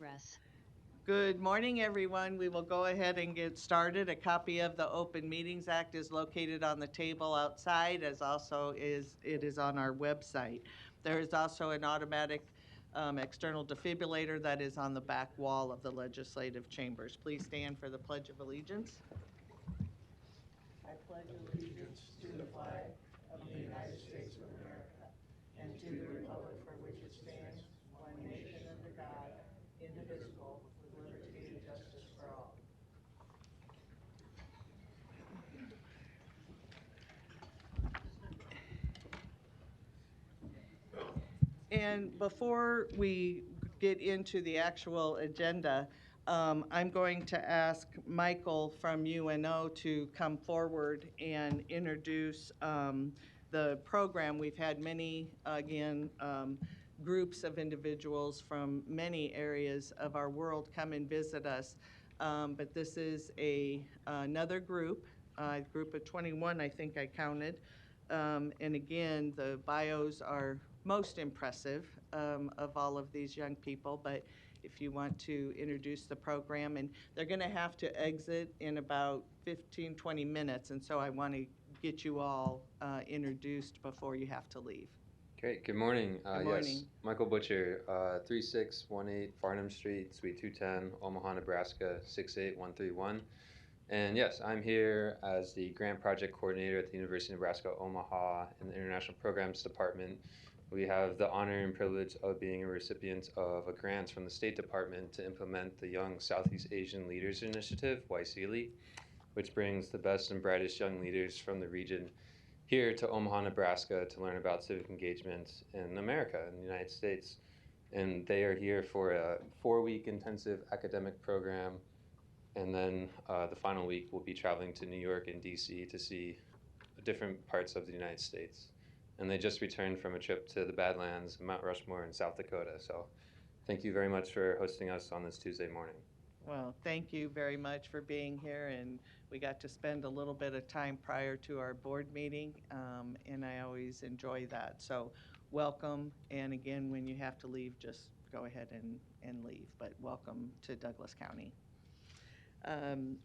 progress. Good morning, everyone. We will go ahead and get started. A copy of the Open Meetings Act is located on the table outside, as also it is on our website. There is also an automatic external defibrillator that is on the back wall of the legislative chambers. Please stand for the Pledge of Allegiance. I pledge allegiance to the flag of the United States of America and to the republic for which it stands, one nation under God, indivisible, with liberty and justice for all. And before we get into the actual agenda, I'm going to ask Michael from UNO to come forward and introduce the program. We've had many, again, groups of individuals from many areas of our world come and visit us. But this is another group, group of 21, I think I counted. And again, the bios are most impressive of all of these young people. But if you want to introduce the program, and they're going to have to exit in about 15, 20 minutes. And so I want to get you all introduced before you have to leave. Great. Good morning. Good morning. Yes, Michael Butcher, 3618 Farnham Street, Suite 210, Omaha, Nebraska 68131. And yes, I'm here as the Grant Project Coordinator at the University of Nebraska Omaha in the International Programs Department. We have the honor and privilege of being a recipient of a grant from the State Department to implement the Young Southeast Asian Leaders Initiative, YSEALI, which brings the best and brightest young leaders from the region here to Omaha, Nebraska to learn about civic engagement in America, in the United States. And they are here for a 4-week intensive academic program. And then the final week we'll be traveling to New York and DC to see different parts of the United States. And they just returned from a trip to the Badlands, Mount Rushmore in South Dakota. So thank you very much for hosting us on this Tuesday morning. Well, thank you very much for being here, and we got to spend a little bit of time prior to our board meeting, and I always enjoy that. So welcome, and again, when you have to leave, just go ahead and leave, but welcome to Douglas County.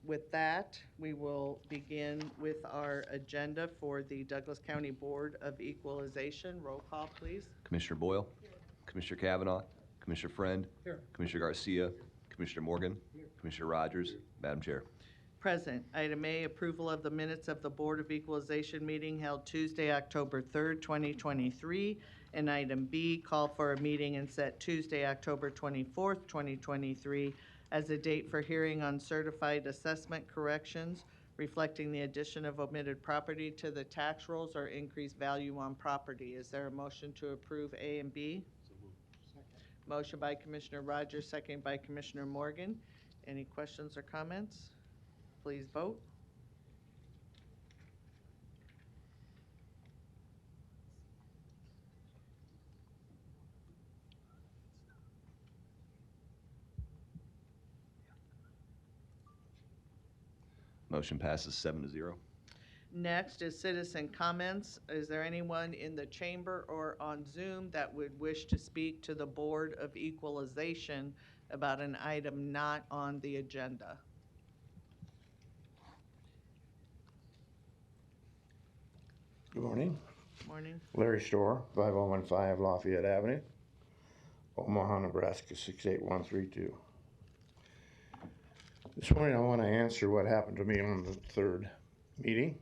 With that, we will begin with our agenda for the Douglas County Board of Equalization. Roll call, please. Commissioner Boyle. Here. Commissioner Kavanaugh. Commissioner Friend. Here. Commissioner Garcia. Commissioner Morgan. Here. Commissioner Rogers. Madam Chair. Present. Item A, approval of the minutes of the Board of Equalization meeting held Tuesday, October 3rd, 2023. And item B, call for a meeting and set Tuesday, October 24th, 2023 as a date for hearing on certified assessment corrections reflecting the addition of omitted property to the tax rolls or increased value on property. Is there a motion to approve A and B? So moved. Second. Motion by Commissioner Rogers, second by Commissioner Morgan. Any questions or comments? Please vote. Motion passes 7-0. Next is citizen comments. Is there anyone in the chamber or on Zoom that would wish to speak to the Board of Equalization about an item not on the agenda? Good morning. Morning. Larry Storr, 5015 Lafayette Avenue, Omaha, Nebraska 68132. This morning I want to answer what happened to me on the third meeting,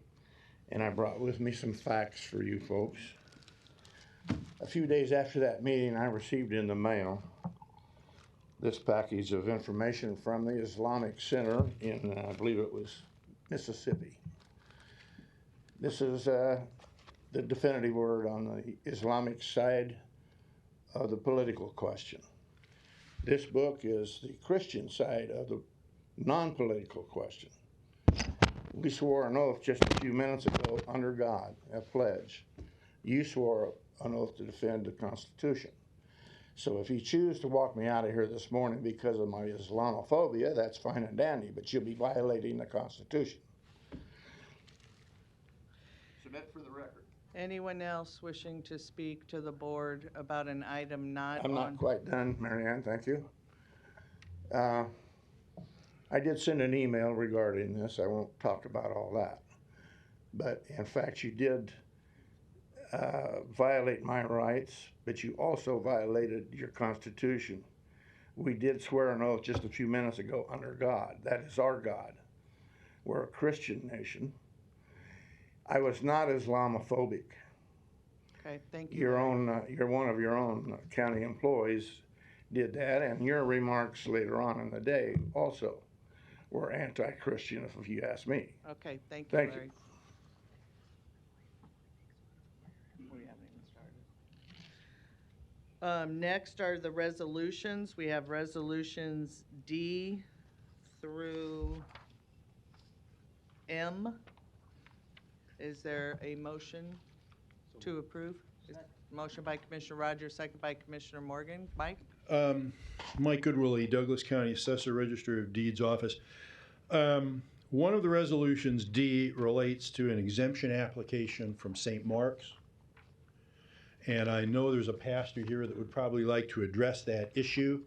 and I brought with me some facts for you folks. A few days after that meeting, I received in the mail this package of information from the Islamic Center in, I believe it was Mississippi. This is the definitive word on the Islamic side of the political question. This book is the Christian side of the non-political question. We swore an oath just a few minutes ago under God, a pledge. You swore an oath to defend the Constitution. So if you choose to walk me out of here this morning because of my Islamophobia, that's fine and dandy, but you'll be violating the Constitution. Submit for the record. Anyone else wishing to speak to the board about an item not I'm on? not quite done, Marianne, thank you. Uh, I did send an email regarding this. I won't talk about all that. But in fact, you did violate my rights, but you also violated your Constitution. We did swear an oath just a few minutes ago under God. That is our God. We're a Christian nation. I was not Islamophobic. Okay, thank you, Larry. You're one of your own county employees did that, and your remarks later on in the day also were anti-Christian, if you ask me. Okay, thank you, Thank you. Larry. We haven't even started. Next are the resolutions. We have resolutions D through M. Is there a motion to approve? Motion by Commissioner Rogers, second by Commissioner Morgan. Mike? Mike Goodwillie, Douglas County Assessor, Register of Deeds Office. One of the resolutions, D, relates to an exemption application from St. Mark's. And I know there's a pastor here that would probably like to address that issue.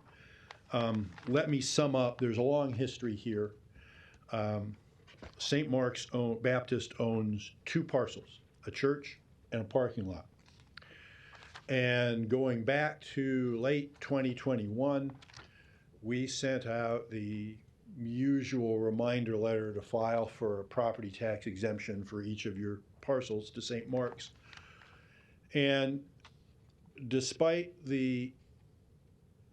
Let me sum up. There's a long history here. St. Mark's Baptist owns 2 parcels, a church and a parking lot. And going back to late 2021, we sent out the usual reminder letter to file for a property tax exemption for each of your parcels to St. Mark's. And despite the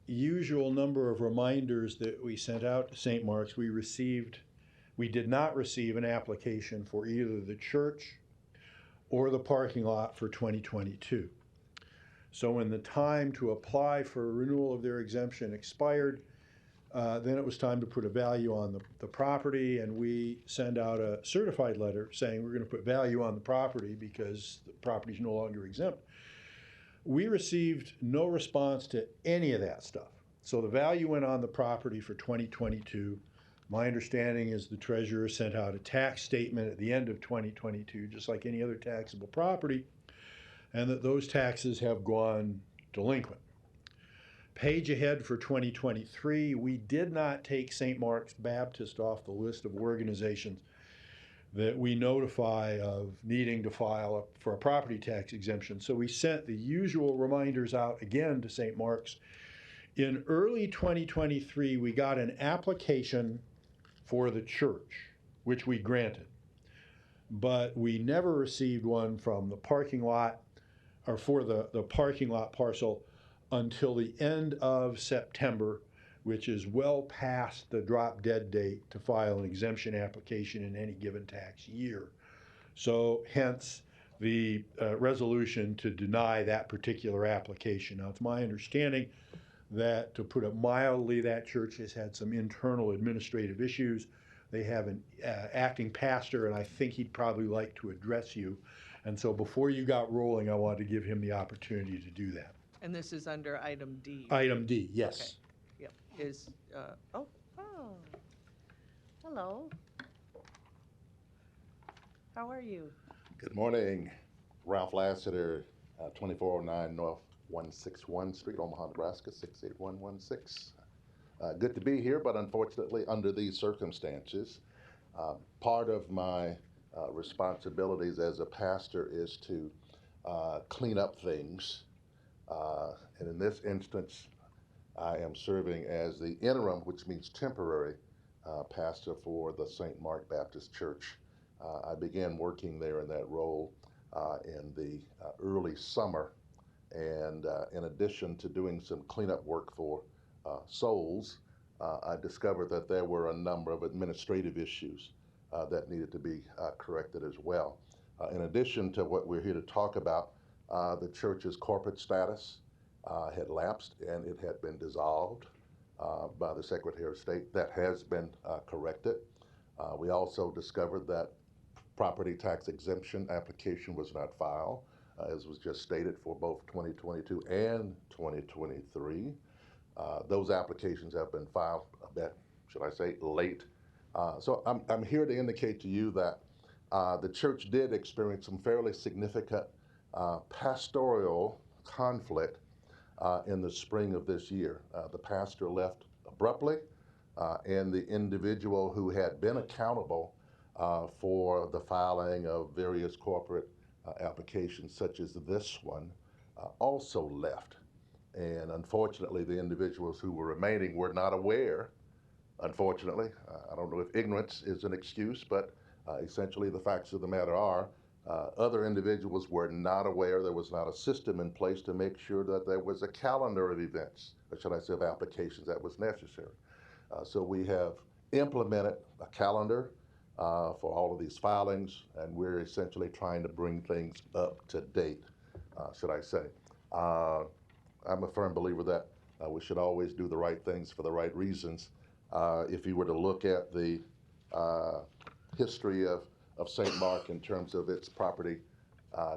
usual number of reminders that we sent out to St. Mark's, we did not receive an application for either the church or the parking lot for 2022. So when the time to apply for a renewal of their exemption expired, then it was time to put a value on the property, and we send out a certified letter saying we're going to put value on the property because the property is no longer exempt. We received no response to any of that stuff. So the value went on the property for 2022. My understanding is the treasurer sent out a tax statement at the end of 2022, just like any other taxable property, and that those taxes have gone delinquent. Page ahead for 2023, we did not take St. Mark's Baptist off the list of organizations that we notify of needing to file for a property tax exemption. So we sent the usual reminders out again to St. Mark's. In early 2023, we got an application for the church, which we granted. But we never received one from the parking lot or for the parking lot parcel until the end of September, which is well past the drop dead date to file an exemption application in any given tax year. So hence the resolution to deny that particular application. Now, it's my understanding that, to put it mildly, that church has had some internal administrative issues. They have an acting pastor, and I think he'd probably like to address you. And so before you got rolling, I wanted to give him the opportunity to do that. And this is under item D. Item D, yes. Yep, hello. How are you? Good morning. Ralph Lassiter, 2409 North 161 Street, Omaha, Nebraska, 68116. Good to be here, but unfortunately under these circumstances. Part of my responsibilities as a pastor is to clean up things. And in this instance, I am serving as the interim, which means temporary, pastor for the St. Mark Baptist Church. I began working there in that role in the early summer. And in addition to doing some cleanup work for souls, I discovered that there were a number of administrative issues that needed to be corrected as well. In addition to what we're here to talk about, the church's corporate status had lapsed and it had been dissolved by the Secretary of State. That has been corrected. We also discovered that property tax exemption application was not filed, as was just stated, for both 2022 and 2023. Those applications have been filed a bit, should I say, late. So I'm here to indicate to you that the church did experience some fairly significant pastoral conflict in the spring of this year. The pastor left abruptly and the individual who had been accountable for the filing of various corporate applications such as this one also left. And unfortunately, the individuals who were remaining were not aware, unfortunately. I don't know if ignorance is an excuse, but essentially the facts of the matter are other individuals were not aware. There was not a system in place to make sure that there was a calendar of events, or should I say of applications, that was necessary. So we have implemented a calendar for all of these filings, and we're essentially trying to bring things up to date, should I say. I'm a firm believer that we should always do the right things for the right reasons. If you were to look at the history of St. Mark in terms of its property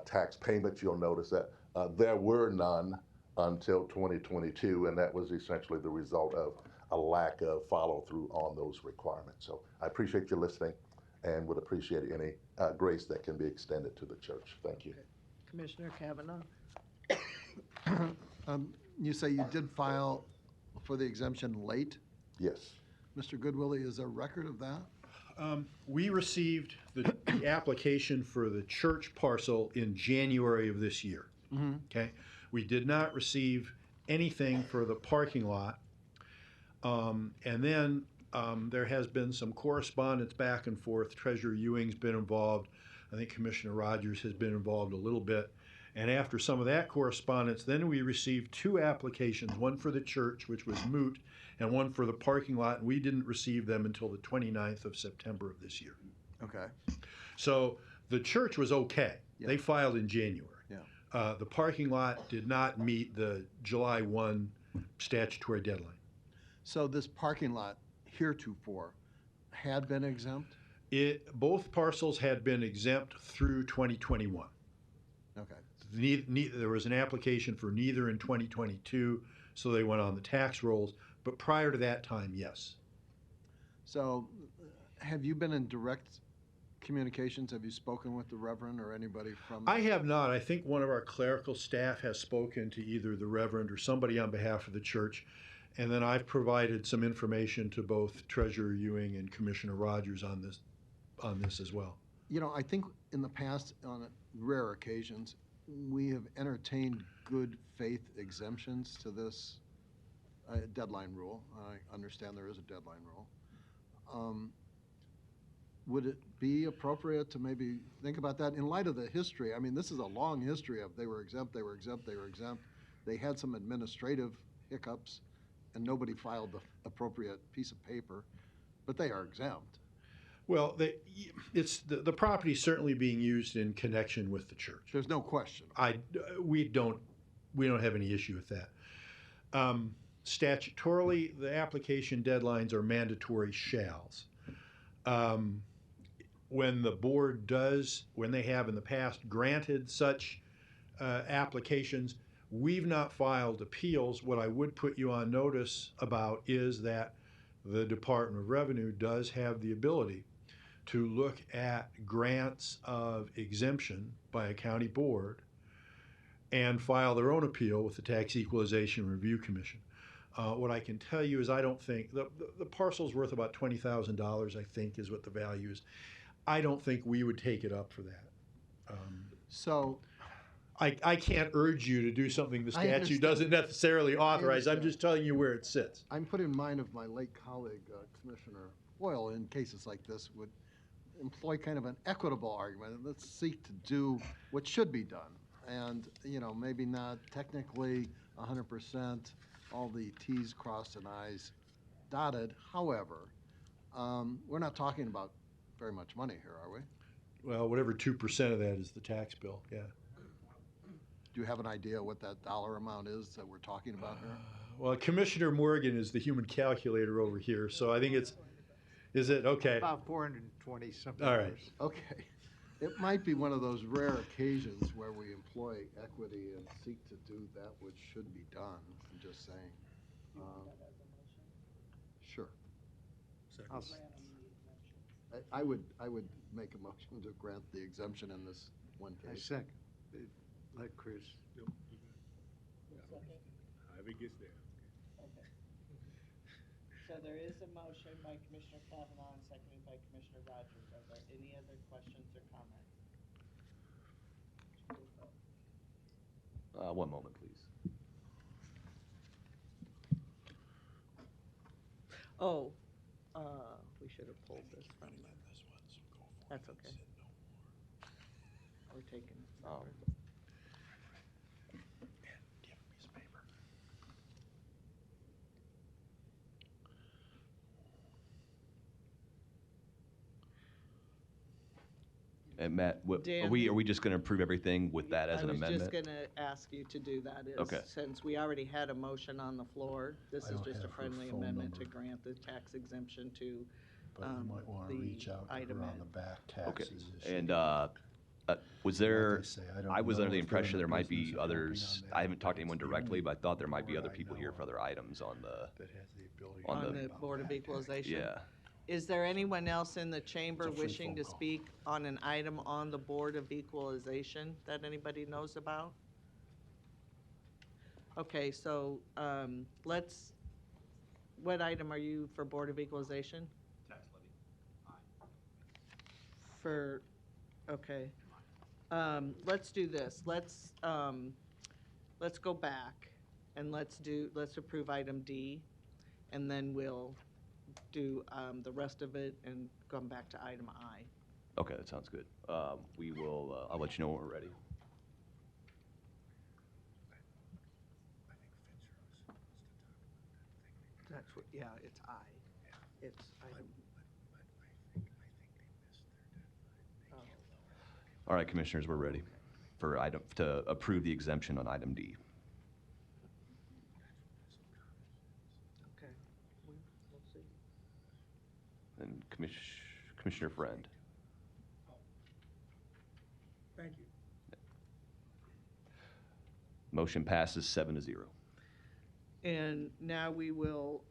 tax payments, you'll notice that there were none until 2022, and that was essentially the result of a lack of follow-through on those requirements. So I appreciate you listening and would appreciate any grace that can be extended to the church. Thank you. Commissioner Kavanaugh? You say you did file for the exemption late? Yes. Mr. Goodwillie, is there a record of that? We received the application for the church parcel in January of this year. Okay, we did not receive anything for the parking lot. And then there has been some correspondence back and forth. Treasurer Ewing's been involved. I think Commissioner Rogers has been involved a little bit. And after some of that correspondence, then we received two applications, one for the church, which was moot, and one for the parking lot, and we didn't receive them until the 29th of September of this year. Okay. So the church was okay. Yeah. They filed in January. Yeah. The parking lot did not meet the July 1 statutory deadline. So this parking lot heretofore had been exempt? Both parcels had been exempt through 2021. Okay. There was an application for neither in 2022, so they went on the tax rolls. But prior to that time, yes. So have you been in direct communications? Have you spoken with the Reverend or anybody from? I have not. I think one of our clerical staff has spoken to either the Reverend or somebody on behalf of the church. And then I've provided some information to both Treasurer Ewing and Commissioner Rogers on this as well. You know, I think in the past, on rare occasions, we have entertained good faith exemptions to this deadline rule. I understand there is a deadline rule. Would it be appropriate to maybe think about that in light of the history? I mean, this is a long history of they were exempt, they were exempt, they were exempt. They had some administrative hiccups, and nobody filed the appropriate piece of paper, but they are exempt. Well, the property is certainly being used in connection with the church. There's no question. We don't have any issue with that. Statutorily, the application deadlines are mandatory shalls. When the board when they have in the past granted such applications, we've not filed appeals. What I would put you on notice about is that the Department of Revenue does have the ability to look at grants of exemption by a county board and file their own appeal with the Tax Equalization Review Commission. What I can tell you is I don't think, the parcel's worth about $20,000, I think, is what the value is. I don't think we would take it up for that. So I can't urge you to do something the I statute understand. doesn't necessarily authorize. I'm understand. just telling you where it sits. I'm put in mind of my late colleague, Commissioner Foyle, in cases like this, would employ kind of an equitable argument. Let's seek to do what should be done. And, you know, maybe not technically 100%, all the Ts crossed and Is dotted. However, we're not talking about very much money here, are we? Well, whatever 2% of that is the tax bill, yeah. Do you have an idea what that dollar amount is that we're talking about here? Well, Commissioner Morgan is the human calculator over here, so I think is it? Okay. About 420 something. All right. Okay. It might be one of those rare occasions where we employ equity and seek to do that which should be done. I'm just saying. Sure. I would make a motion to grant the exemption in this one I case. second. Let Chris. So there is a motion by Commissioner Kavanaugh and seconded by Commissioner Rogers. Are there any other questions or comments? One moment, please. Oh, we should have pulled this from the. That's okay. We're taking it separate. And Matt, are Dan, we just going to approve everything with that as an I was amendment? just gonna ask you to do that, Okay. since we already had a motion on the floor, this I is don't just a have her friendly phone amendment to number. grant the tax exemption to, But you might want to the reach out to item her on at- the back Okay. taxes issue. And was Like there, I say, I don't I was know under the if they're in impression the there might business be of helping others, on that, I haven't talked to but anyone it's the directly, only but I thought there might be board other I people know here for of other items on the, that has the ability on to on do the about Board of back taxes. Equalization. yeah. Is there anyone else in the chamber It's a free wishing phone to call. speak on an item on the Board of Equalization that anybody knows about? Okay, so, what item are you for Board of Equalization? Tax levy. For, okay. Let's do this. Let's go back and let's approve item D, and then we'll do, the rest of it and come back to item I. Okay, that sounds good. We will, I'll let you know when we're ready. That's what, yeah, it's I. It's item. Oh. All right, commissioners, we're ready for to approve the exemption on item D. Okay. We'll see. And Commissioner Friend. Thank you. Motion passes 7-0. And now we will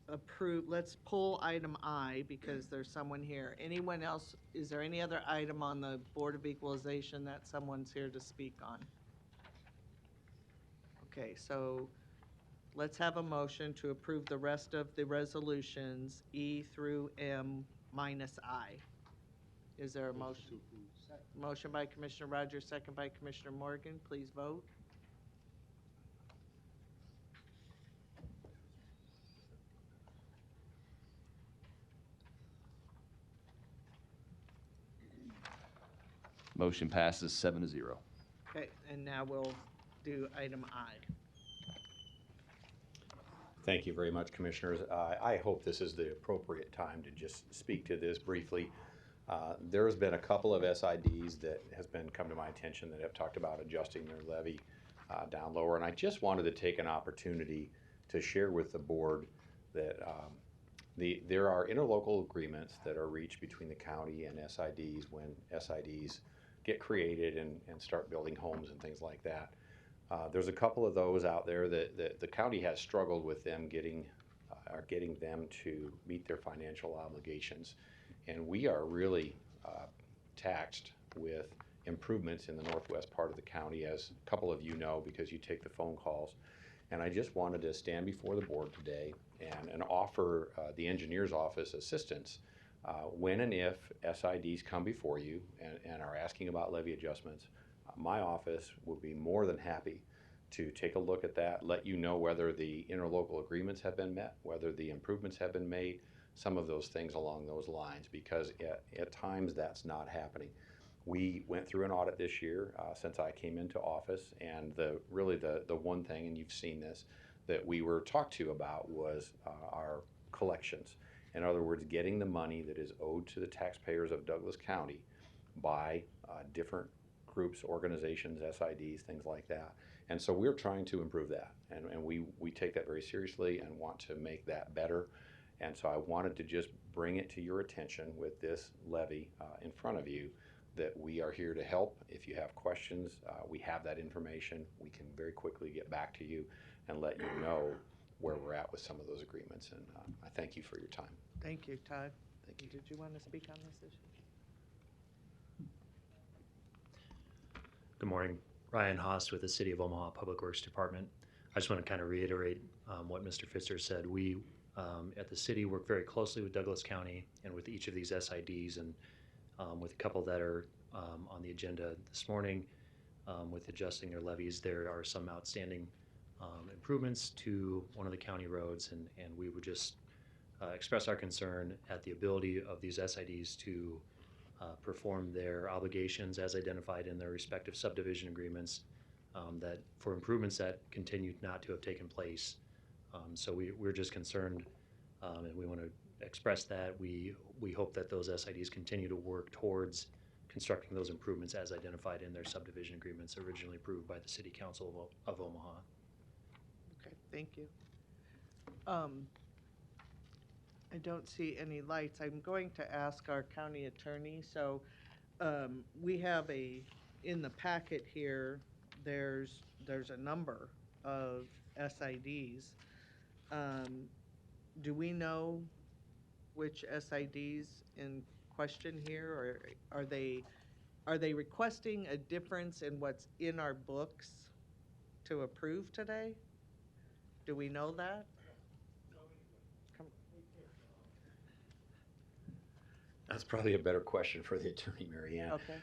approve, let's pull item I because there's someone here. Anyone else, is there any other item on the Board of Equalization that someone's here to speak on? Okay, so let's have a motion to approve the rest of the resolutions, E through M minus I. Is there a motion? Motion by Commissioner Rogers, second by Commissioner Morgan. Please vote. Motion passes 7-0. Okay, and now we'll do item I. Thank you very much, Commissioners. I hope this is the appropriate time to just speak to this briefly. There has been a couple of SIDs that has been come to my attention that have talked about adjusting their levy down lower, and I just wanted to take an opportunity to share with the board that there are interlocal agreements that are reached between the county and SIDs when SIDs get created and start building homes and things like that. There's a couple of those out there that the county has struggled with them getting them to meet their financial obligations. And we are really taxed with improvements in the northwest part of the county, as a couple of you know, because you take the phone calls. And I just wanted to stand before the board today and offer the engineer's office assistance when and if SIDs come before you and are asking about levy adjustments. My office would be more than happy to take a look at that, let you know whether the interlocal agreements have been met, whether the improvements have been made, some of those things along those lines, because at times that's not happening. We went through an audit this year since I came into office, and really the one thing, and you've seen this, that we were talked to about was our collections. In other words, getting the money that is owed to the taxpayers of Douglas County by different groups, organizations, SIDs, things like that. And so we're trying to improve that, and we take that very seriously and want to make that better. And so I wanted to just bring it to your attention with this levy in front of you, that we are here to help. If you have questions, we have that information. We can very quickly get back to you and let you know where we're at with some of those agreements. And I thank you for your time. Thank you, Todd. Thank you. Did you want to speak on this issue? Good morning. Ryan Haas with the City of Omaha Public Works Department. I just want to kind of reiterate what Mr. Pfister said. We at the city work very closely with Douglas County and with each of these SIDs, and with a couple that are on the agenda this morning with adjusting their levies. There are some outstanding improvements to one of the county roads, and we would just express our concern at the ability of these SIDs to perform their obligations as identified in their respective subdivision agreements, that for improvements that continued not to have taken place. So we're just concerned, and we want to express that. We hope that those SIDs continue to work towards constructing those improvements as identified in their subdivision agreements originally approved by the City Council of Omaha. Okay, thank you. I don't see any lights. I'm going to ask our county attorney. So we have in the packet here, there's a number of SIDs. Do we know which SIDs in question here, or are they requesting a difference in what's in our books to approve today? Do we know that? That's probably a better question for the attorney, Mary Ann. Okay.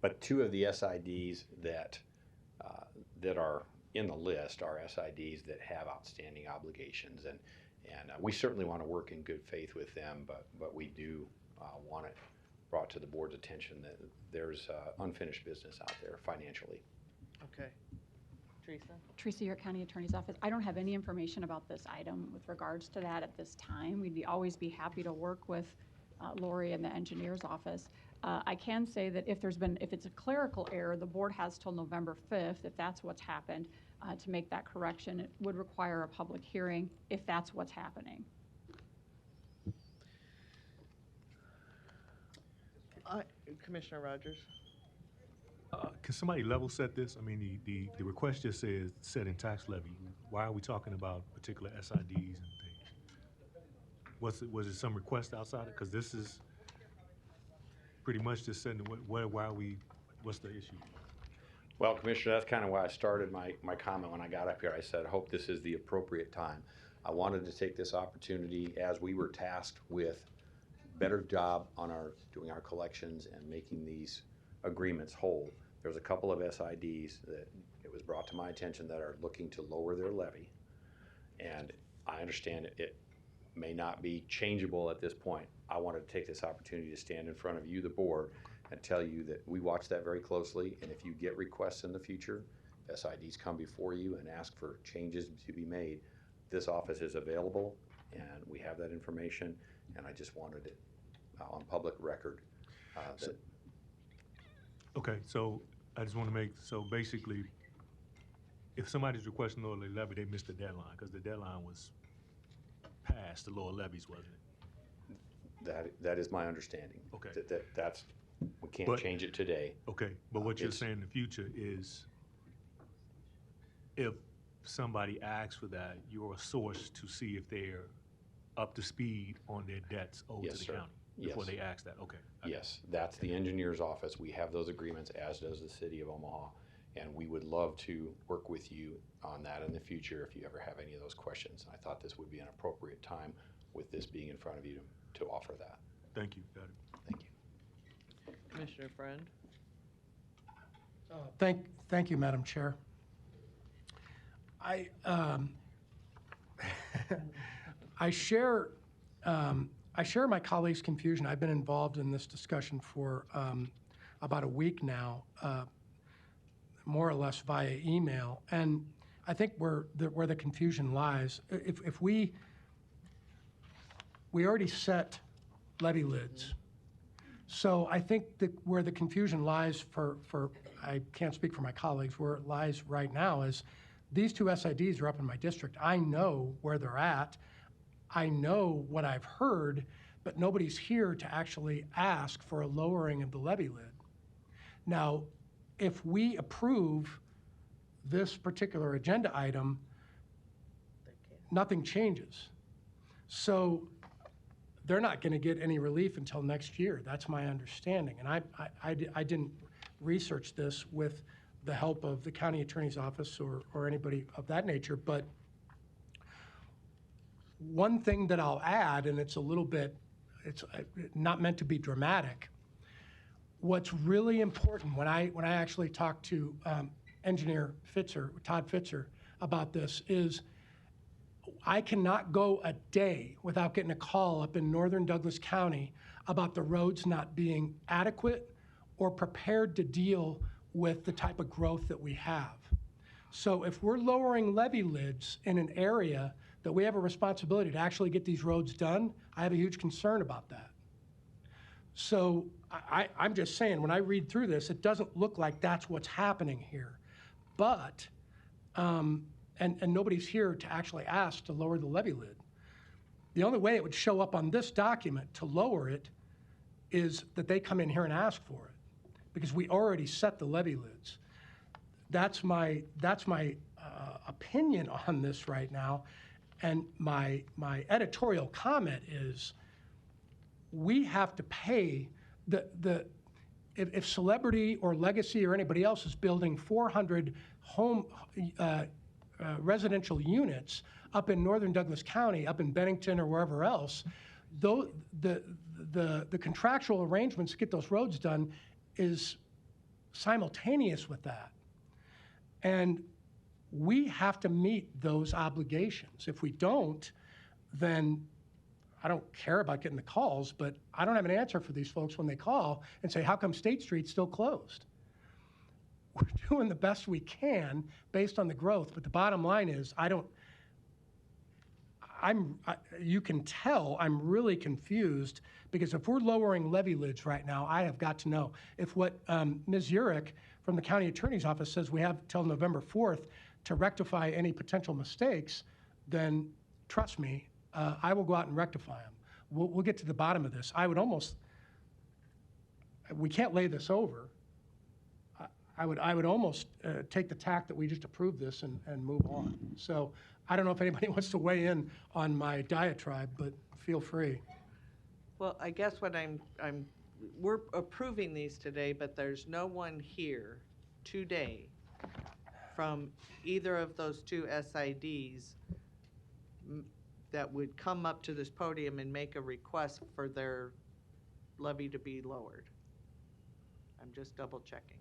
But two of the SIDs that are in the list are SIDs that have outstanding obligations, and we certainly want to work in good faith with them, but we do want it brought to the board's attention that there's unfinished business out there financially. Okay. Teresa? Teresa, your county attorney's office. I don't have any information about this item with regards to that at this time. We'd always be happy to work with Lori and the engineer's office. I can say that if it's a clerical error, the board has till November 5th, if that's what's happened, to make that correction. It would require a public hearing if that's what's happening. Commissioner Rogers? Can somebody level set this? I mean, the request just says set in tax levy. Why are we talking about particular SIDs and things? Was it some request outside it? Because this is pretty much just saying why are we, what's the issue? Well, Commissioner, that's kind of why I started my comment when I got up here. I said, I hope this is the appropriate time. I wanted to take this opportunity as we were tasked with better job on doing our collections and making these agreements whole. There's a couple of SIDs that it was brought to my attention that are looking to lower their levy. And I understand it may not be changeable at this point. I wanted to take this opportunity to stand in front of you, the board, and tell you that we watch that very closely. And if you get requests in the future, SIDs come before you and ask for changes to be made, this office is available and we have that information. And I just wanted it on public record. Okay, so I just want to so basically, if somebody's requesting lower their levy, they missed the deadline, because the deadline was past the lower levies, wasn't it? That is my understanding. Okay. That's we can't change it today. Okay, but what you're saying in the future is if somebody asks for that, you're a source to see if they're up to speed on their debts owed to the county before they ask that. Okay. Yes, that's the engineer's office. We have those agreements, as does the city of Omaha. And we would love to work with you on that in the future if you ever have any of those questions. I thought this would be an appropriate time with this being in front of you to offer that. Thank you. Got it. Thank you. Commissioner Friend? Thank you, Madam Chair. I share my colleagues' confusion. I've been involved in this discussion for about a week now, more or less via email, and I think where the confusion lies, if we already set levy lids. So I think that where the confusion lies for I can't speak for my colleagues, where it lies right now is these two SIDs are up in my district. I know where they're at. I know what I've heard, but nobody's here to actually ask for a lowering of the levy lid. Now, if we approve this particular agenda item, nothing changes. So they're not going to get any relief until next year. That's my understanding. And I didn't research this with the help of the county attorney's office or anybody of that nature. But one thing that I'll add, and it's a little bit, it's not meant to be dramatic. What's really important when I actually talked to Engineer Fitzer, Todd Fitzer, about this is I cannot go a day without getting a call up in northern Douglas County about the roads not being adequate or prepared to deal with the type of growth that we have. So if we're lowering levee lids in an area that we have a responsibility to actually get these roads done, I have a huge concern about that. So I'm just saying, when I read through this, it doesn't look like that's what's happening here. But, and nobody's here to actually ask to lower the levee lid. The only way it would show up on this document to lower it is that they come in here and ask for it, because we already set the levee lids. That's my opinion on this right now. And my editorial comment is, we have to pay if Celebrity or Legacy or anybody else is building 400 home residential units up in northern Douglas County, up in Bennington or wherever else, though the contractual arrangements to get those roads done is simultaneous with that. And we have to meet those obligations. If we don't, then I don't care about getting the calls, but I don't have an answer for these folks when they call and say, how come State Street's still closed? We're doing the best we can based on the growth, but the bottom line is, you can tell I'm really confused, because if we're lowering levee lids right now, I have got to know. If what Ms. Urich from the county attorney's office says we have till November 4th to rectify any potential mistakes, then trust me, I will go out and rectify them. We'll get to the bottom of this. We can't lay this over. I would almost take the tack that we just approved this and move on. So I don't know if anybody wants to weigh in on my diatribe, but feel free. Well, I guess what we're approving these today, but there's no one here today from either of those two SIDs that would come up to this podium and make a request for their levy to be lowered. I'm just double checking.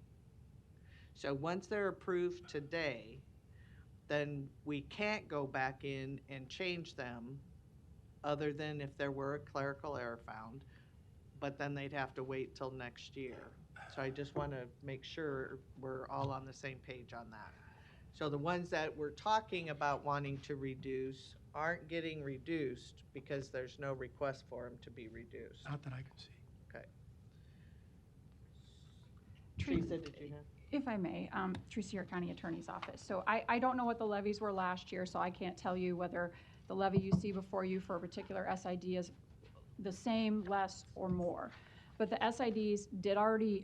So once they're approved today, then we can't go back in and change them, other than if there were a clerical error found, but then they'd have to wait till next year. So I just want to make sure we're all on the same page on that. So the ones that we're talking about wanting to reduce aren't getting reduced because there's no request for them to be reduced. Not that I can see. Okay. Teresa, did you have? If I may, Teresa, your county attorney's office. So I don't know what the levies were last year, so I can't tell you whether the levy you see before you for a particular SID is the same, less, or more. But the SIDs did already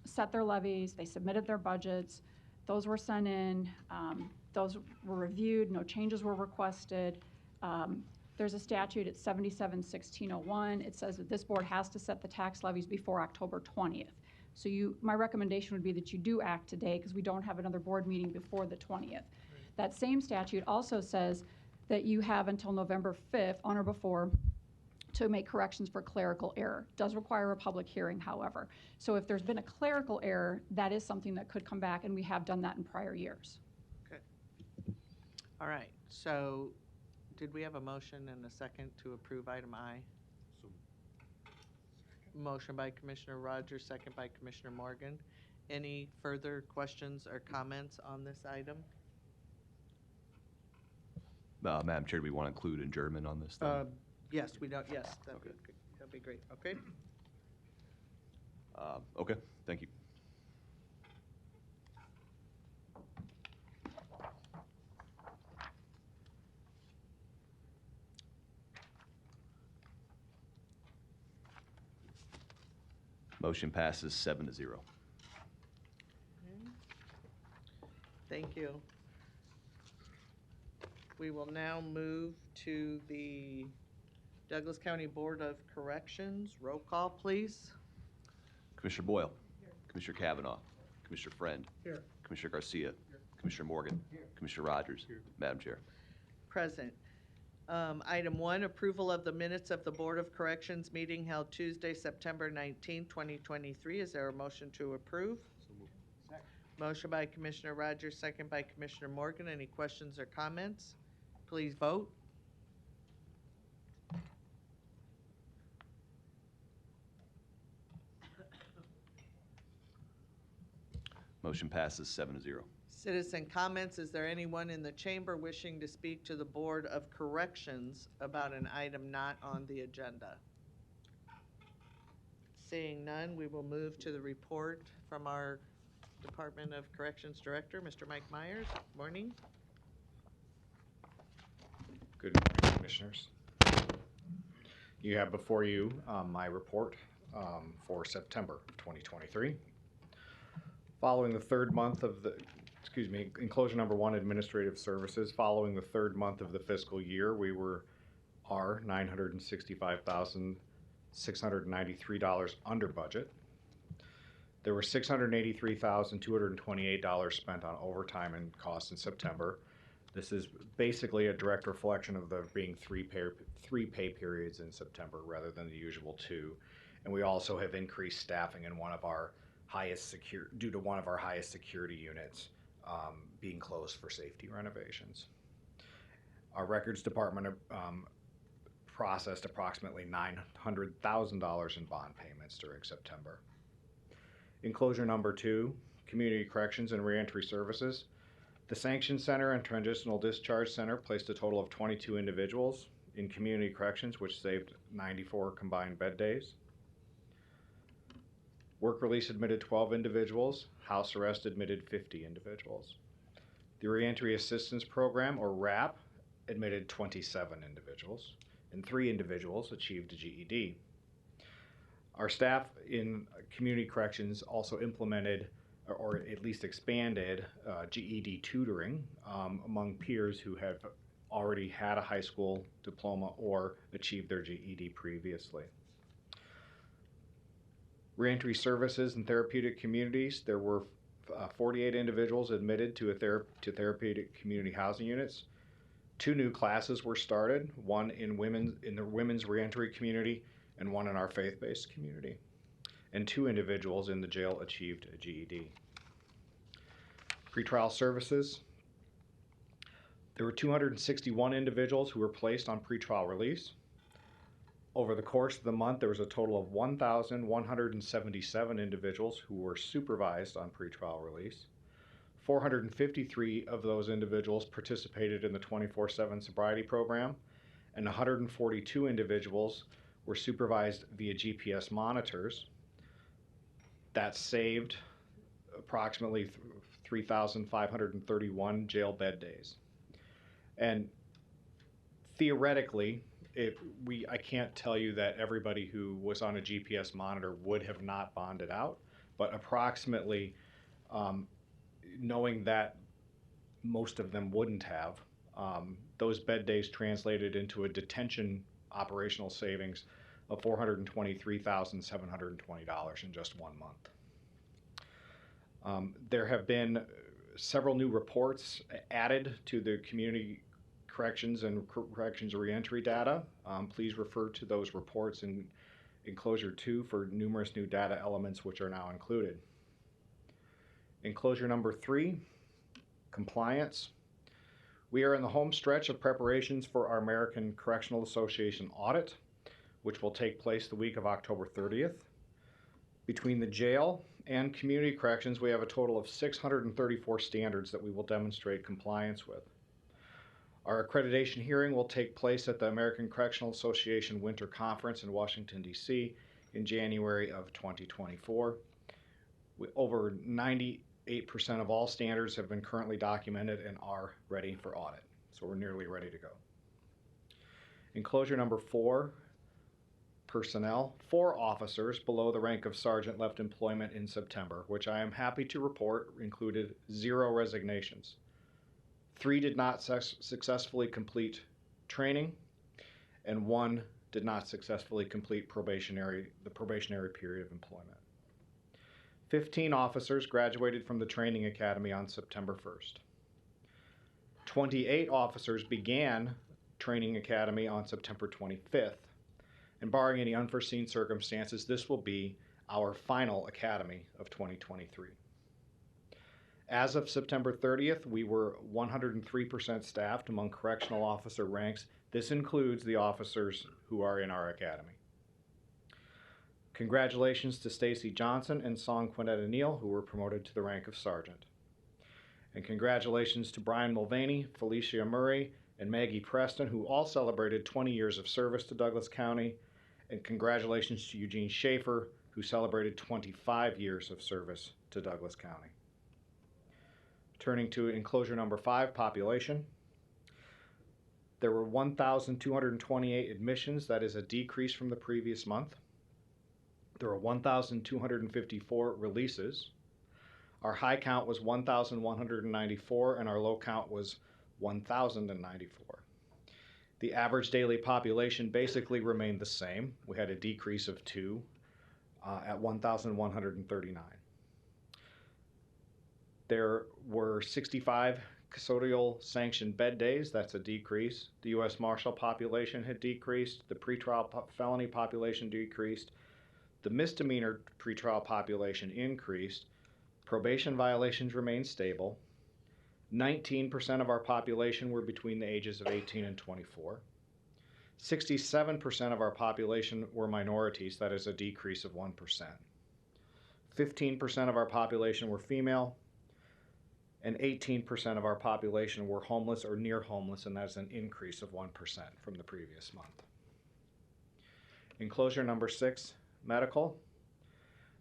set their levies, they submitted their budgets, those were sent in, those were reviewed, no changes were requested. There's a statute, it's 77-1601. It says that this board has to set the tax levies before October 20th. So my recommendation would be that you do act today, because we don't have another board meeting before the 20th. Right. That same statute also says that you have until November 5th, on or before, to make corrections for clerical error. It does require a public hearing, however. So if there's been a clerical error, that is something that could come back, and we have done that in prior years. Okay. All right. So did we have a motion and a second to approve item I? Motion by Commissioner Rogers, second by Commissioner Morgan. Any further questions or comments on this item? Madam Chair, do we want to include adjournment on this thing? Yes, we don't. Yes, that'd be great. Okay. Okay, thank you. Motion passes 7-0. Thank you. We will now move to the Douglas County Board of Corrections. Roll call, please. Commissioner Boyle. Here. Commissioner Kavanaugh. Commissioner Friend. Here. Commissioner Garcia, Commissioner Morgan, Commissioner Rogers, Madam Chair. Present. Item 1, approval of the minutes of the Board of Corrections meeting held Tuesday, September 19, 2023. Is there a motion to approve? Motion by Commissioner Rogers, second by Commissioner Morgan. Any questions or comments? Please vote. Motion passes 7-0. Citizen comments. Is there anyone in the chamber wishing to speak to the Board of Corrections about an item not on the agenda? Seeing none, we will move to the report from our Department of Corrections Director, Mr. Mike Myers. Morning. Good morning, Commissioners. You have before you my report for September of 2023. Following the third month of the, enclosure number 1, administrative services. Following the third month of the fiscal year, we were $965,693 under budget. There were $683,228 spent on overtime and costs in September. This is basically a direct reflection of there being three pay periods in September rather than the usual 2. And we also have increased staffing in one of our highest due to one of our highest security units being closed for safety renovations. Our records department processed approximately $900,000 in bond payments during September. Enclosure number 2, Community Corrections and Reentry Services. The Sanction Center and Transitional Discharge Center placed a total of 22 individuals in community corrections, which saved 94 combined bed days. Work release admitted 12 individuals. House arrest admitted 50 individuals. The Reentry Assistance Program, or RAP, admitted 27 individuals, and 3 individuals achieved a GED. Our staff in community corrections also implemented, or at least expanded, GED tutoring among peers who have already had a high school diploma or achieved their GED previously. Reentry services and therapeutic communities. There were 48 individuals admitted to therapeutic community housing units. 2 new classes were started, one in the women's reentry community and one in our faith-based community. And 2 individuals in the jail achieved a GED. Pretrial services. There were 261 individuals who were placed on pretrial release. Over the course of the month, there was a total of 1,177 individuals who were supervised on pretrial release. 453 of those individuals participated in the 24/7 sobriety program, and 142 individuals were supervised via GPS monitors. That saved approximately 3,531 jail bed days. And theoretically, I can't tell you that everybody who was on a GPS monitor would have not bonded out, but approximately, knowing that most of them wouldn't have, those bed days translated into a detention operational savings of $423,720 in just 1 month. There have been several new reports added to the community corrections and corrections reentry data. Please refer to those reports in Enclosure 2 for numerous new data elements which are now included. Enclosure number 3, compliance. We are in the home stretch of preparations for our American Correctional Association audit, which will take place the week of October 30th. Between the jail and community corrections, we have a total of 634 standards that we will demonstrate compliance with. Our accreditation hearing will take place at the American Correctional Association Winter Conference in Washington, D.C. in January of 2024. Over 98% of all standards have been currently documented and are ready for audit. So we're nearly ready to go. Enclosure number 4, personnel. 4 officers below the rank of sergeant left employment in September, which I am happy to report included 0 resignations. 3 did not successfully complete training, and 1 did not successfully complete the probationary period of employment. 15 officers graduated from the training academy on September 1st. 28 officers began training academy on September 25th. And barring any unforeseen circumstances, this will be our final academy of 2023. As of September 30th, we were 103% staffed among correctional officer ranks. This includes the officers who are in our academy. Congratulations to Stacy Johnson and Song Quinetta Neal, who were promoted to the rank of sergeant. And congratulations to Brian Mulvaney, Felicia Murray, and Maggie Preston, who all celebrated 20 years of service to Douglas County. And congratulations to Eugene Schaefer, who celebrated 25 years of service to Douglas County. Turning to enclosure number 5, population. There were 1,228 admissions. That is a decrease from the previous month. There were 1,254 releases. Our high count was 1,194 and our low count was 1,094. The average daily population basically remained the same. We had a decrease of 2 at 1,139. There were 65 custodial sanctioned bed days. That's a decrease. The U.S. Marshal population had decreased. The pretrial felony population decreased. The misdemeanor pretrial population increased. Probation violations remained stable. 19% of our population were between the ages of 18 and 24. 67% of our population were minorities. That is a decrease of 1%. 15% of our population were female. And 18% of our population were homeless or near homeless, and that's an increase of 1% from the previous month. Enclosure number 6, medical.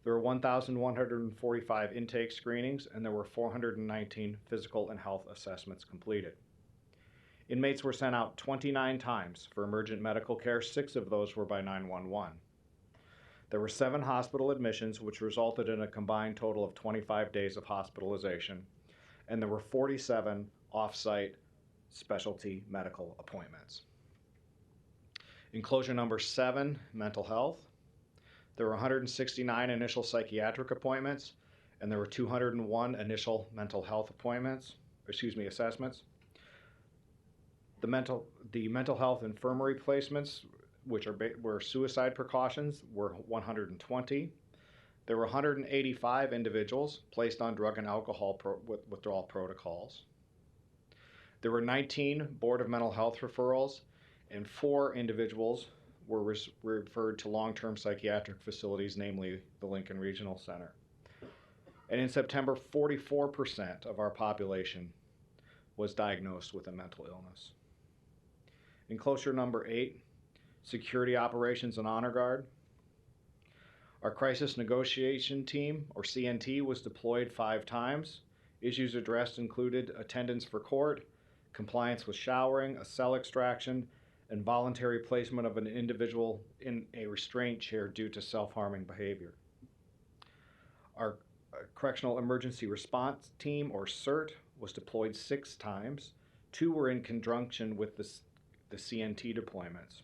There were 1,145 intake screenings, and there were 419 physical and health assessments completed. Inmates were sent out 29 times for emergent medical care. 6 of those were by 911. There were 7 hospital admissions, which resulted in a combined total of 25 days of hospitalization, and there were 47 off-site specialty medical appointments. Enclosure number 7, mental health. There were 169 initial psychiatric appointments, and there were 201 initial mental health assessments. The mental health infirmary placements, which were suicide precautions, were 120. There were 185 individuals placed on drug and alcohol withdrawal protocols. There were 19 Board of Mental Health referrals, and 4 individuals were referred to long-term psychiatric facilities, namely the Lincoln Regional Center. And in September, 44% of our population was diagnosed with a mental illness. Enclosure number 8, security operations and honor guard. Our crisis negotiation team, or CNT, was deployed 5 times. Issues addressed included attendance for court, compliance with showering, a cell extraction, and voluntary placement of an individual in a restraint chair due to self-harming behavior. Our Correctional Emergency Response Team, or CERT, was deployed 6 times. 2 were in conjunction with the CNT deployments.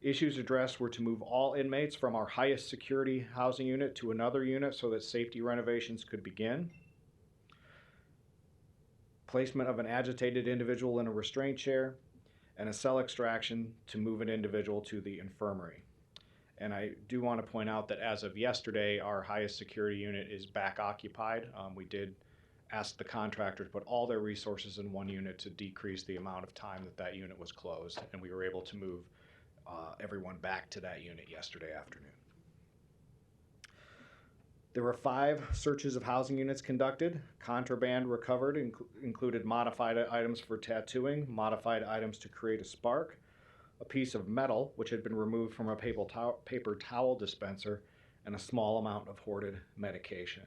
Issues addressed were to move all inmates from our highest security housing unit to another unit so that safety renovations could begin. Placement of an agitated individual in a restraint chair, and a cell extraction to move an individual to the infirmary. And I do want to point out that as of yesterday, our highest security unit is back occupied. We did ask the contractor to put all their resources in one unit to decrease the amount of time that unit was closed, and we were able to move everyone back to that unit yesterday afternoon. There were 5 searches of housing units conducted. Contraband recovered included modified items for tattooing, modified items to create a spark, a piece of metal which had been removed from a paper towel dispenser, and a small amount of hoarded medication.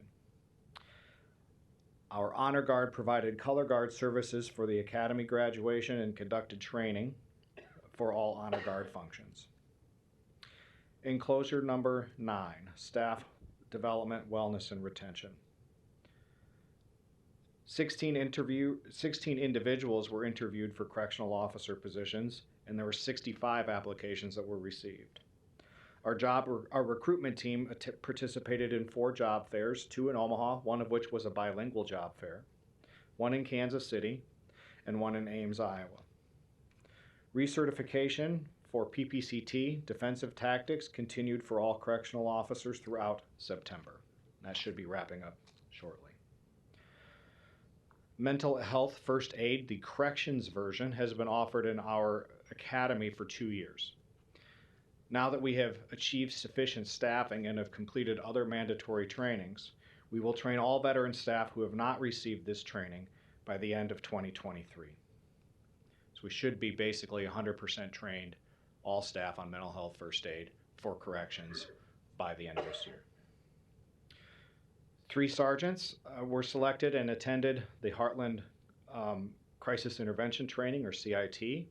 Our Honor Guard provided color guard services for the academy graduation and conducted training for all Honor Guard functions. Enclosure number 9, staff development, wellness, and retention. 16 individuals were interviewed for correctional officer positions, and there were 65 applications that were received. Our recruitment team participated in 4 job fairs, 2 in Omaha, one of which was a bilingual job fair, 1 in Kansas City, and 1 in Ames, Iowa. Recertification for PPCT, defensive tactics, continued for all correctional officers throughout September. That should be wrapping up shortly. Mental health first aid, the corrections version, has been offered in our academy for 2 years. Now that we have achieved sufficient staffing and have completed other mandatory trainings, we will train all veteran staff who have not received this training by the end of 2023. So we should be basically 100% trained, all staff on mental health first aid for corrections by the end of this year. 3 sergeants were selected and attended the Heartland Crisis Intervention Training, or CIT.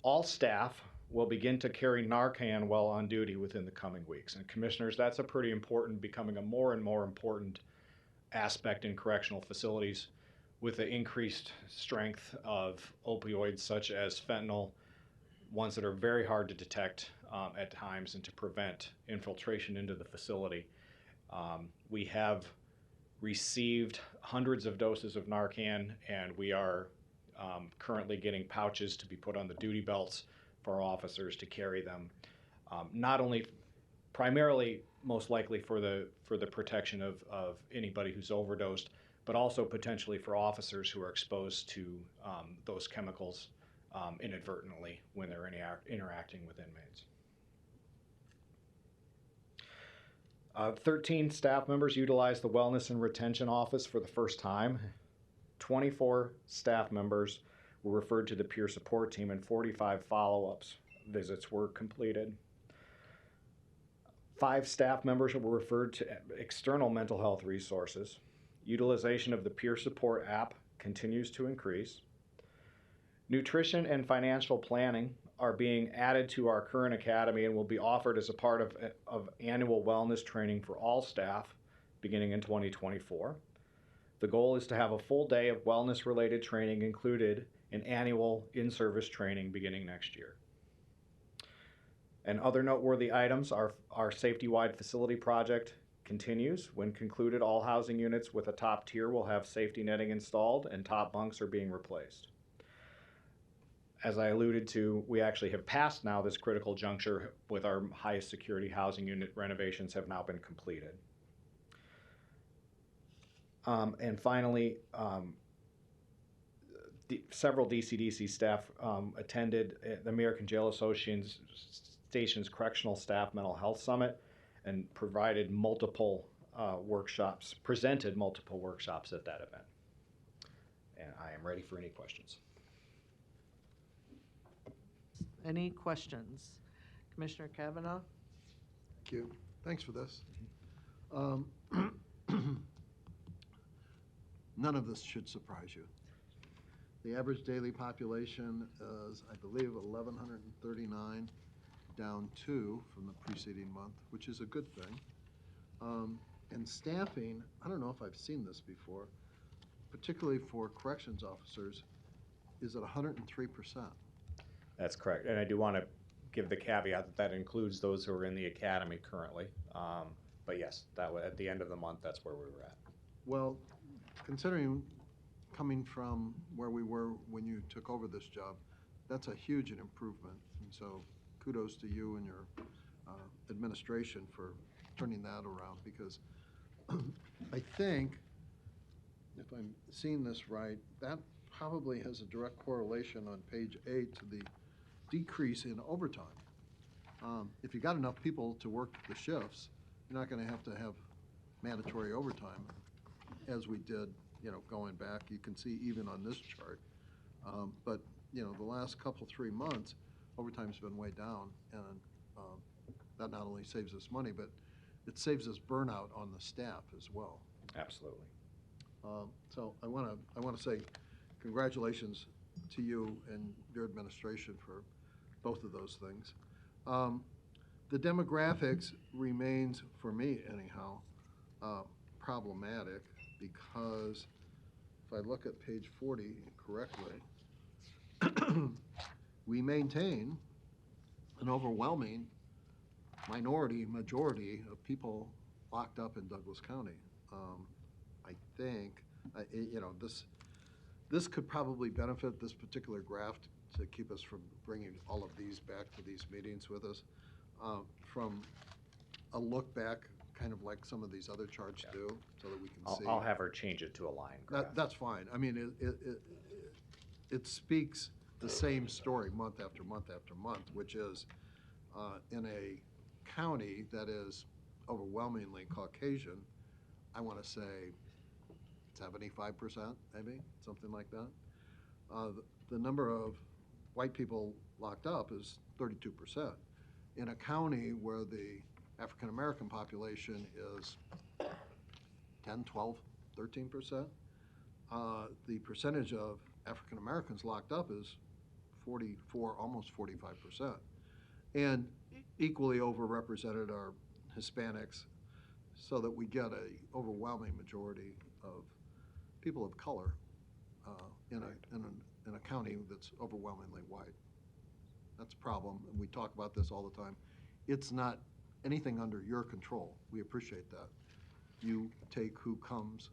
All staff will begin to carry Narcan while on duty within the coming weeks. And commissioners, that's a pretty important, becoming a more and more important aspect in correctional facilities with the increased strength of opioids such as fentanyl, ones that are very hard to detect at times and to prevent infiltration into the facility. We have received hundreds of doses of Narcan, and we are currently getting pouches to be put on the duty belts for our officers to carry them, not only primarily most likely for the protection of anybody who's overdosed, but also potentially for officers who are exposed to those chemicals inadvertently when they're interacting with inmates. 13 staff members utilized the Wellness and Retention Office for the first time. 24 staff members were referred to the peer support team, and 45 follow-ups visits were completed. 5 staff members were referred to external mental health resources. Utilization of the peer support app continues to increase. Nutrition and financial planning are being added to our current academy and will be offered as a part of annual wellness training for all staff beginning in 2024. The goal is to have a full day of wellness-related training included in annual in-service training beginning next year. And other noteworthy items, our safety-wide facility project continues. When concluded, all housing units with a top tier will have safety netting installed and top bunks are being replaced. As I alluded to, we actually have passed now this critical juncture with our highest security housing unit renovations have now been completed. And finally, several DCDC staff attended the American Jail Association's Correctional Staff Mental Health Summit and provided multiple workshops, presented multiple workshops at that event. And I am ready for any questions. Any questions? Commissioner Kavanaugh? Thank you. Thanks for this. None of this should surprise you. The average daily population is, I believe, 1,139, down 2 from the preceding month, which is a good thing. And staffing, I don't know if I've seen this before, particularly for corrections officers, is at 103%. That's correct. And I do want to give the caveat that that includes those who are in the academy currently. But yes, at the end of the month, that's where we were at. Well, considering coming from where we were when you took over this job, that's a huge improvement. And so kudos to you and your administration for turning that around, because I think, if I'm seeing this right, that probably has a direct correlation on page 8 to the decrease in overtime. If you got enough people to work the shifts, you're not going to have mandatory overtime, as we did, going back. You can see even on this chart. But, the last couple, 3 months, overtime's been way down, and that not only saves us money, but it saves us burnout on the staff as well. Absolutely. So I want to say congratulations to you and your administration for both of those things. The demographics remains, for me anyhow, problematic, because if I look at page 40 correctly, we maintain an overwhelming minority, majority of people locked up in Douglas County. I think, this could probably benefit this particular graph to keep us from bringing all of these back to these meetings with us. From a look back, kind of like some of these other charts do, so that we can see. I'll have her change it to a line graph. That's fine. I mean, it speaks the same story month after month after month, which is in a county that is overwhelmingly Caucasian, I want to say 75%, maybe, something like that. The number of white people locked up is 32%. In a county where the African-American population is 10, 12, 13%, the percentage of African-Americans locked up is 44, almost 45%. And equally overrepresented are Hispanics, so that we get a overwhelming majority of people of color in a county that's overwhelmingly white. That's a problem, and we talk about this all the time. It's not anything under your control. We appreciate that. You take who comes,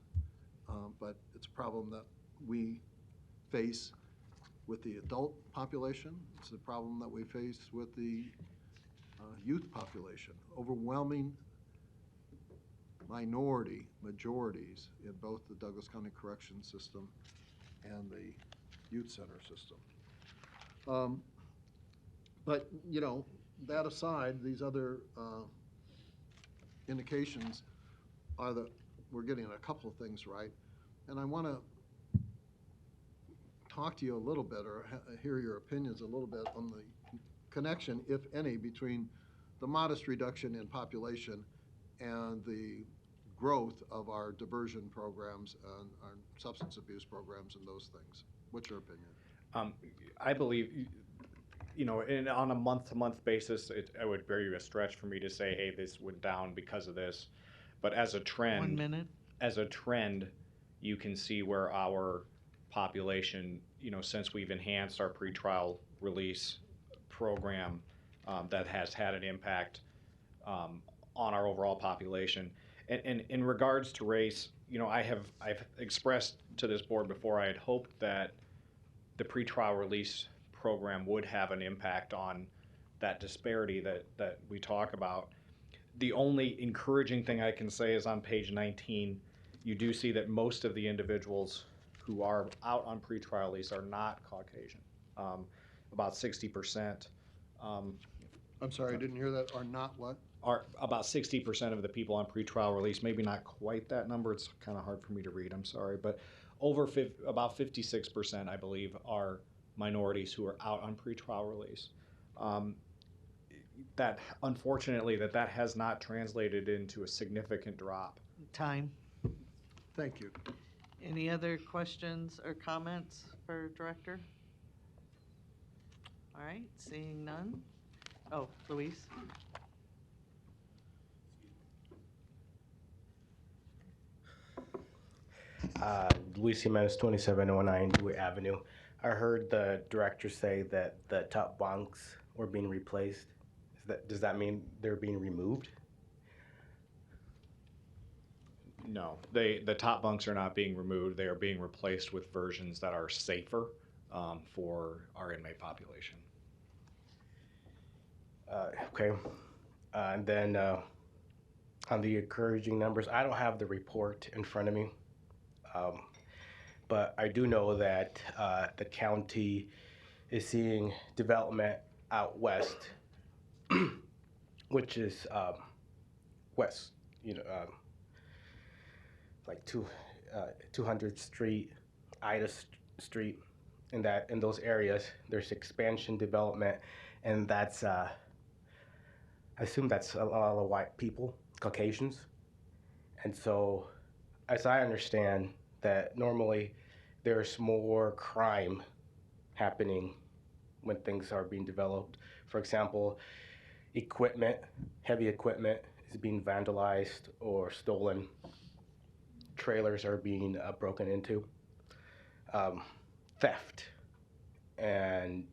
but it's a problem that we face with the adult population. It's a problem that we face with the youth population. Overwhelming majorities in both the Douglas County Correction System and the Youth Center system. But, that aside, these other indications are that we're getting a couple of things right. And I want to talk to you a little bit, or hear your opinions a little bit on the connection, if any, between the modest reduction in population and the growth of our diversion programs and our substance abuse programs and those things. What's your opinion? I believe, on a month-to-month basis, it would be a stretch for me to say, hey, this went down because of this. But as a trend, 1 minute. As a trend, you can see where our population, since we've enhanced our pretrial release program, that has had an impact on our overall population. And in regards to race, I've expressed to this board before, I had hoped that the pretrial release program would have an impact on that disparity that we talk about. The only encouraging thing I can say is on page 19, you do see that most of the individuals who are out on pretrial release are not Caucasian. About 60%. I'm sorry, I didn't hear that. Are not what? Are about 60% of the people on pretrial release, maybe not quite that number, it's kind of hard for me to read, I'm sorry, but about 56%, I believe, are minorities who are out on pretrial release. That, unfortunately, that has not translated into a significant drop. Time. Thank you. Any other questions or comments for Director? All right, seeing none. Oh, Luis? Luis Jimenez, 2709 Dewey Avenue. I heard the director say that the top bunks were being replaced. Does that mean they're being removed? No, the top bunks are not being removed. They are being replaced with versions that are safer for our inmate population. Okay. And then on the encouraging numbers, I don't have the report in front of me. But I do know that the county is seeing development out west, which is west, like 200th Street, Ida Street, in those areas. There's expansion development, and that's I assume that's a lot of white people, Caucasians, and so as I understand that normally there's more crime happening when things are being developed. For example, heavy equipment is being vandalized or stolen. Trailers are being broken into. Theft and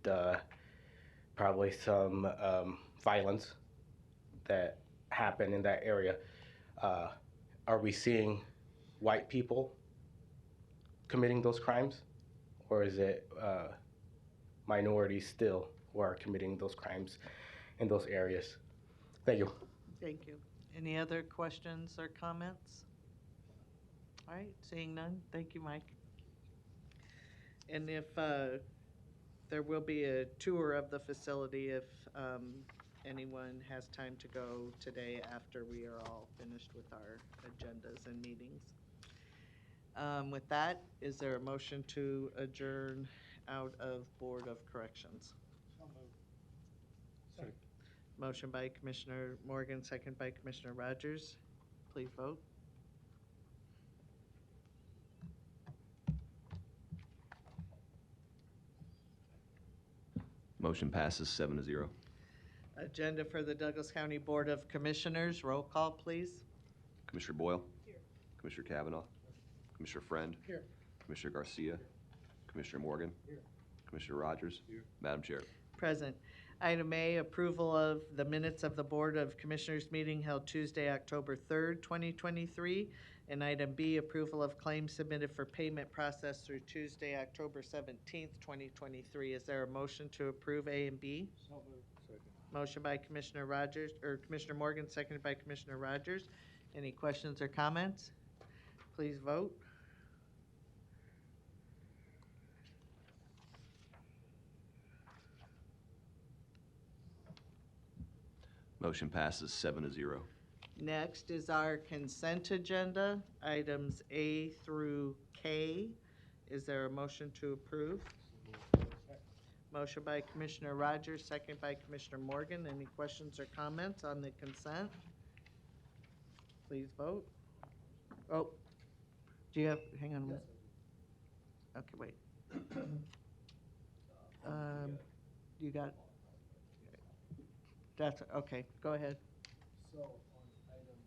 probably some violence that happen in that area, are we seeing white people committing those crimes, or is it minorities still who are committing those crimes in those areas? Thank you. Thank you. Any other questions or comments? All right, seeing none, thank you, Mike. And if there will be a tour of the facility if anyone has time to go today after we are all finished with our agendas and meetings. With that, is there a motion to adjourn out of Board of Corrections? Motion by Commissioner Morgan, second by Commissioner Rogers. Please vote. Motion passes 7-0. Agenda for the Douglas County Board of Commissioners. Roll call, please. Commissioner Boyle? Here. Commissioner Kavanaugh? Commissioner Friend? Here. Commissioner Garcia? Commissioner Morgan? Here. Commissioner Rogers? Here. Madam Chair. Present. Item A, approval of the minutes of the Board of Commissioners meeting held Tuesday, October 3rd, 2023. And item B, approval of claims submitted for payment process through Tuesday, October 17th, 2023. Is there a motion to approve A and B? So moved. Second. Motion by Commissioner Rogers, or Commissioner Morgan, seconded by Commissioner Rogers. Any questions or comments? Please vote. Motion passes 7-0. Next is our consent agenda, items A through K. Is there a motion to approve? Motion by Commissioner Rogers, second by Commissioner Morgan. Any questions or comments on the consent? Please vote. Oh, do you have, hang on a minute. Okay, wait. You got, that's, okay, go ahead. So on item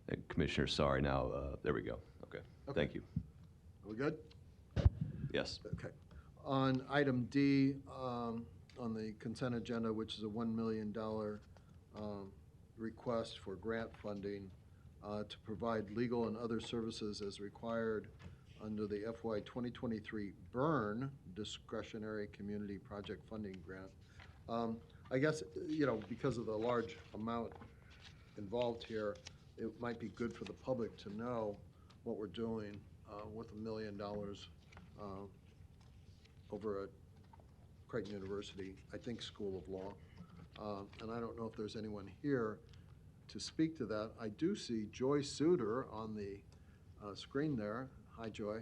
D, Commissioner, sorry, now, there we go. Okay, thank you. are we good? Yes. Okay. On item D, on the consent agenda, which is a $1 million request for grant funding to provide legal and other services as required under the FY 2023 BURN Discretionary Community Project Funding Grant. I guess, because of the large amount involved here, it might be good for the public to know what we're doing with $1 million over at Creighton University, I think School of Law. And I don't know if there's anyone here to speak to that. I do see Joy Suter on the screen there. Hi, Joy.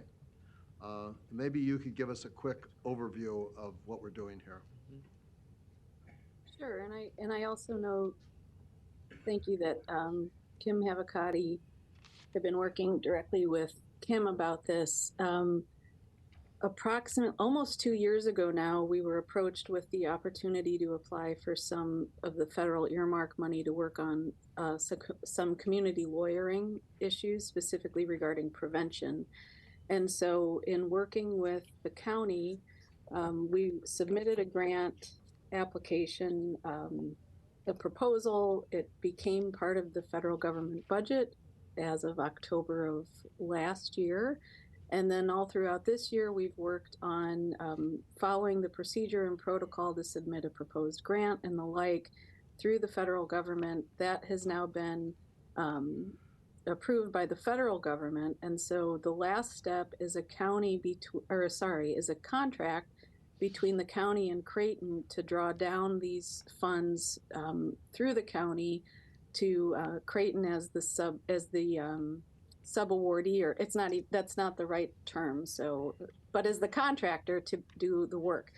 Maybe you could give us a quick overview of what we're doing here. Sure, and I also know, thank you, that Kim Havakati have been working directly with Kim about this. Almost 2 years ago now, we were approached with the opportunity to apply for some of the federal earmark money to work on some community lawyering issues, specifically regarding prevention. And so in working with the county, we submitted a grant application, a proposal. It became part of the federal government budget as of October of last year. And then all throughout this year, we've worked on following the procedure and protocol to submit a proposed grant and the like through the federal government. That has now been approved by the federal government. And so the last step is a contract between the county and Creighton to draw down these funds through the county to Creighton as the sub-awardee, or that's not the right term, but as the contractor to do the work.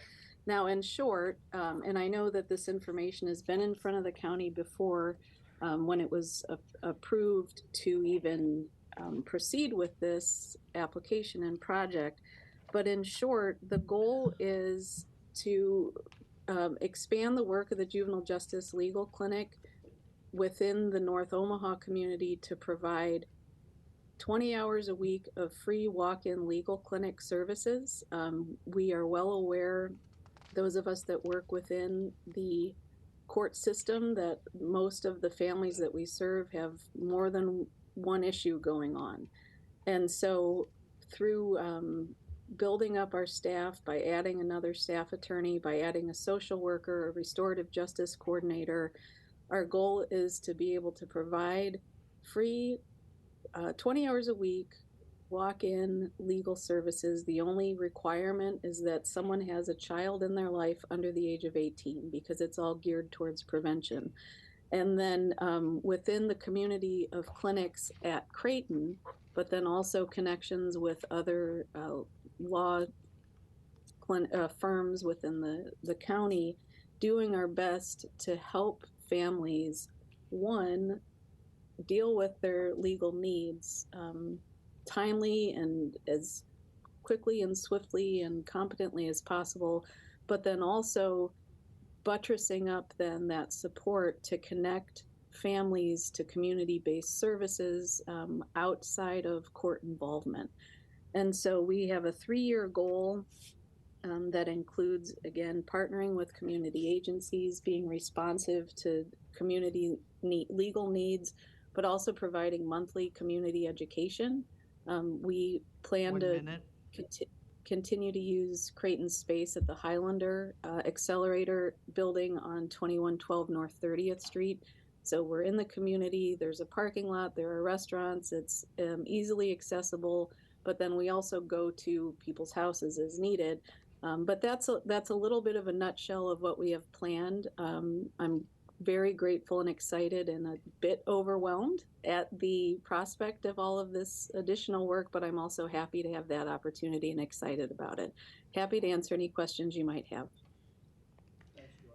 Now, in short, and I know that this information has been in front of the county before when it was approved to even proceed with this application and project, but in short, the goal is to expand the work of the Juvenile Justice Legal Clinic within the North Omaha community to provide 20 hours a week of free walk-in legal clinic services. We are well aware, those of us that work within the court system, that most of the families that we serve have more than one issue going on. And so through building up our staff by adding another staff attorney, by adding a social worker, a restorative justice coordinator, our goal is to be able to provide free 20 hours a week walk-in legal services. The only requirement is that someone has a child in their life under the age of 18, because it's all geared towards prevention. And then within the community of clinics at Creighton, but then also connections with other law firms within the county, doing our best to help families, one, deal with their legal needs timely and as quickly and swiftly and competently as possible, but then also buttressing up then that support to connect families to community-based services outside of court involvement. And so we have a 3-year goal that includes, again, partnering with community agencies, being responsive to community legal needs, but also providing monthly community education. We plan to continue to use Creighton's space at the Highlander Accelerator building on 2112 North 30th Street. So we're in the community, there's a parking lot, there are restaurants, it's easily accessible, but then we also go to people's houses as needed. But that's a little bit of a nutshell of what we have planned. I'm very grateful and excited and a bit overwhelmed at the prospect of all of this additional work, but I'm also happy to have that opportunity and excited about it. Happy to answer any questions you might have. Thanks, Joy.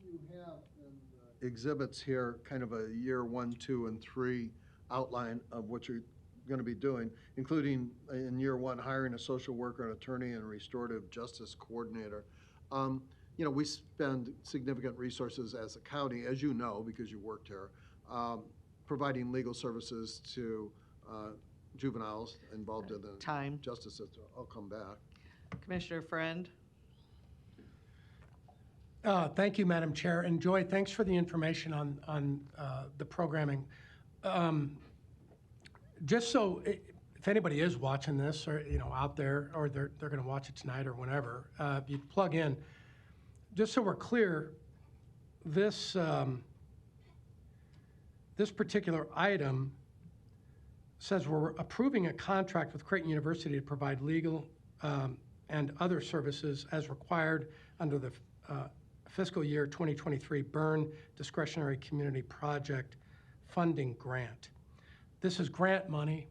You have in the exhibits here kind of a year 1, 2, and 3 outline of what you're going to be doing, including in year 1 hiring a social worker, an attorney, and a restorative justice coordinator. You know, we spend significant resources as a county, as you know, because you worked here, providing legal services to juveniles involved in the justice system. I'll come back. Commissioner Friend. Thank you, Madam Chair. And Joy, thanks for the information on the programming. Just so, if anybody is watching this, or out there, or they're going to watch it tonight or whenever, if you plug in, just so we're clear, this this particular item says we're approving a contract with Creighton University to provide legal and other services as required under the fiscal year 2023 Byrne Discretionary Community Project Funding Grant. This is grant money.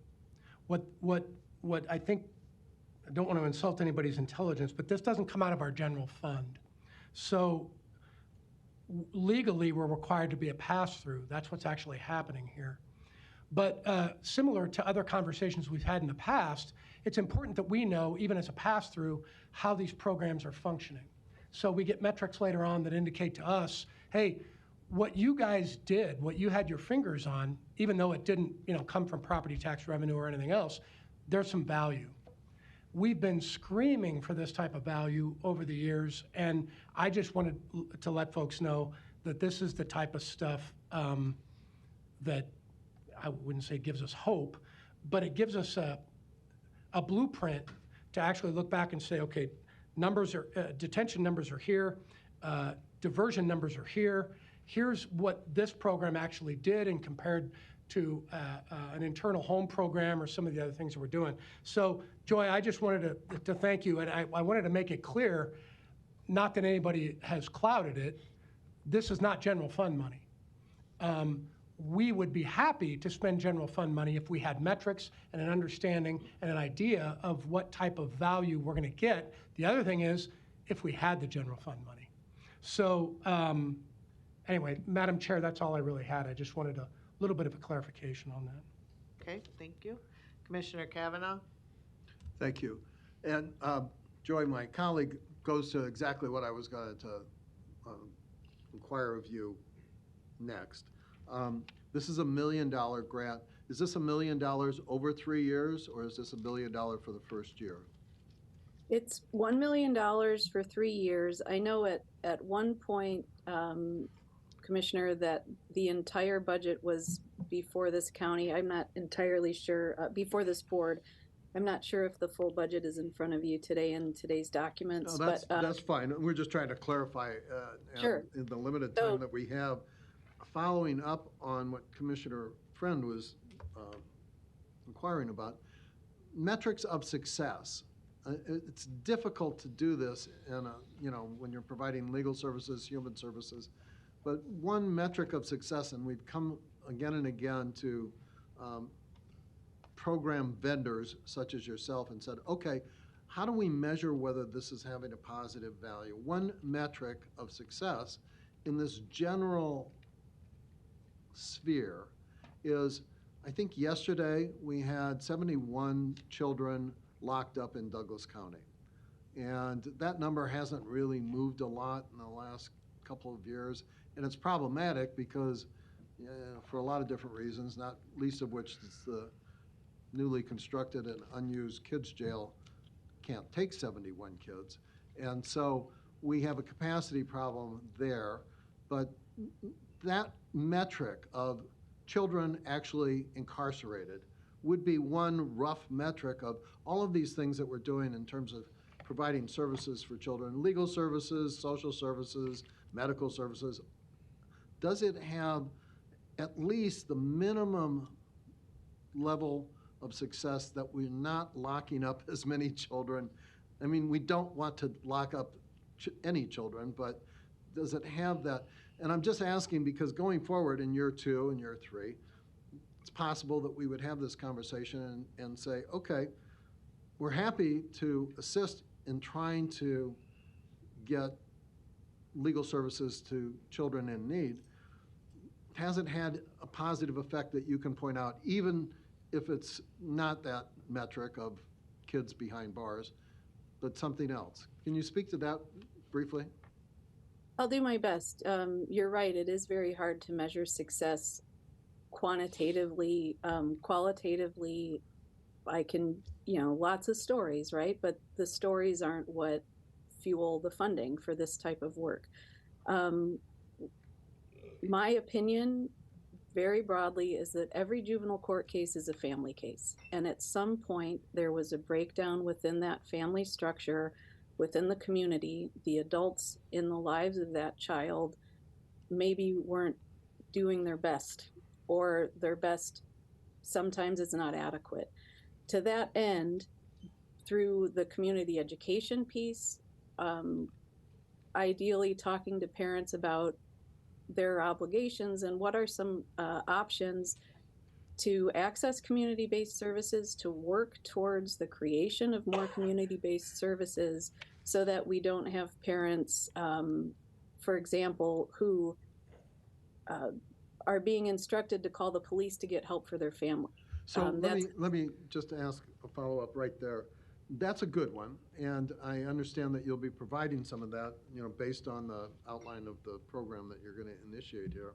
What I think, I don't want to insult anybody's intelligence, but this doesn't come out of our general fund. So legally, we're required to be a pass-through. That's what's actually happening here. But similar to other conversations we've had in the past, it's important that we know, even as a pass-through, how these programs are functioning. So we get metrics later on that indicate to us, hey, what you guys did, what you had your fingers on, even though it didn't come from property tax revenue or anything else, there's some value. We've been screaming for this type of value over the years, and I just wanted to let folks know that this is the type of stuff that I wouldn't say gives us hope, but it gives us a blueprint to actually look back and say, okay, numbers are detention numbers are here, diversion numbers are here. Here's what this program actually did and compared to an internal home program or some of the other things that we're doing. So, Joy, I just wanted to thank you, and I wanted to make it clear, not that anybody has clouded it, this is not general fund money. We would be happy to spend general fund money if we had metrics and an understanding and an idea of what type of value we're going to get. The other thing is if we had the general fund money. So anyway, Madam Chair, that's all I really had. I just wanted a little bit of a clarification on that. Okay, thank you. Commissioner Kavanaugh. Thank you. And Joy, my colleague goes to exactly what I was going to inquire of you next. This is a $1 million grant. Is this $1 million over 3 years, or is this $1 million for the first year? It's $1 million for 3 years. I know at one point, Commissioner, that the entire budget was before this county. I'm not entirely sure, before this board. I'm not sure if the full budget is in front of you today in today's documents. No, but that's fine. We're just trying to clarify, Sure. in the limited time that we have, following up on what Commissioner Friend was inquiring about, metrics of success. It's difficult to do this in a, when you're providing legal services, human services, but one metric of success, and we've come again and again to program vendors such as yourself and said, okay, how do we measure whether this is having a positive value? One metric of success in this general sphere is, I think yesterday we had 71 children locked up in Douglas County. And that number hasn't really moved a lot in the last couple of years. And it's problematic because, for a lot of different reasons, not least of which is the newly constructed and unused kids jail can't take 71 kids. And so we have a capacity problem there. But that metric of children actually incarcerated would be one rough metric of all of these things that we're doing in terms of providing services for children, legal services, social services, medical services. Does it have at least the minimum level of success that we're not locking up as many children? I mean, we don't want to lock up any children, but does it have that? And I'm just asking because going forward in year 2 and year 3, it's possible that we would have this conversation and say, okay, we're happy to assist in trying to get legal services to children in need. Has it had a positive effect that you can point out, even if it's not that metric of kids behind bars, but something else? Can you speak to that briefly? I'll do my best. You're right. It is very hard to measure success quantitatively. Qualitatively, I can, lots of stories, right? But the stories aren't what fuel the funding for this type of work. My opinion, very broadly, is that every juvenile court case is a family case. And at some point, there was a breakdown within that family structure, within the community. The adults in the lives of that child maybe weren't doing their best, or their best sometimes is not adequate. To that end, through the community education piece, ideally talking to parents about their obligations and what are some options to access community-based services, to work towards the creation of more community-based services so that we don't have parents, for example, who are being instructed to call the police to get help for their family. So let me just ask a follow-up right there. That's a good one, and I understand that you'll be providing some of that, based on the outline of the program that you're going to initiate here.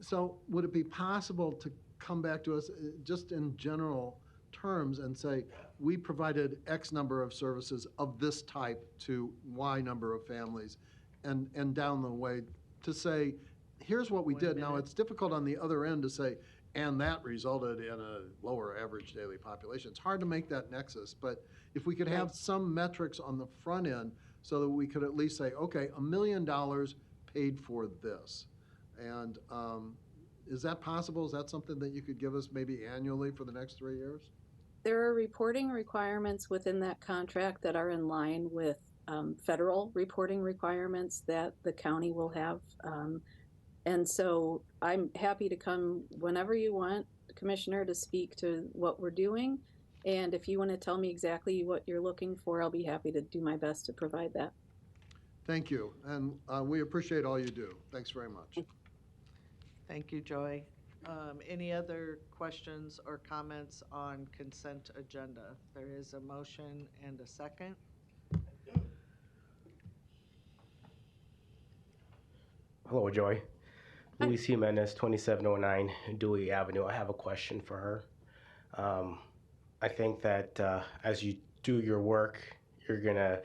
So would it be possible to come back to us just in general terms and say, we provided X number of services of this type to Y number of families, and down the way to say, here's what we did. Now, it's difficult on the other end to say, and that resulted in a lower average daily population. It's hard to make that nexus, but if we could have some metrics on the front end so that we could at least say, okay, $1 million paid for this. And is that possible? Is that something that you could give us maybe annually for the next 3 years? There are reporting requirements within that contract that are in line with federal reporting requirements that the county will have. And so I'm happy to come whenever you want, Commissioner, to speak to what we're doing. And if you want to tell me exactly what you're looking for, I'll be happy to do my best to provide that. Thank you. And we appreciate all you do. Thanks very much. Thank you, Joy. Any other questions or comments on consent agenda? There is a motion and a second. Hello, Joy. Louis Jimenez, 2709 Dewey Avenue. I have a question for her. I think that as you do your work, you're going to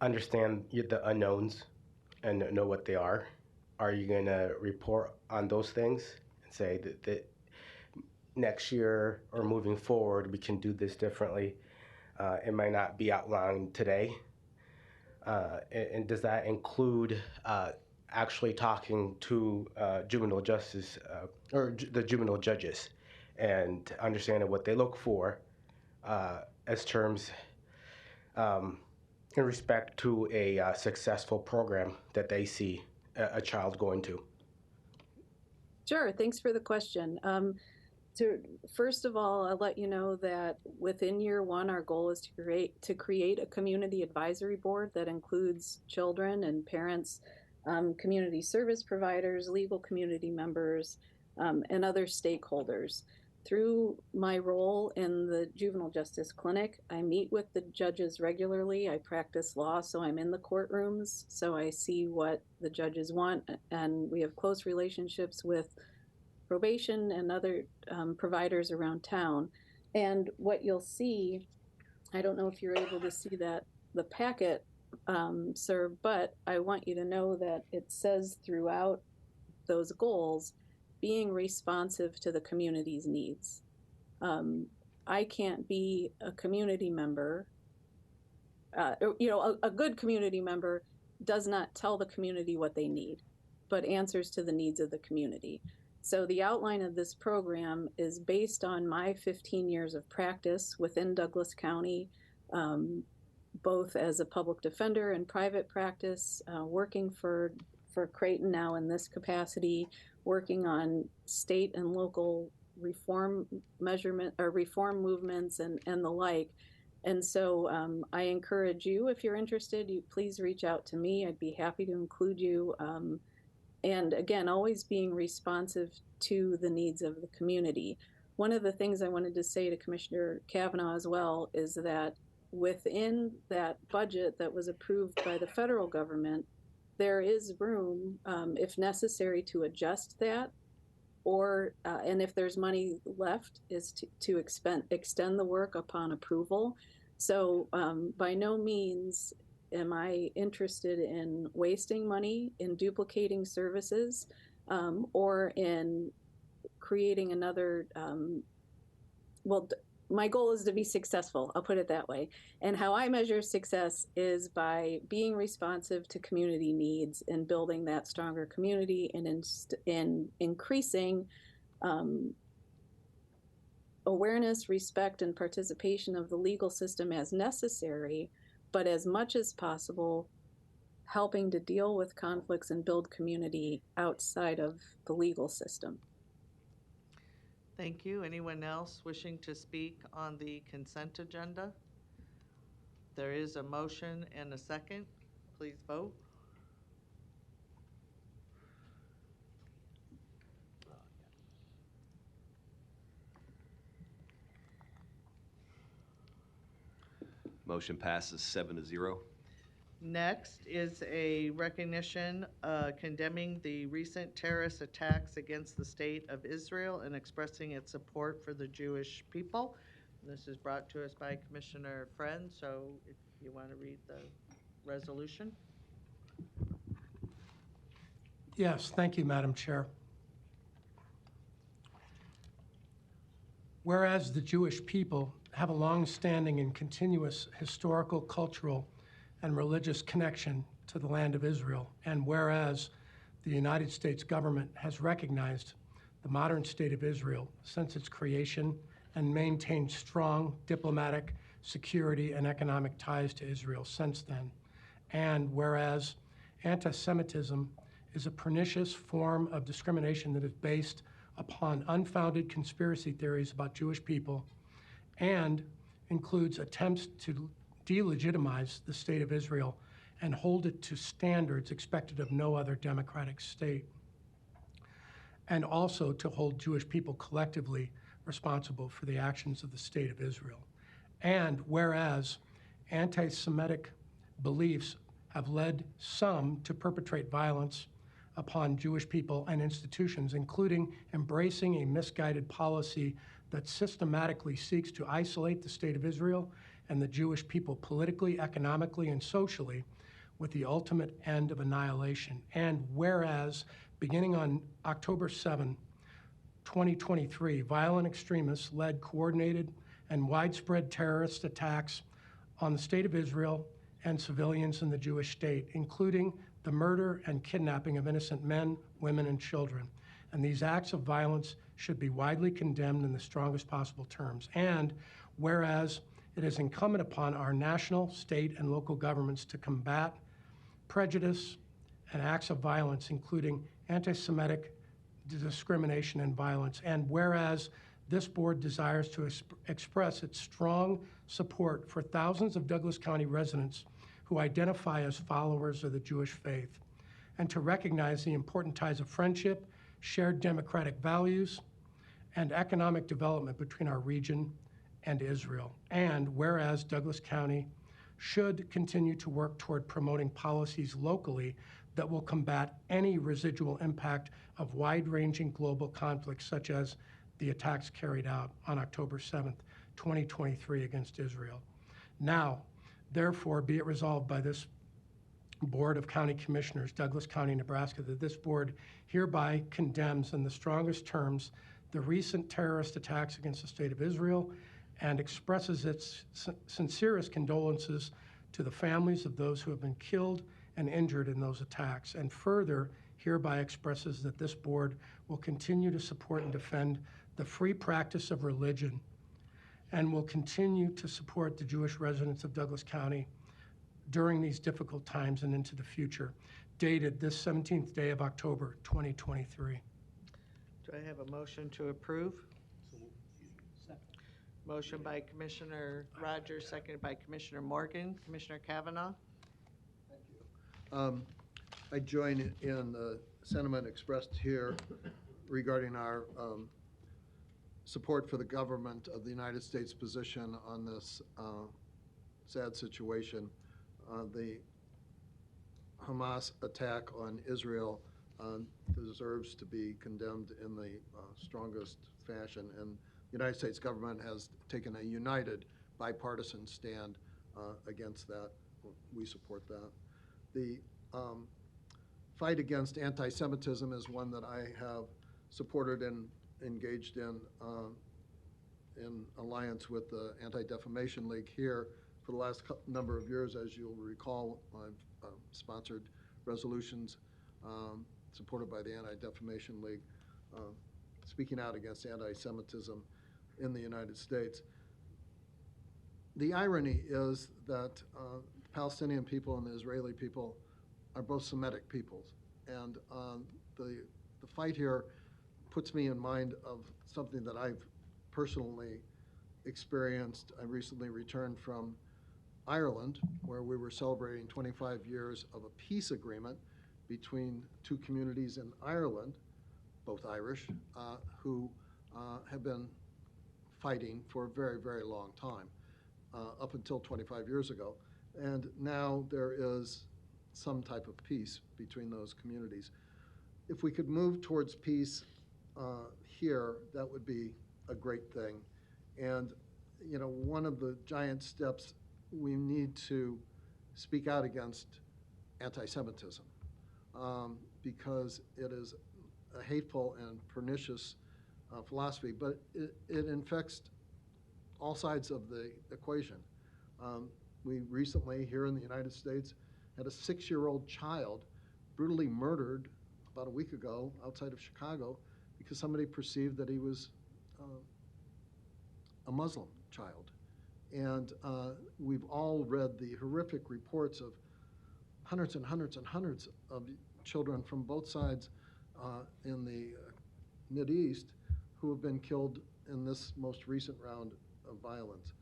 understand the unknowns and know what they are. Are you going to report on those things and say that next year or moving forward, we can do this differently? It might not be outlined today. And does that include actually talking to juvenile justice the juvenile judges and understanding what they look for as terms in respect to a successful program that they see a child going to? Sure, thanks for the question. First of all, I'll let you know that within year one, our goal is to create a community advisory board that includes children and parents, community service providers, legal community members, and other stakeholders. Through my role in the juvenile justice clinic, I meet with the judges regularly. I practice law, so I'm in the courtrooms, so I see what the judges want, and we have close relationships with probation and other providers around town. And what you'll see, I don't know if you're able to see the packet, sir, but I want you to know that it says throughout those goals, being responsive to the community's needs. I can't be a community member, a good community member does not tell the community what they need, but answers to the needs of the community. So the outline of this program is based on my 15 years of practice within Douglas County, both as a public defender and private practice, working for Creighton now in this capacity, working on state and local reform movements and the like. And so I encourage you, if you're interested, please reach out to me. I'd be happy to include you. And again, always being responsive to the needs of the community. One of the things I wanted to say to Commissioner Kavanaugh as well is that within that budget that was approved by the federal government, there is room, if necessary, to adjust that, or and if there's money left, is to extend the work upon approval. So by no means am I interested in wasting money, in duplicating services, or in creating another, my goal is to be successful, I'll put it that way. And how I measure success is by being responsive to community needs and building that stronger community and in increasing awareness, respect, and participation of the legal system as necessary, but as much as possible, helping to deal with conflicts and build community outside of the legal system. Thank you. Anyone else wishing to speak on the consent agenda? There is a motion and a second. Please vote. Motion passes 7-0. Next is a recognition condemning the recent terrorist attacks against the state of Israel and expressing its support for the Jewish people. This is brought to us by Commissioner Friend, so if you want to read the resolution. Yes, thank you, Madam Chair. Whereas the Jewish people have a long-standing and continuous historical, cultural, and religious connection to the land of Israel, and whereas the United States government has recognized the modern state of Israel since its creation and maintained strong diplomatic, security, and economic ties to Israel since then, and whereas anti-Semitism is a pernicious form of discrimination that is based upon unfounded conspiracy theories about Jewish people and includes attempts to delegitimize the state of Israel and hold it to standards expected of no other democratic state, and also to hold Jewish people collectively responsible for the actions of the state of Israel. And whereas anti-Semitic beliefs have led some to perpetrate violence upon Jewish people and institutions, including embracing a misguided policy that systematically seeks to isolate the State of Israel and the Jewish people politically, economically, and socially, with the ultimate end of annihilation. And whereas, beginning on October 7, 2023, violent extremists led coordinated and widespread terrorist attacks on the State of Israel and civilians in the Jewish state, including the murder and kidnapping of innocent men, women, and children. And these acts of violence should be widely condemned in the strongest possible terms. And whereas it is incumbent upon our national, state, and local governments to combat prejudice and acts of violence, including anti-Semitic discrimination and violence. And whereas this board desires to express its strong support for thousands of Douglas County residents who identify as followers of the Jewish faith, and to recognize the important ties of friendship, shared democratic values, and economic development between our region and Israel. And whereas Douglas County should continue to work toward promoting policies locally that will combat any residual impact of wide-ranging global conflicts, such as the attacks carried out on October 7th, 2023 against Israel. Now, therefore, be it resolved by this Board of County Commissioners, Douglas County, Nebraska, that this board hereby condemns in the strongest terms the recent terrorist attacks against the State of Israel and expresses its sincerest condolences to the families of those who have been killed and injured in those attacks, and further hereby expresses that this board will continue to support and defend the free practice of religion and will continue to support the Jewish residents of Douglas County during these difficult times and into the future. Dated this 17th day of October, 2023. Do I have a motion to approve? Motion by Commissioner Rogers, seconded by Commissioner Morgan. Commissioner Kavanaugh? I join in the sentiment expressed here regarding our support for the government of the United States position on this sad situation. The Hamas attack on Israel deserves to be condemned in the strongest fashion, and the United States government has taken a united bipartisan stand against that. We support that. The fight against anti-Semitism is one that I have supported and engaged in alliance with the Anti-Defamation League here for the last number of years. As you'll recall, I've sponsored resolutions supported by the Anti-Defamation League speaking out against anti-Semitism in the United States. The irony is that the Palestinian people and the Israeli people are both Semitic peoples, and the fight here puts me in mind of something that I've personally experienced. I recently returned from Ireland, where we were celebrating 25 years of a peace agreement between two communities in Ireland, both Irish, who have been fighting for a very, very long time, up until 25 years ago. And now there is some type of peace between those communities. If we could move towards peace here, that would be a great thing. And, you know, one of the giant steps, we need to speak out against anti-Semitism because it is a hateful and pernicious philosophy, but it infects all sides of the equation. We recently, here in the United States, had a 6-year-old child brutally murdered about a week ago outside of Chicago because somebody perceived that he was a Muslim child. And we've all read the horrific reports of hundreds and hundreds and hundreds of children from both sides in the Mideast who have been killed in this most recent round of violence.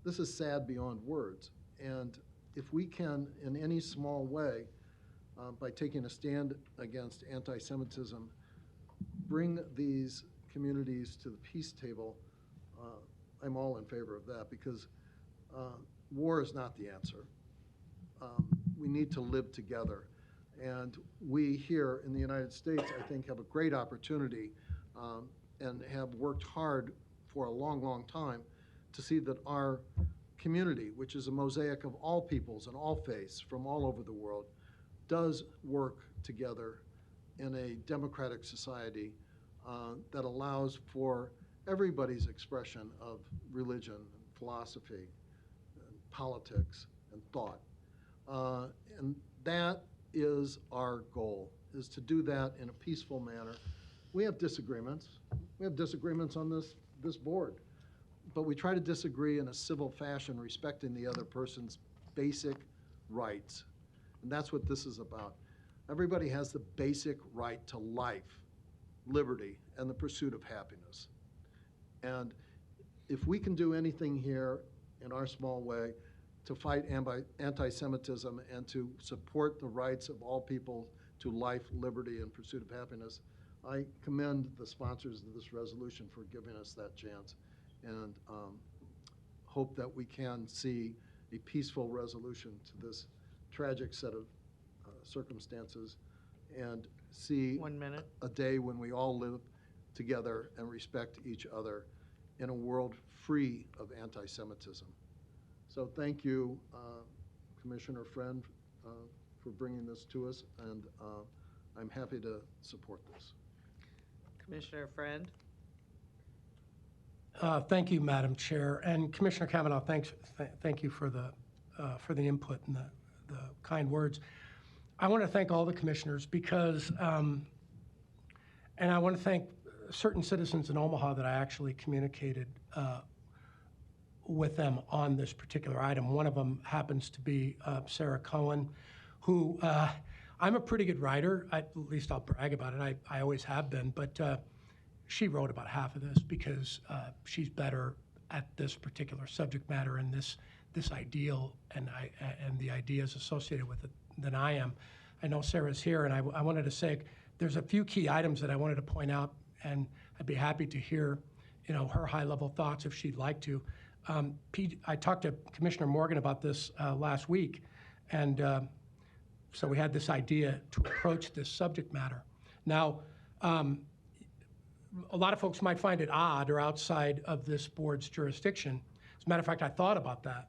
This is sad beyond words. And if we can, in any small way, by taking a stand against anti-Semitism, bring these communities to the peace table, I'm all in favor of that, because war is not the answer. We need to live together. And we here in the United States, I think, have a great opportunity and have worked hard for a long, long time to see that our community, which is a mosaic of all peoples and all faiths from all over the world, does work together in a democratic society that allows for everybody's expression of religion, and philosophy, and politics, and thought. And that is our goal, is to do that in a peaceful manner. We have disagreements. We have disagreements on this board. But we try to disagree in a civil fashion, respecting the other person's basic rights. And that's what this is about. Everybody has the basic right to life, liberty, and the pursuit of happiness. And if we can do anything here in our small way to fight anti-Semitism and to support the rights of all people to life, liberty, and pursuit of happiness, I commend the sponsors of this resolution for giving us that chance, and hope that we can see a peaceful resolution to this tragic set of circumstances, and see 1 minute. a day when we all live together and respect each other in a world free of anti-Semitism. So thank you, Commissioner Friend, for bringing this to us, and I'm happy to support this. Commissioner Friend? Thank you, Madam Chair, and Commissioner Kavanaugh. Thank you for the input and the kind words. I want to thank all the commissioners because, and I want to thank certain citizens in Omaha that I actually communicated with them on this particular item. One of them happens to be Sarah Cohen, who I'm a pretty good writer. At least I'll brag about it. I always have been, but she wrote about half of this because she's better at this particular subject matter and this ideal and the ideas associated with it than I am. I know Sarah's here, and I wanted to say there's a few key items that I wanted to point out, and I'd be happy to hear, her high-level thoughts if she'd like to. I talked to Commissioner Morgan about this last week, and so we had this idea to approach this subject matter. Now, a lot of folks might find it odd or outside of this board's jurisdiction. As a matter of fact, I thought about that.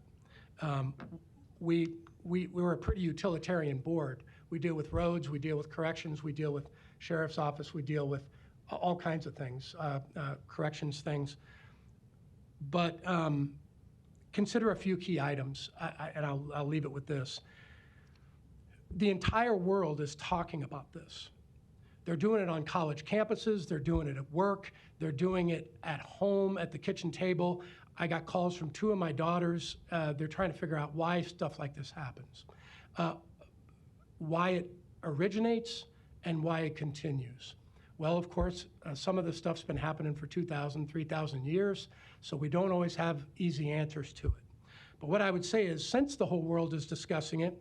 We're a pretty utilitarian board. We deal with roads, we deal with corrections, we deal with sheriff's office, we deal with all kinds of things, corrections things. But consider a few key items, and I'll leave it with this. The entire world is talking about this. They're doing it on college campuses, they're doing it at work, they're doing it at home at the kitchen table. I got calls from two of my daughters. They're trying to figure out why stuff like this happens, why it originates, and why it continues. Well, of course, some of this stuff's been happening for 2,000, 3,000 years, so we don't always have easy answers to it. But what I would say is, since the whole world is discussing it,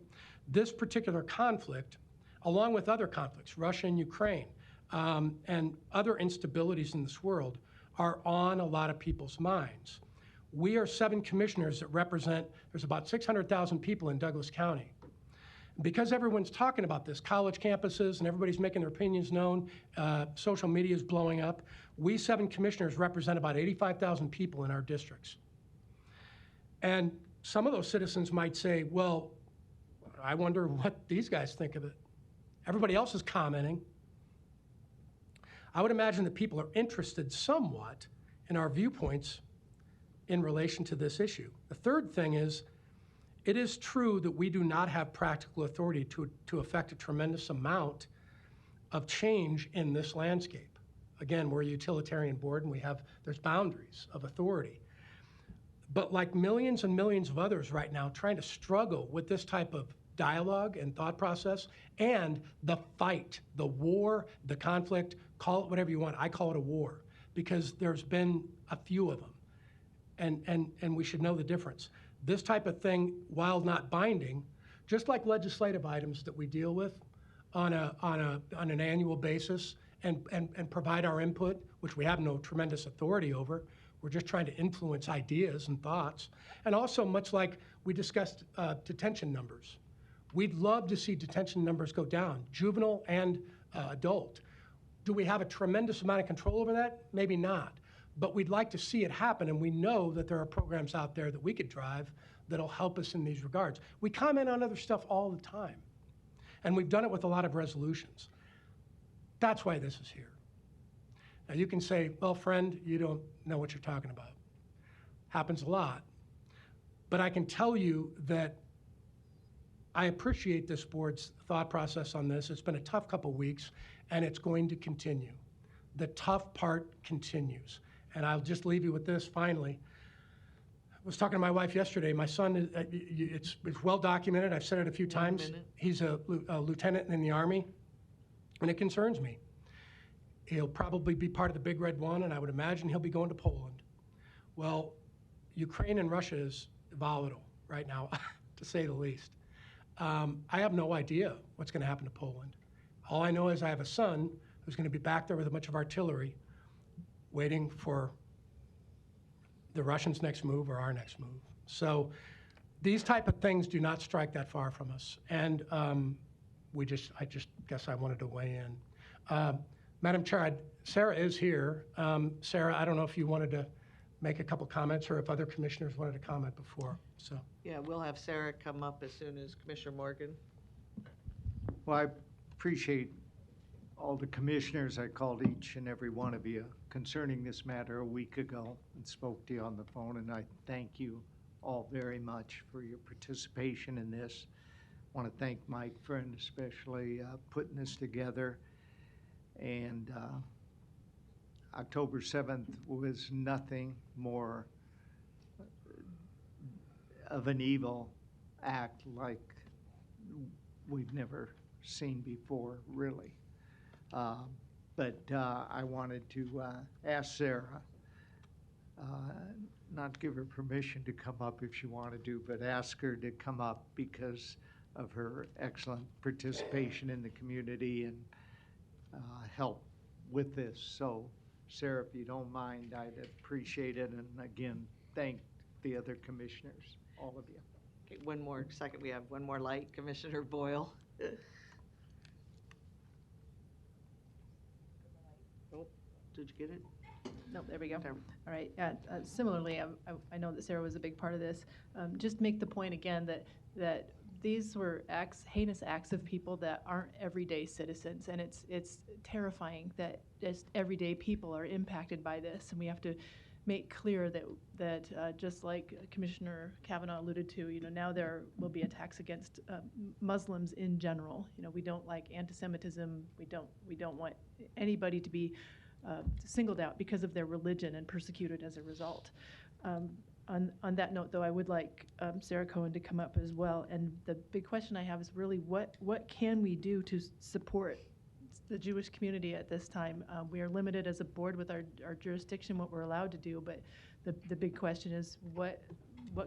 this particular conflict, along with other conflicts, Russia and Ukraine, and other instabilities in this world, are on a lot of people's minds. We are 7 commissioners that represent, there's about 600,000 people in Douglas County. Because everyone's talking about this, college campuses, and everybody's making their opinions known, social media is blowing up, we 7 commissioners represent about 85,000 people in our districts. And some of those citizens might say, well, I wonder what these guys think of it. Everybody else is commenting. I would imagine that people are interested somewhat in our viewpoints in relation to this issue. The third thing is, it is true that we do not have practical authority to affect a tremendous amount of change in this landscape. Again, we're a utilitarian board, and there's boundaries of authority. But like millions and millions of others right now trying to struggle with this type of dialogue and thought process, and the fight, the war, the conflict, call it whatever you want. I call it a war because there's been a few of them, and we should know the difference. This type of thing, while not binding, just like legislative items that we deal with on an annual basis and provide our input, which we have no tremendous authority over. We're just trying to influence ideas and thoughts. And also, much like we discussed detention numbers. We'd love to see detention numbers go down, juvenile and adult. Do we have a tremendous amount of control over that? Maybe not. But we'd like to see it happen, and we know that there are programs out there that we could drive that'll help us in these regards. We comment on other stuff all the time, and we've done it with a lot of resolutions. That's why this is here. Now, you can say, well, friend, you don't know what you're talking about. Happens a lot. But I can tell you that I appreciate this board's thought process on this. It's been a tough couple weeks, and it's going to continue. The tough part continues. And I'll just leave you with this finally. I was talking to my wife yesterday. My son, it's well documented. I've said it a few times. He's a lieutenant in the Army, and it concerns me. He'll probably be part of the Big Red One, and I would imagine he'll be going to Poland. Well, Ukraine and Russia is volatile right now, to say the least. I have no idea what's going to happen to Poland. All I know is I have a son who's going to be back there with a bunch of artillery waiting for the Russians' next move or our next move. So these type of things do not strike that far from us. And I just guess I wanted to weigh in. Madam Chair, Sarah is here. Sarah, I don't know if you wanted to make a couple comments or if other commissioners wanted to comment before. So. Yeah, we'll have Sarah come up as soon as Commissioner Morgan. Well, I appreciate all the commissioners. I called each and every one of you concerning this matter a week ago and spoke to you on the phone, and I thank you all very much for your participation in this. I want to thank Mike Friend especially putting this together. And October 7th was nothing more of an evil act like we've never seen before, really. But I wanted to ask Sarah, not give her permission to come up if she wanted to, but ask her to come up because of her excellent participation in the community and help with this. So, Sarah, if you don't mind, I'd appreciate it. And again, thank the other commissioners, all of you. Okay, one more second. We have one more light, Commissioner Boyle. Oh, did you get it? No, there we go. All right. Similarly, I know that Sarah was a big part of this. Just make the point again that these were heinous acts of people that aren't everyday citizens, and it's terrifying that just everyday people are impacted by this, and we have to make clear that just like Commissioner Kavanaugh alluded to, now there will be attacks against Muslims in general. We don't like anti-Semitism. We don't want anybody to be singled out because of their religion and persecuted as a result. On that note, though, I would like Sarah Cohen to come up as well. And the big question I have is really what can we do to support the Jewish community at this time? We are limited as a board with our jurisdiction, what we're allowed to do, but the big question is what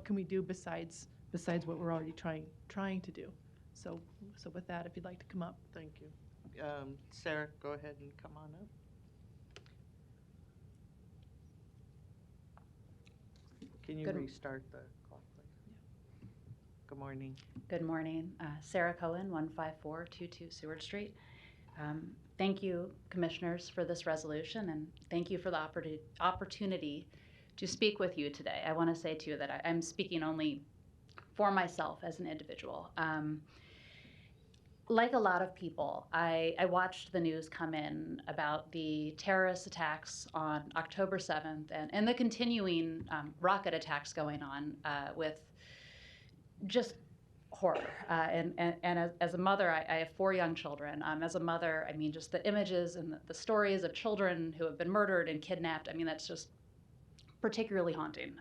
can we do besides what we're already trying to do? So with that, if you'd like to come up. Thank you. Sarah, go ahead and come on up. Can you restart the clock, please? Yeah. Good morning. Good morning. Sarah Cohen, 15422 Seward Street. Thank you, commissioners, for this resolution, and thank you for the opportunity to speak with you today. I want to say, too, that I'm speaking only for myself as an individual. Like a lot of people, I watched the news come in about the terrorist attacks on October 7th and the continuing rocket attacks going on with just horror. And as a mother, I have 4 young children. As a mother, I mean, just the images and the stories of children who have been murdered and kidnapped, I mean, that's just particularly haunting.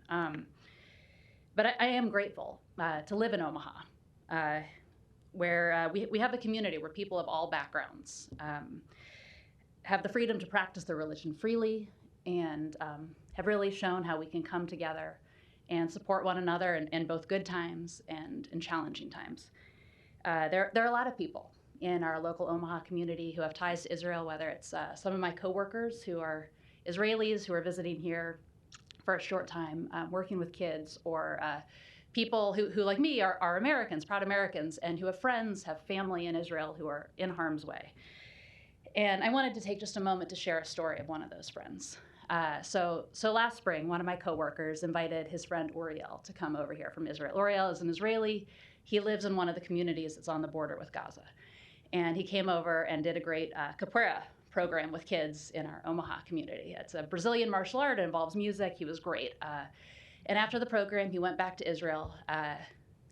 But I am grateful to live in Omaha. Where we have a community where people of all backgrounds have the freedom to practice their religion freely and have really shown how we can come together and support one another in both good times and in challenging times. There are a lot of people in our local Omaha community who have ties to Israel, whether it's some of my coworkers who are Israelis who are visiting here for a short time, working with kids, or people who like me, are Americans, proud Americans, and who have friends, have family in Israel who are in harm's way. And I wanted to take just a moment to share a story of one of those friends. So last spring, one of my coworkers invited his friend Uriel to come over here from Israel. Uriel is an Israeli. He lives in one of the communities that's on the border with Gaza. And he came over and did a great capoeira program with kids in our Omaha community. It's a Brazilian martial art. It involves music. He was great. And after the program, he went back to Israel.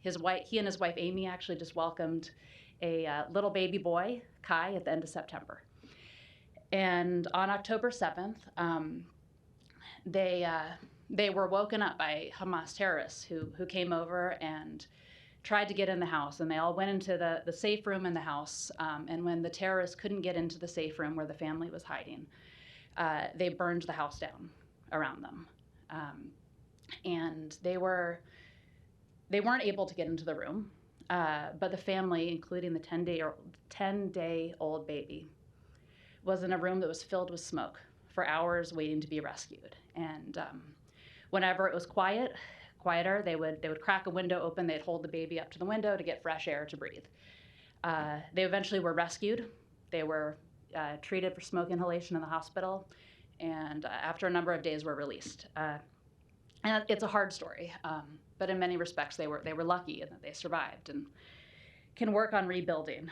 He and his wife, Amy, actually just welcomed a little baby boy, Kai, at the end of September. And on October 7th, they were woken up by Hamas terrorists who came over and tried to get in the house. And they all went into the safe room in the house. And when the terrorists couldn't get into the safe room where the family was hiding, they burned the house down around them. And they weren't able to get into the room. But the family, including the 10-day-old baby, was in a room that was filled with smoke for hours waiting to be rescued. And whenever it was quieter, they would crack a window open, they'd hold the baby up to the window to get fresh air to breathe. They eventually were rescued. They were treated for smoke inhalation in the hospital, and after a number of days were released. And it's a hard story, but in many respects they were lucky in that they survived and can work on rebuilding.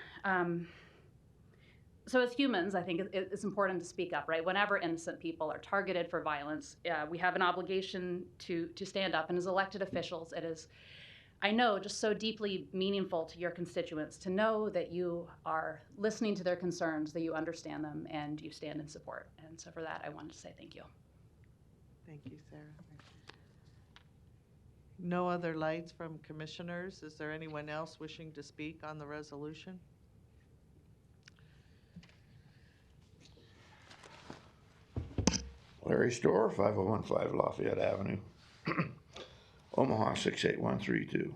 So as humans, I think it's important to speak up, right? Whenever innocent people are targeted for violence, we have an obligation to stand up. And as elected officials, it is, I know, just so deeply meaningful to your constituents to know that you are listening to their concerns, that you understand them, and you stand in support. And so for that, I wanted to say thank you. Thank you, Sarah. No other lights from commissioners. Is there anyone else wishing to speak on the resolution? Larry Storr, 5015 Lafayette Avenue, Omaha 68132.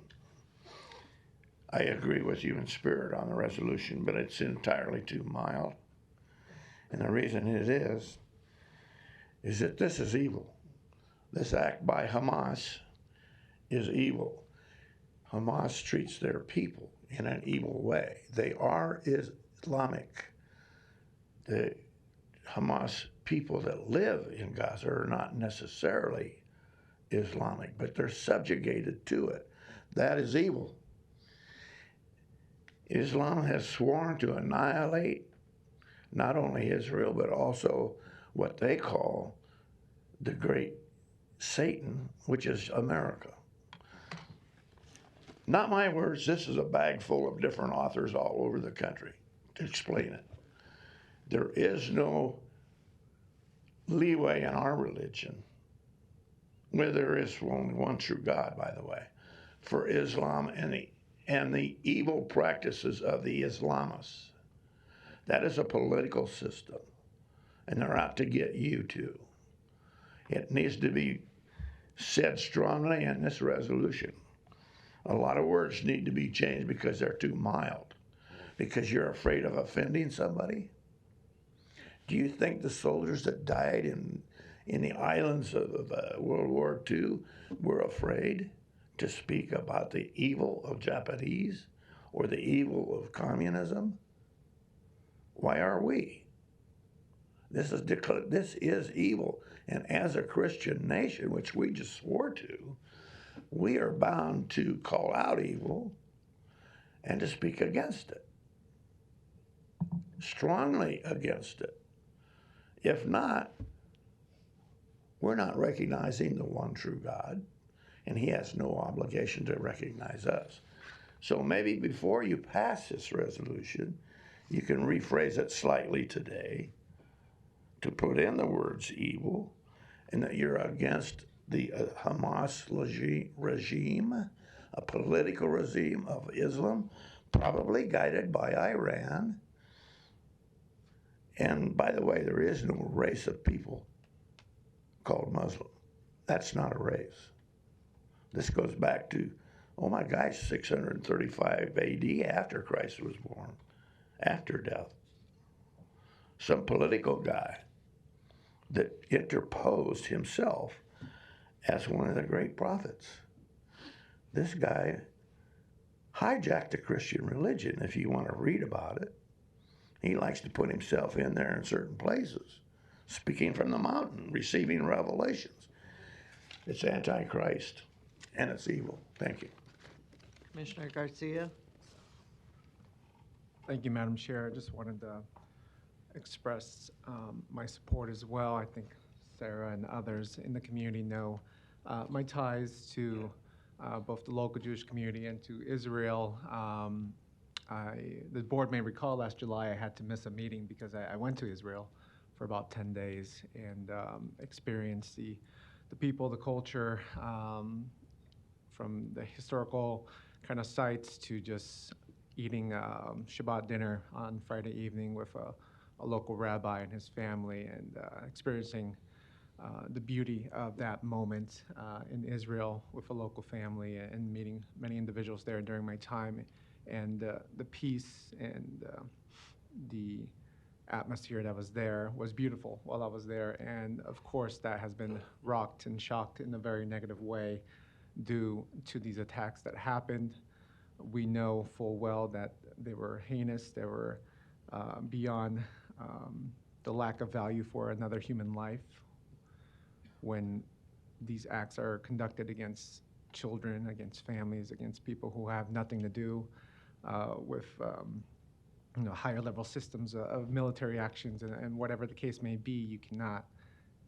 I agree with you in spirit on the resolution, but it's entirely too mild. And the reason it is that this is evil. This act by Hamas is evil. Hamas treats their people in an evil way. They are Islamic. The Hamas people that live in Gaza are not necessarily Islamic, but they're subjugated to it. That is evil. Islam has sworn to annihilate not only Israel, but also what they call the great Satan, which is America. Not my words, this is a bag full of different authors all over the country to explain it. There is no leeway in our religion, where there is only one true God, by the way, for Islam and the evil practices of the Islamists. That is a political system, and they're out to get you too. It needs to be said strongly in this resolution. A lot of words need to be changed because they're too mild, because you're afraid of offending somebody. Do you think the soldiers that died in the islands of World War II were afraid to speak about the evil of Japanese or the evil of communism? Why are we? This is evil. And as a Christian nation, which we just swore to, we are bound to call out evil and to speak against it, strongly against it. If not, we're not recognizing the one true God, and he has no obligation to recognize us. So maybe before you pass this resolution, you can rephrase it slightly today to put in the words evil, and that you're against the Hamas regime, a political regime of Islam, probably guided by Iran. And by the way, there is no race of people called Muslim. That's not a race. This goes back to, oh my gosh, 635 AD, after Christ was born, after death. Some political guy that interposed himself as one of the great prophets. this guy hijacked the Christian religion, if you want to read about it. He likes to put himself in there in certain places, speaking from the mountain, receiving revelations. It's Antichrist, and it's evil. Thank you. Commissioner Garcia? Thank you, Madam Chair. I just wanted to express my support as well. I think Sarah and others in the community know my ties to both the local Jewish community and to Israel. The board may recall last July I had to miss a meeting because I went to Israel for about 10 days and experienced the people, the culture, from the historical kind of sites to just eating Shabbat dinner on Friday evening with a local rabbi and his family, and experiencing the beauty of that moment in Israel with a local family, and meeting many individuals there during my time, and the peace and the atmosphere that was there was beautiful while I was there. And of course that has been rocked and shocked in a very negative way due to these attacks that happened. We know full well that they were heinous, they were beyond the lack of value for another human life. When these acts are conducted against children, against families, against people who have nothing to do with higher level systems of military actions, and whatever the case may be, you cannot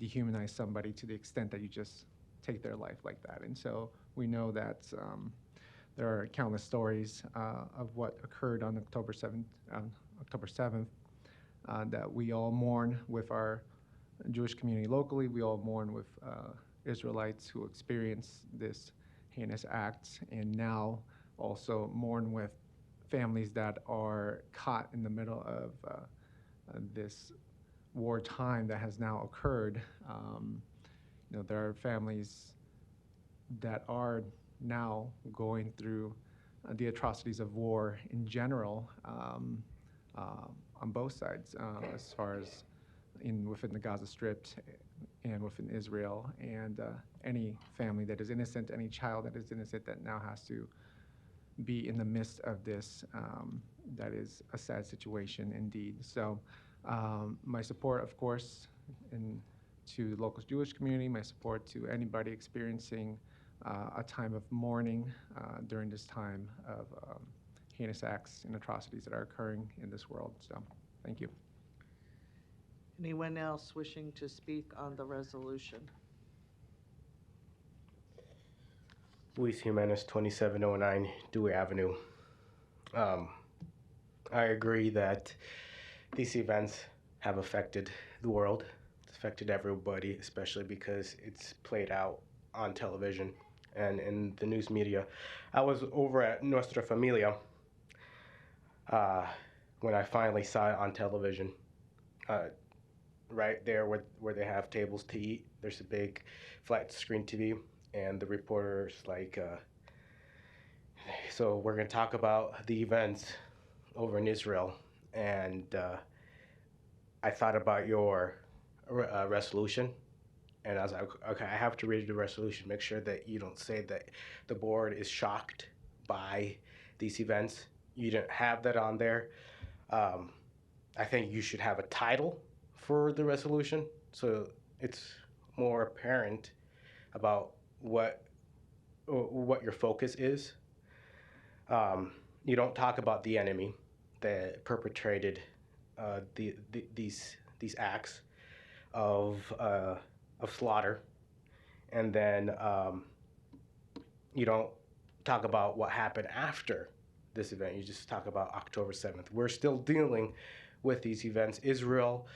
dehumanize somebody to the extent that you just take their life like that. And so we know that there are countless stories of what occurred on October 7th, that we all mourn with our Jewish community locally. We all mourn with Israelites who experienced this heinous acts, and now also mourn with families that are caught in the middle of this wartime that has now occurred. There are families that are now going through the atrocities of war in general, on both sides, as far as within the Gaza Strip and within Israel, and any family that is innocent, any child that is innocent that now has to be in the midst of this. That is a sad situation indeed. So my support, of course, to the local Jewish community, my support to anybody experiencing a time of mourning during this time of heinous acts and atrocities that are occurring in this world. So thank you. Anyone else wishing to speak on the resolution? Luis Jimenez, 2709 Dewey Avenue. I agree that these events have affected the world. It's affected everybody, especially because it's played out on television and in the news media. I was over at Nuestra Familia when I finally saw it on television. Right there where they have tables to eat, there's a big flat screen TV, and the reporter's like, so we're going to talk about the events over in Israel. And I thought about your resolution, and I was like, okay, I have to read the resolution, make sure that you don't say that the board is shocked by these events. You didn't have that on there. I think you should have a title for the resolution, so it's more apparent about what your focus is. You don't talk about the enemy that perpetrated these acts of slaughter, and then you don't talk about what happened after this event. You just talk about October 7th. We're still dealing with these events. Israel,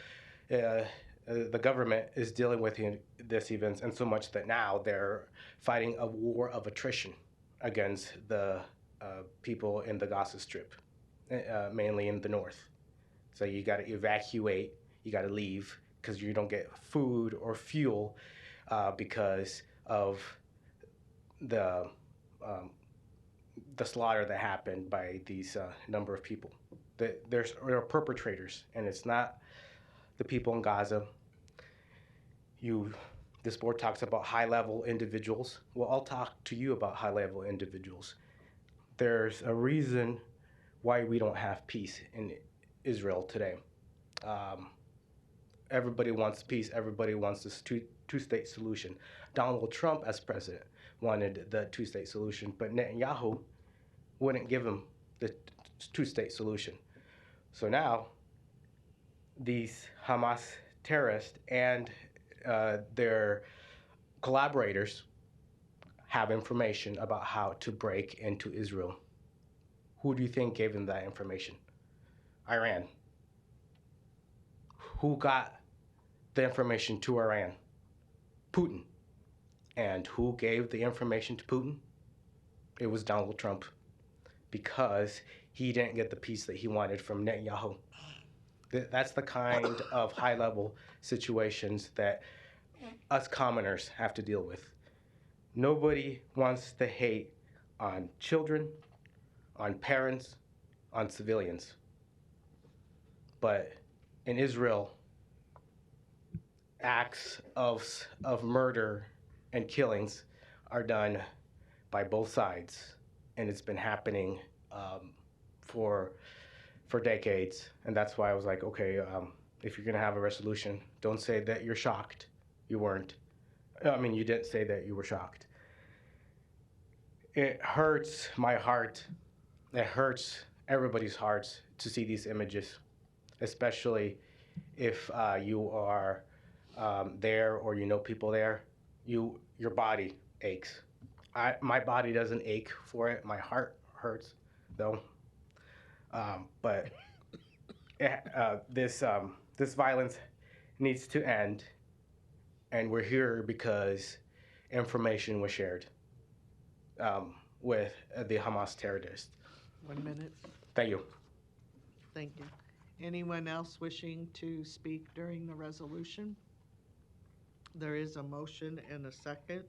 the government is dealing with these events, and so much that now they're fighting a war of attrition against the people in the Gaza Strip, mainly in the north. So you got to evacuate, you got to leave because you don't get food or fuel because of the slaughter that happened by these number of people. There are perpetrators, and it's not the people in Gaza. this board talks about high-level individuals. Well, I'll talk to you about high-level individuals. There's a reason why we don't have peace in Israel today. Everybody wants peace. Everybody wants this two-state solution. Donald Trump, as president, wanted the two-state solution, but Netanyahu wouldn't give him the two-state solution. So now, these Hamas terrorists and their collaborators have information about how to break into Israel. Who do you think gave them that information? Iran. Who got the information to Iran? Putin. And who gave the information to Putin? It was Donald Trump, because he didn't get the peace that he wanted from Netanyahu. That's the kind of high-level situations that us commoners have to deal with. Nobody wants to hate on children, on parents, on civilians. But in Israel, acts of murder and killings are done by both sides, and it's been happening for decades. And that's why I was like, okay, if you're gonna have a resolution, don't say that you're shocked. You weren't. I mean, you didn't say that you were shocked. It hurts my heart. It hurts everybody's hearts to see these images, especially if you are there or you know people there. Your body aches. My body doesn't ache for it. My heart hurts, though. But this violence needs to end, and we're here because information was shared with the Hamas terrorists. 1 minute. Thank you. Thank you. Anyone else wishing to speak during the resolution? There is a motion and a second,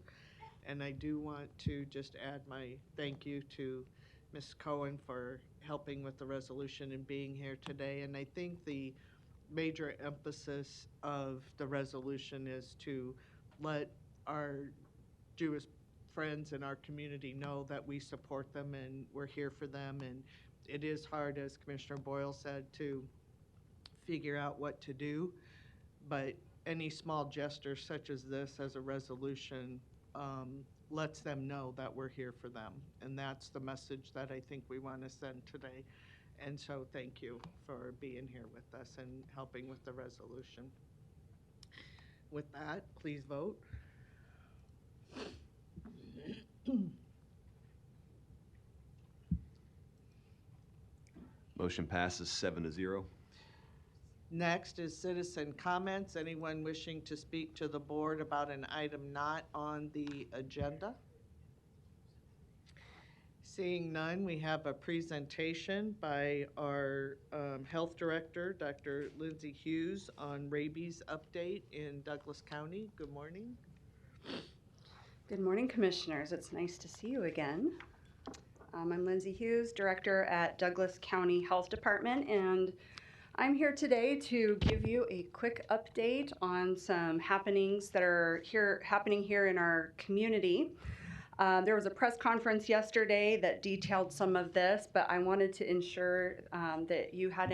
and I do want to just add my thank you to Ms. Cohen for helping with the resolution and being here today. And I think the major emphasis of the resolution is to let our Jewish friends in our community know that we support them and we're here for them. And it is hard, as Commissioner Boyle said, to figure out what to do, but any small gesture such as this as a resolution lets them know that we're here for them. And that's the message that I think we want to send today. And so thank you for being here with us and helping with the resolution. With that, please vote. Motion passes 7-0. Next is citizen comments. Anyone wishing to speak to the board about an item not on the agenda? Seeing none, we have a presentation by our health director, Dr. Lindsay Hughes, on rabies update in Douglas County. Good morning. Good morning, commissioners. It's nice to see you again. I'm Lindsay Hughes, director at Douglas County Health Department, and I'm here today to give you a quick update on some happenings that are happening here in our community. There was a press conference yesterday that detailed some of this, but I wanted to ensure that you had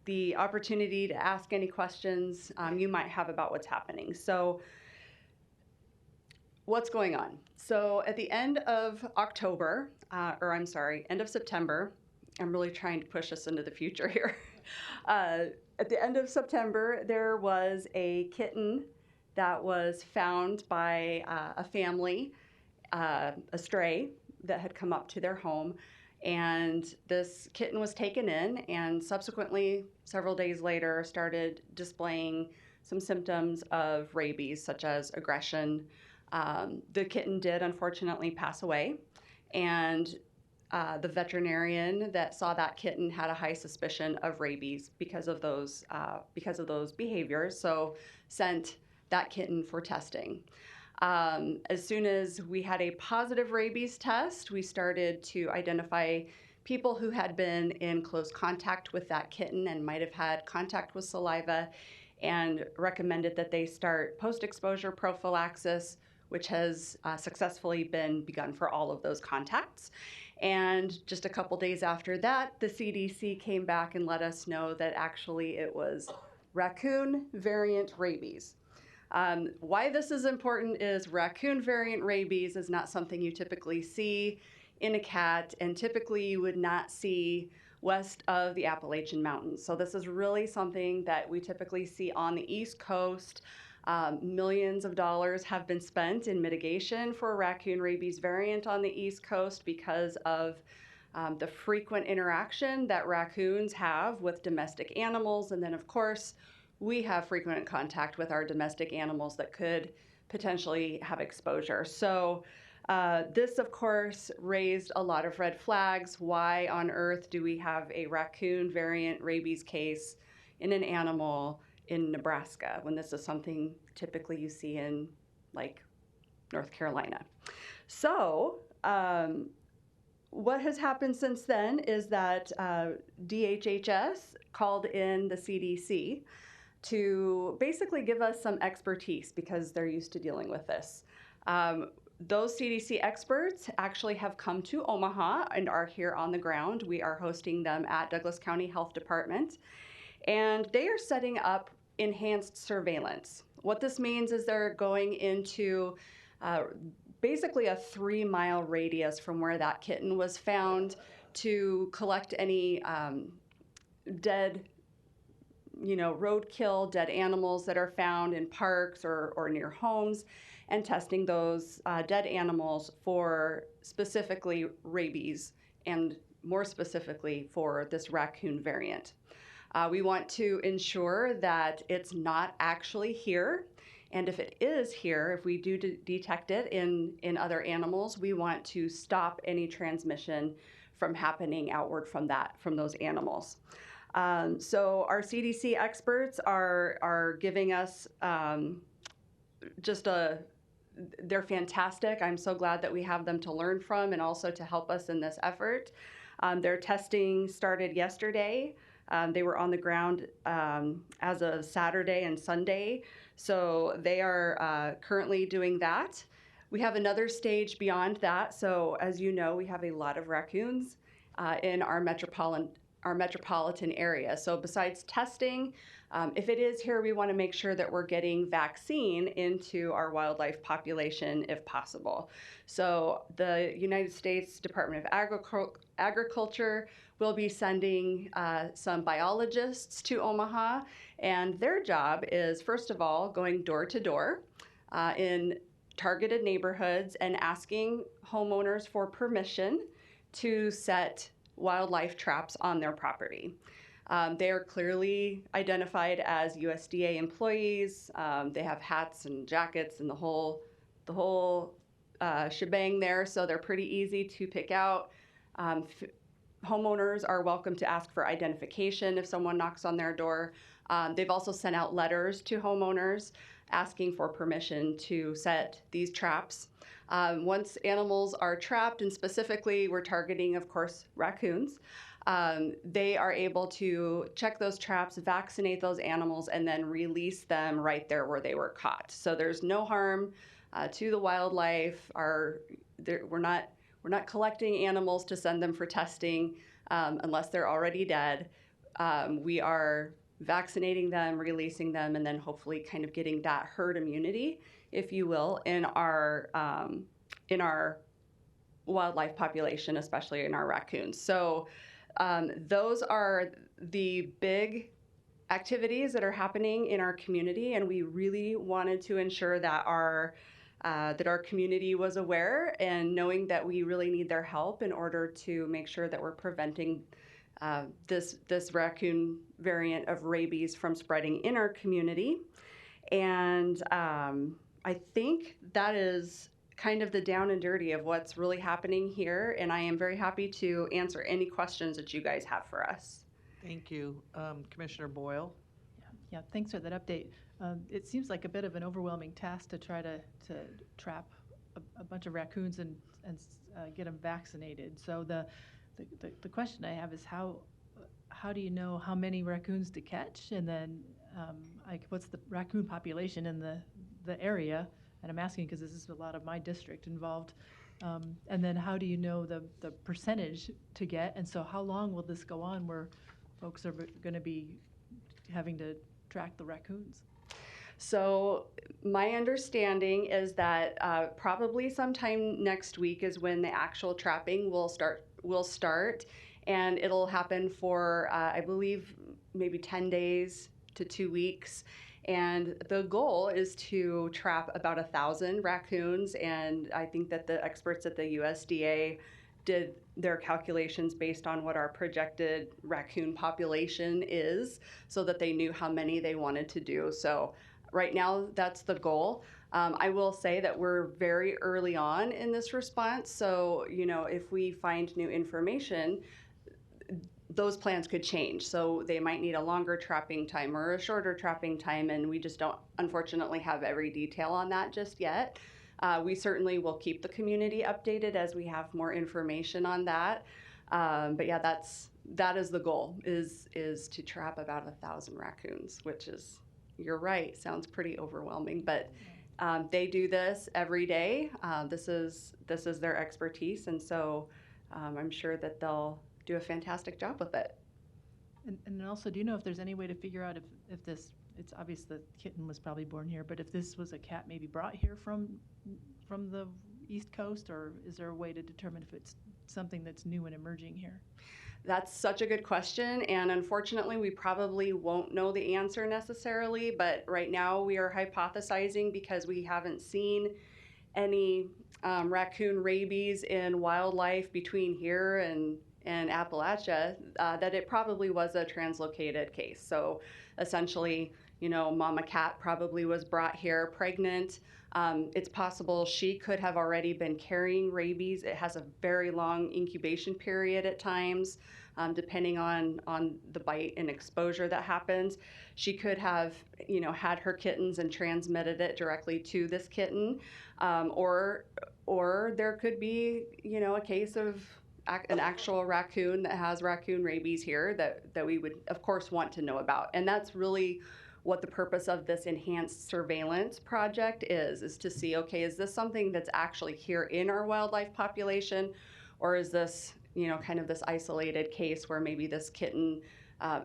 the opportunity to ask any questions you might have about what's happening. So, what's going on? So at the end of October, end of September, I'm really trying to push us into the future here. At the end of September, there was a kitten that was found by a family, a stray that had come up to their home. And this kitten was taken in and subsequently, several days later, started displaying some symptoms of rabies, such as aggression. The kitten did unfortunately pass away, and the veterinarian that saw that kitten had a high suspicion of rabies because of those behaviors, so sent that kitten for testing. As soon as we had a positive rabies test, we started to identify people who had been in close contact with that kitten and might have had contact with saliva, and recommended that they start post-exposure prophylaxis, which has successfully been begun for all of those contacts. And just a couple days after that, the CDC came back and let us know that actually it was raccoon variant rabies. Why this is important is raccoon variant rabies is not something you typically see in a cat, and typically you would not see west of the Appalachian Mountains. So this is really something that we typically see on the East Coast. Millions of dollars have been spent in mitigation for raccoon rabies variant on the East Coast because of the frequent interaction that raccoons have with domestic animals. And then, of course, we have frequent contact with our domestic animals that could potentially have exposure. So this, of course, raised a lot of red flags. Why on earth do we have a raccoon variant rabies case in an animal in Nebraska when this is something typically you see in like North Carolina? So what has happened since then is that DHHS called in the CDC to basically give us some expertise because they're used to dealing with this. Those CDC experts actually have come to Omaha and are here on the ground. We are hosting them at Douglas County Health Department, and they are setting up enhanced surveillance. What this means is they're going into basically a 3-mile radius from where that kitten was found to collect any dead, roadkill, dead animals that are found in parks or near homes, and testing those dead animals for specifically rabies and more specifically for this raccoon variant. We want to ensure that it's not actually here. And if it is here, if we do detect it in other animals, we want to stop any transmission from happening outward from those animals. So our CDC experts are giving us they're fantastic. I'm so glad that we have them to learn from and also to help us in this effort. Their testing started yesterday. They were on the ground as of Saturday and Sunday. So they are currently doing that. We have another stage beyond that. So as you know, we have a lot of raccoons in our metropolitan area. So besides testing, if it is here, we want to make sure that we're getting vaccine into our wildlife population if possible. So the United States Department of Agriculture will be sending some biologists to Omaha, and their job is, first of all, going door to door in targeted neighborhoods and asking homeowners for permission to set wildlife traps on their property. They are clearly identified as USDA employees. They have hats and jackets and the whole shebang there, so they're pretty easy to pick out. Homeowners are welcome to ask for identification if someone knocks on their door. They've also sent out letters to homeowners asking for permission to set these traps. Once animals are trapped, and specifically we're targeting, of course, raccoons, they are able to check those traps, vaccinate those animals, and then release them right there where they were caught. So there's no harm to the wildlife. We're not collecting animals to send them for testing unless they're already dead. We are vaccinating them, releasing them, and then hopefully kind of getting that herd immunity, if you will, in our wildlife population, especially in our raccoons. So those are the big activities that are happening in our community, and we really wanted to ensure that our community was aware and knowing that we really need their help in order to make sure that we're preventing this raccoon variant of rabies from spreading in our community. And I think that is kind of the down and dirty of what's really happening here, and I am very happy to answer any questions that you guys have for us. Thank you. Commissioner Boyle? Yeah, thanks for that update. It seems like a bit of an overwhelming task to try to trap a bunch of raccoons and get them vaccinated. So the question I have is how do you know how many raccoons to catch, and then like, what's the raccoon population in the area? And I'm asking because this is a lot of my district involved. And then how do you know the percentage to get? And so how long will this go on where folks are going to be having to track the raccoons? So my understanding is that probably sometime next week is when the actual trapping will start, and it'll happen for I believe maybe 10 days to 2 weeks. And the goal is to trap about 1,000 raccoons, and I think that the experts at the USDA did their calculations based on what our projected raccoon population is, so that they knew how many they wanted to do. So right now, that's the goal. I will say that we're very early on in this response, so if we find new information, those plans could change. So they might need a longer trapping time or a shorter trapping time, and we just don't, unfortunately, have every detail on that just yet. We certainly will keep the community updated as we have more information on that. But yeah, that is the goal, is to trap about 1,000 raccoons, which is, you're right, sounds pretty overwhelming, but they do this every day. This is their expertise, and so I'm sure that they'll do a fantastic job with it. And also, do you know if there's any way to figure out if this, it's obvious the kitten was probably born here, but if this was a cat maybe brought here from the East Coast, or is there a way to determine if it's something that's new and emerging here? That's such a good question, and unfortunately, we probably won't know the answer necessarily, but right now we are hypothesizing, because we haven't seen any raccoon rabies in wildlife between here and Appalachia, that it probably was a translocated case. So essentially, mama cat probably was brought here pregnant. It's possible she could have already been carrying rabies. It has a very long incubation period at times, depending on the bite and exposure that happens. She could have, had her kittens and transmitted it directly to this kitten, or there could be, a case of an actual raccoon that has raccoon rabies here that we would, of course, want to know about. And that's really what the purpose of this enhanced surveillance project is to see, okay, is this something that's actually here in our wildlife population, or is this, kind of this isolated case where maybe this kitten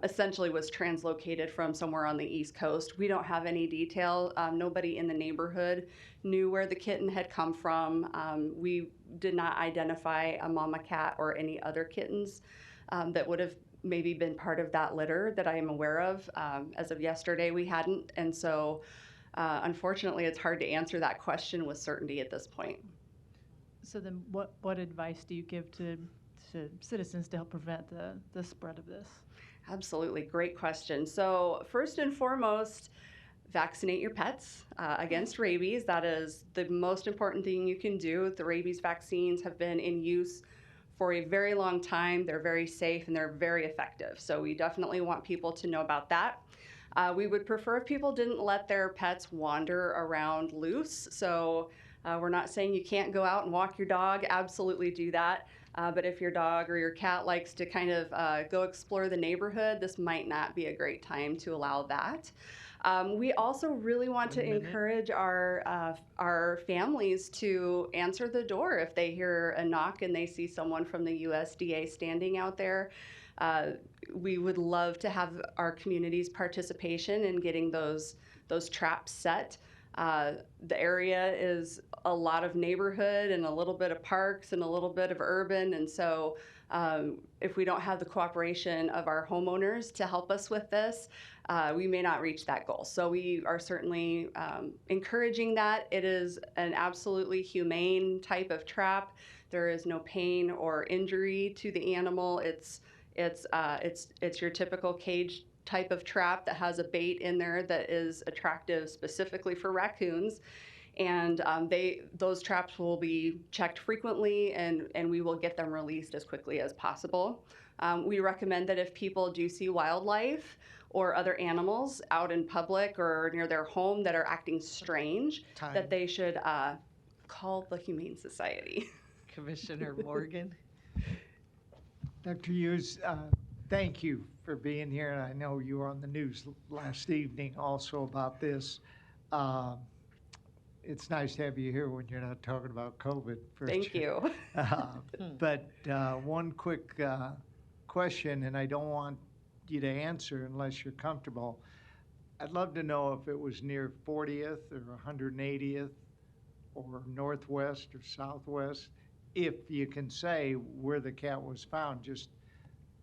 essentially was translocated from somewhere on the East Coast. We don't have any detail. Nobody in the neighborhood knew where the kitten had come from. We did not identify a mama cat or any other kittens that would have maybe been part of that litter that I am aware of. As of yesterday, we hadn't. And so, unfortunately, it's hard to answer that question with certainty at this point. So then what advice do you give to citizens to help prevent the spread of this? Absolutely, great question. So first and foremost, vaccinate your pets against rabies. That is the most important thing you can do. The rabies vaccines have been in use for a very long time. They're very safe and they're very effective. So we definitely want people to know about that. We would prefer if people didn't let their pets wander around loose. So we're not saying you can't go out and walk your dog. Absolutely do that. But if your dog or your cat likes to kind of go explore the neighborhood, this might not be a great time to allow that. We also really want to encourage our families to answer the door if they hear a knock and they see someone from the USDA standing out there. We would love to have our community's participation in getting those traps set. The area is a lot of neighborhood and a little bit of parks and a little bit of urban, and so if we don't have the cooperation of our homeowners to help us with this, we may not reach that goal. So we are certainly encouraging that. It is an absolutely humane type of trap. There is no pain or injury to the animal. It's your typical cage type of trap that has a bait in there that is attractive specifically for raccoons. And those traps will be checked frequently, and we will get them released as quickly as possible. We recommend that if people do see wildlife or other animals out in public or near their home that are acting strange, that they should call the Humane Society. Commissioner Morgan. Dr. Hughes, thank you for being here. And I know you were on the news last evening also about this. It's nice to have you here when you're not talking about COVID. Thank you. But one quick question, and I don't want you to answer unless you're comfortable. I'd love to know if it was near 40th or 180th or northwest or southwest. If you can say where the cat was found, just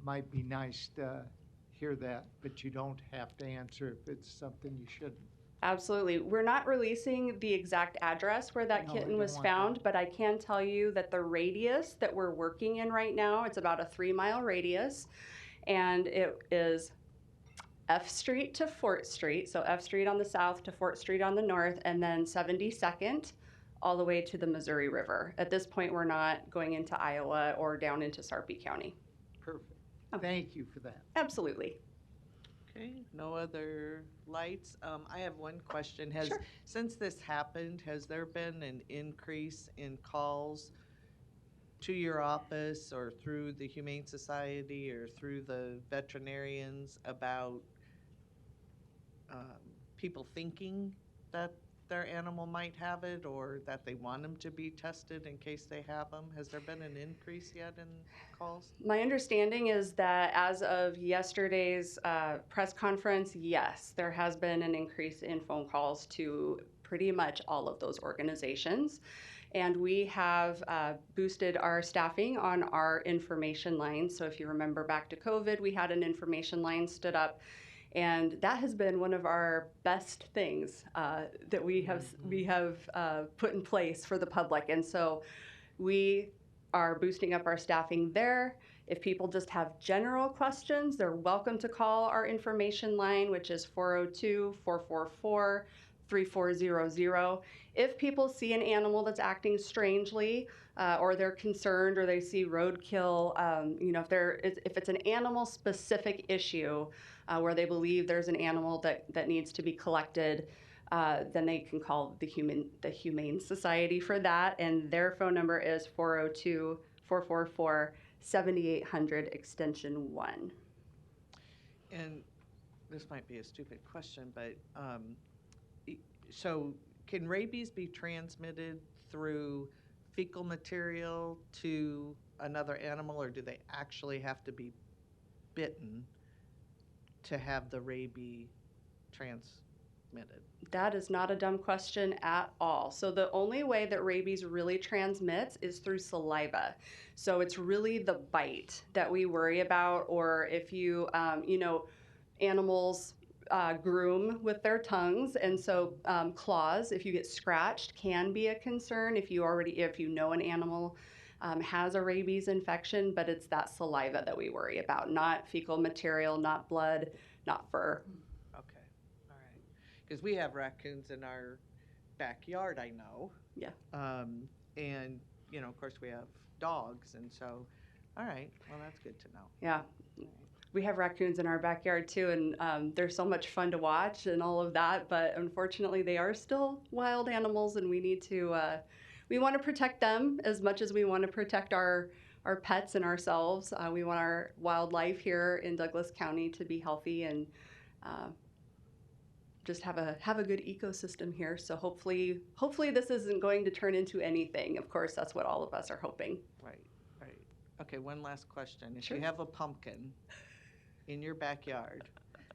might be nice to hear that, but you don't have to answer if it's something you shouldn't. Absolutely. We're not releasing the exact address where that No, I kitten don't was want found, but I can tell you that the radius that we're working in right now, it's about a 3-mile radius, and it is F Street to Fort Street, so F Street on the south to Fort Street on the north, and then 72nd all the way to the Missouri River. At this point, we're not going into Iowa or down into Sarpy County. Perfect. Thank you for that. Absolutely. Okay, no other lights. I have one question. Sure. Since this happened, has there been an increase in calls to your office or through the Humane Society or through the veterinarians about people thinking that their animal might have it or that they want them to be tested in case they have them? Has there been an increase yet in calls? My understanding is that as of yesterday's press conference, yes, there has been an increase in phone calls to pretty much all of those organizations. And we have boosted our staffing on our information line. So if you remember back to COVID, we had an information line stood up. And that has been one of our best things that we have put in place for the public. And so we are boosting up our staffing there. If people just have general questions, they're welcome to call our information line, which is 402-444-3400. If people see an animal that's acting strangely, or they're concerned, or they see roadkill, if it's an animal-specific issue where they believe there's an animal that needs to be collected, then they can call the Humane Society for that, and their phone number is 402-444-7800 extension 1. And this might be a stupid question, but so can rabies be transmitted through fecal material to another animal, or do they actually have to be bitten to have the rabies transmitted? That is not a dumb question at all. So the only way that rabies really transmits is through saliva. So it's really the bite that we worry about, or if you, animals groom with their tongues, and so claws, if you get scratched, can be a concern if you know an animal has a rabies infection, but it's that saliva that we worry about, not fecal material, not blood, not fur. Okay, all right. Because we have raccoons in our backyard, I know. Yeah. And, of course, we have dogs, and so, all right, well, that's good to know. Yeah. We have raccoons in our backyard too, and they're so much fun to watch and all of that, but unfortunately they are still wild animals, and we need to, we want to protect them as much as we want to protect our pets and ourselves. We want our wildlife here in Douglas County to be healthy and just have a good ecosystem here. So hopefully this isn't going to turn into anything. Of course, that's what all of us are hoping. Right. Okay, one last question. If Sure. you have a pumpkin in your backyard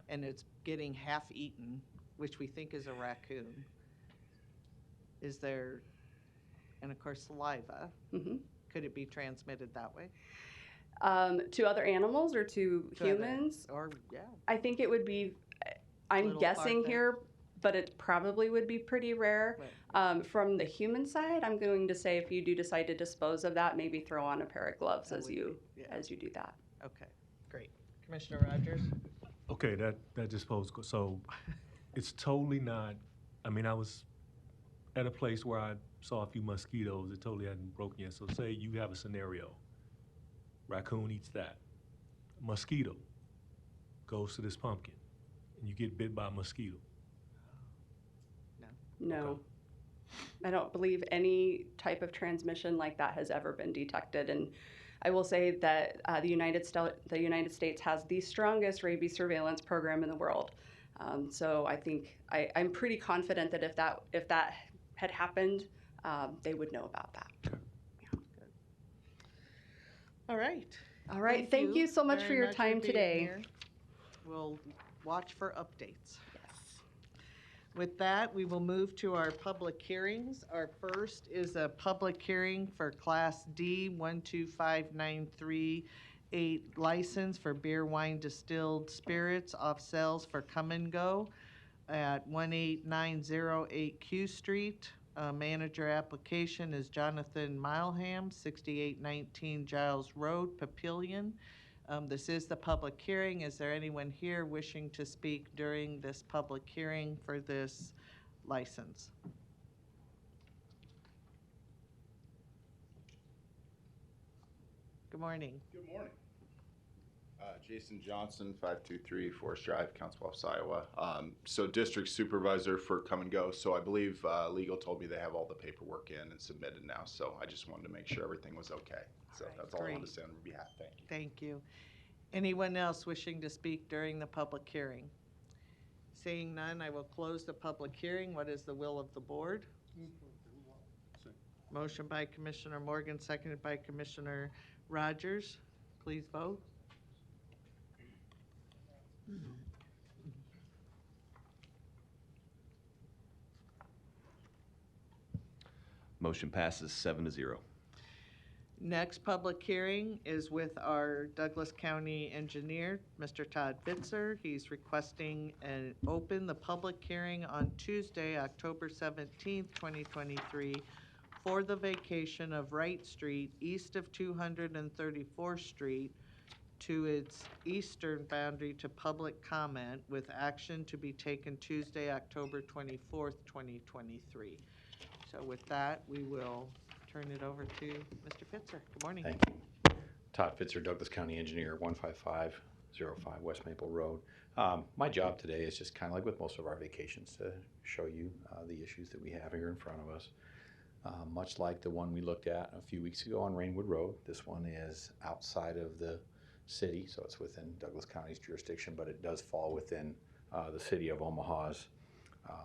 and it's getting half eaten, which we think is a raccoon, is there, and of course saliva, could it be transmitted that way? To other animals or to humans? Or, yeah. I think it would be, I'm Little guessing far-fetched. here, but it probably would be pretty rare. From the human side, I'm going to say if you do decide to dispose of that, maybe throw on a pair of gloves as you do that. Okay, great. Commissioner Rogers? Okay, that just posed, so it's totally not, I mean, I was at a place where I saw a few mosquitoes. It totally hadn't broken yet. So say you have a scenario. Raccoon eats that. Mosquito goes to this pumpkin, and you get bit by a mosquito. No. Okay. I don't believe any type of transmission like that has ever been detected. And I will say that the United States has the strongest rabies surveillance program in the world. So I think I'm pretty confident that if that had happened, they would know about that. All right. All right. Thank you so much for very your much time being today. here. We'll watch for updates. Yes. With that, we will move to our public hearings. Our first is a public hearing for Class D 125938 license for beer, wine, distilled spirits off sales for Come and Go at 18908 Q Street. Manager application is Jonathan Mileham, 6819 Giles Road, Papillion. This is the public hearing. Is there anyone here wishing to speak during this public hearing for this license? Good morning. Good morning. Jason Johnson, 523 Forest Drive, Council Bluffs, Iowa. So district supervisor for Come and Go. So I believe legal told me they have all the paperwork in and submitted now. So I just wanted to make sure everything was okay. So that's all I wanted to say on your behalf. Thank you. Thank you. Anyone else wishing to speak during the public hearing? Seeing none, I will close the public hearing. What is the will of the board? Motion by Commissioner Morgan, seconded by Commissioner Rogers. Please vote. Motion passes 7-0. Next public hearing is with our Douglas County engineer, Mr. Todd Bitzer. He's requesting an open the public hearing on Tuesday, October 17th, 2023 for the vacation of Wright Street east of 234th Street to its eastern boundary to public comment with action to be taken Tuesday, October 24th, 2023. So with that, we will turn it over to Mr. Fitzer. Good morning. Thank you. Todd Fitzer, Douglas County Engineer, 15505 West Maple Road. My job today is just kind of like with most of our vacations to show you the issues that we have here in front of us. Much like the one we looked at a few weeks ago on Rainwood Road, this one is outside of the city, so it's within Douglas County's jurisdiction, but it does fall within the city of Omaha's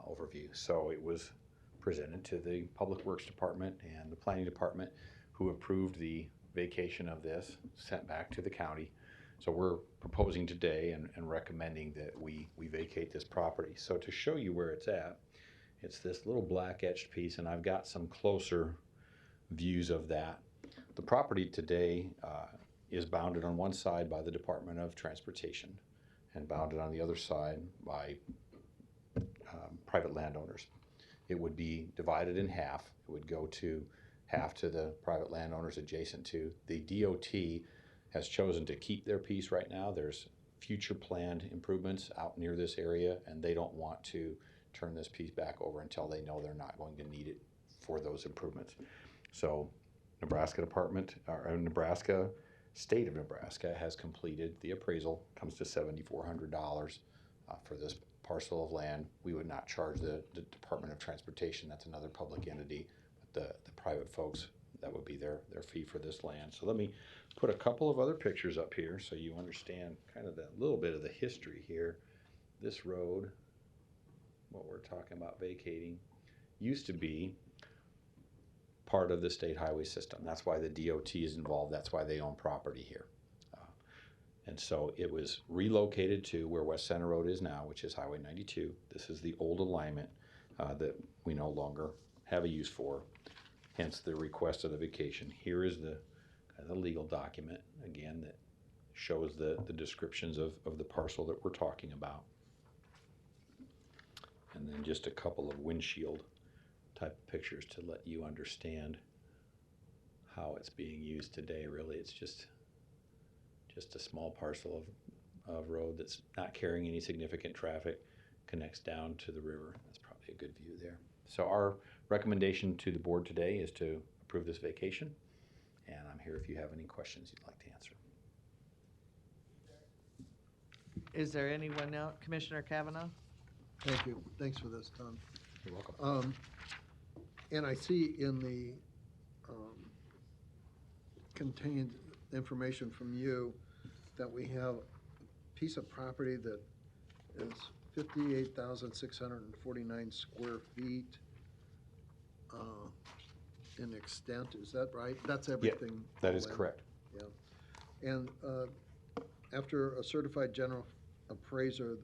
overview. So it was presented to the Public Works Department and the Planning Department, who approved the vacation of this, sent back to the county. So we're proposing today and recommending that we vacate this property. So to show you where it's at, it's this little black etched piece, and I've got some closer views of that. The property today is bounded on one side by the Department of Transportation and bounded on the other side by private landowners. It would be divided in half. It would go to half to the private landowners adjacent to. The DOT has chosen to keep their piece right now. There's future planned improvements out near this area, and they don't want to turn this piece back over until they know they're not going to need it for those improvements. So Nebraska State of Nebraska has completed the appraisal, comes to $7,400 for this parcel of land. We would not charge the Department of Transportation, that's another public entity, but the private folks, that would be their fee for this land. So let me put a couple of other pictures up here so you understand kind of that little bit of the history here. This road, what we're talking about vacating, used to be part of the state highway system. That's why the DOT is involved. That's why they own property here. And so it was relocated to where West Center Road is now, which is Highway 92. This is the old alignment that we no longer have a use for, hence the request of the vacation. Here is the legal document, again, that shows the descriptions of the parcel that we're talking about. And then just a couple of windshield type of pictures to let you understand how it's being used today. Really, it's just a small parcel of road that's not carrying any significant traffic, connects down to the river. That's probably a good view there. So our recommendation to the board today is to approve this vacation, and I'm here if you have any questions you'd like to answer. Is there anyone else? Commissioner Kavanaugh? Thank you. Thanks for this, Tom. You're welcome. And I see in the contained information from you that we have a piece of property that is 58,649 square feet in extent. Is that right? That's everything. That is all in? correct. Yeah. And after a certified general appraiser,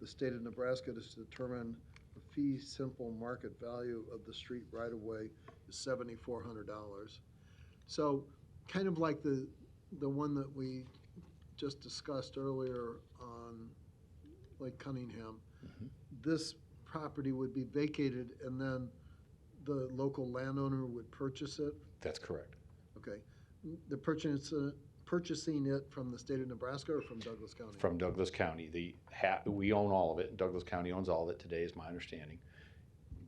the state of Nebraska has determined the fee simple market value of the street right-of-way is $7,400. So kind of like the one that we just discussed earlier on Lake Cunningham, this property would be vacated and then the local landowner would purchase it? That's correct. Okay. The purchasing it from the state of Nebraska or from Douglas County? From Douglas County. We own all of it. Douglas County owns all of it today, is my understanding.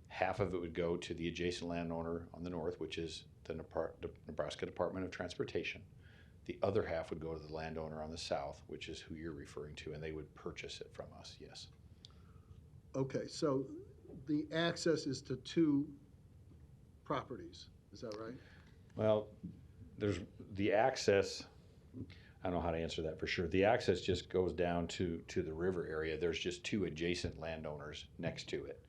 Half of it would go to the adjacent landowner on the north, which is the Nebraska Department of Transportation. The other half would go to the landowner on the south, which is who you're referring to, and they would purchase it from us, yes. Okay, so the access is to two properties, is that right? Well, there's the access, I don't know how to answer that for sure. The access just goes down to the river area. There's just two adjacent landowners next to it.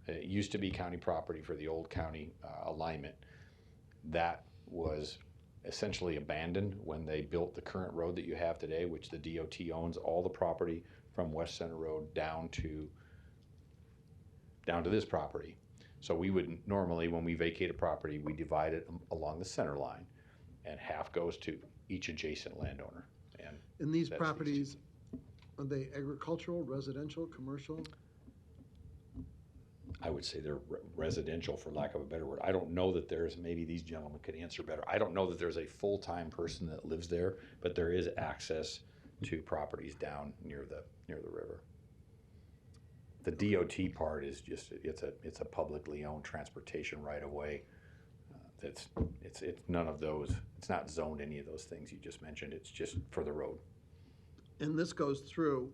It used to be county property for the old county alignment. That was essentially abandoned when they built the current road that you have today, which the DOT owns all the property from West Center Road down to this property. So we would normally, when we vacate a property, we divide it along the center line, and half goes to each adjacent landowner. And these properties, are they agricultural, residential, commercial? I would say they're residential, for lack of a better word. I don't know that there's, maybe these gentlemen could answer better. I don't know that there's a full-time person that lives there, but there is access to properties down near the river. The DOT part is just, it's a publicly owned transportation right of way. It's none of those, it's not zoned any of those things you just mentioned. It's just for the road. And this goes through,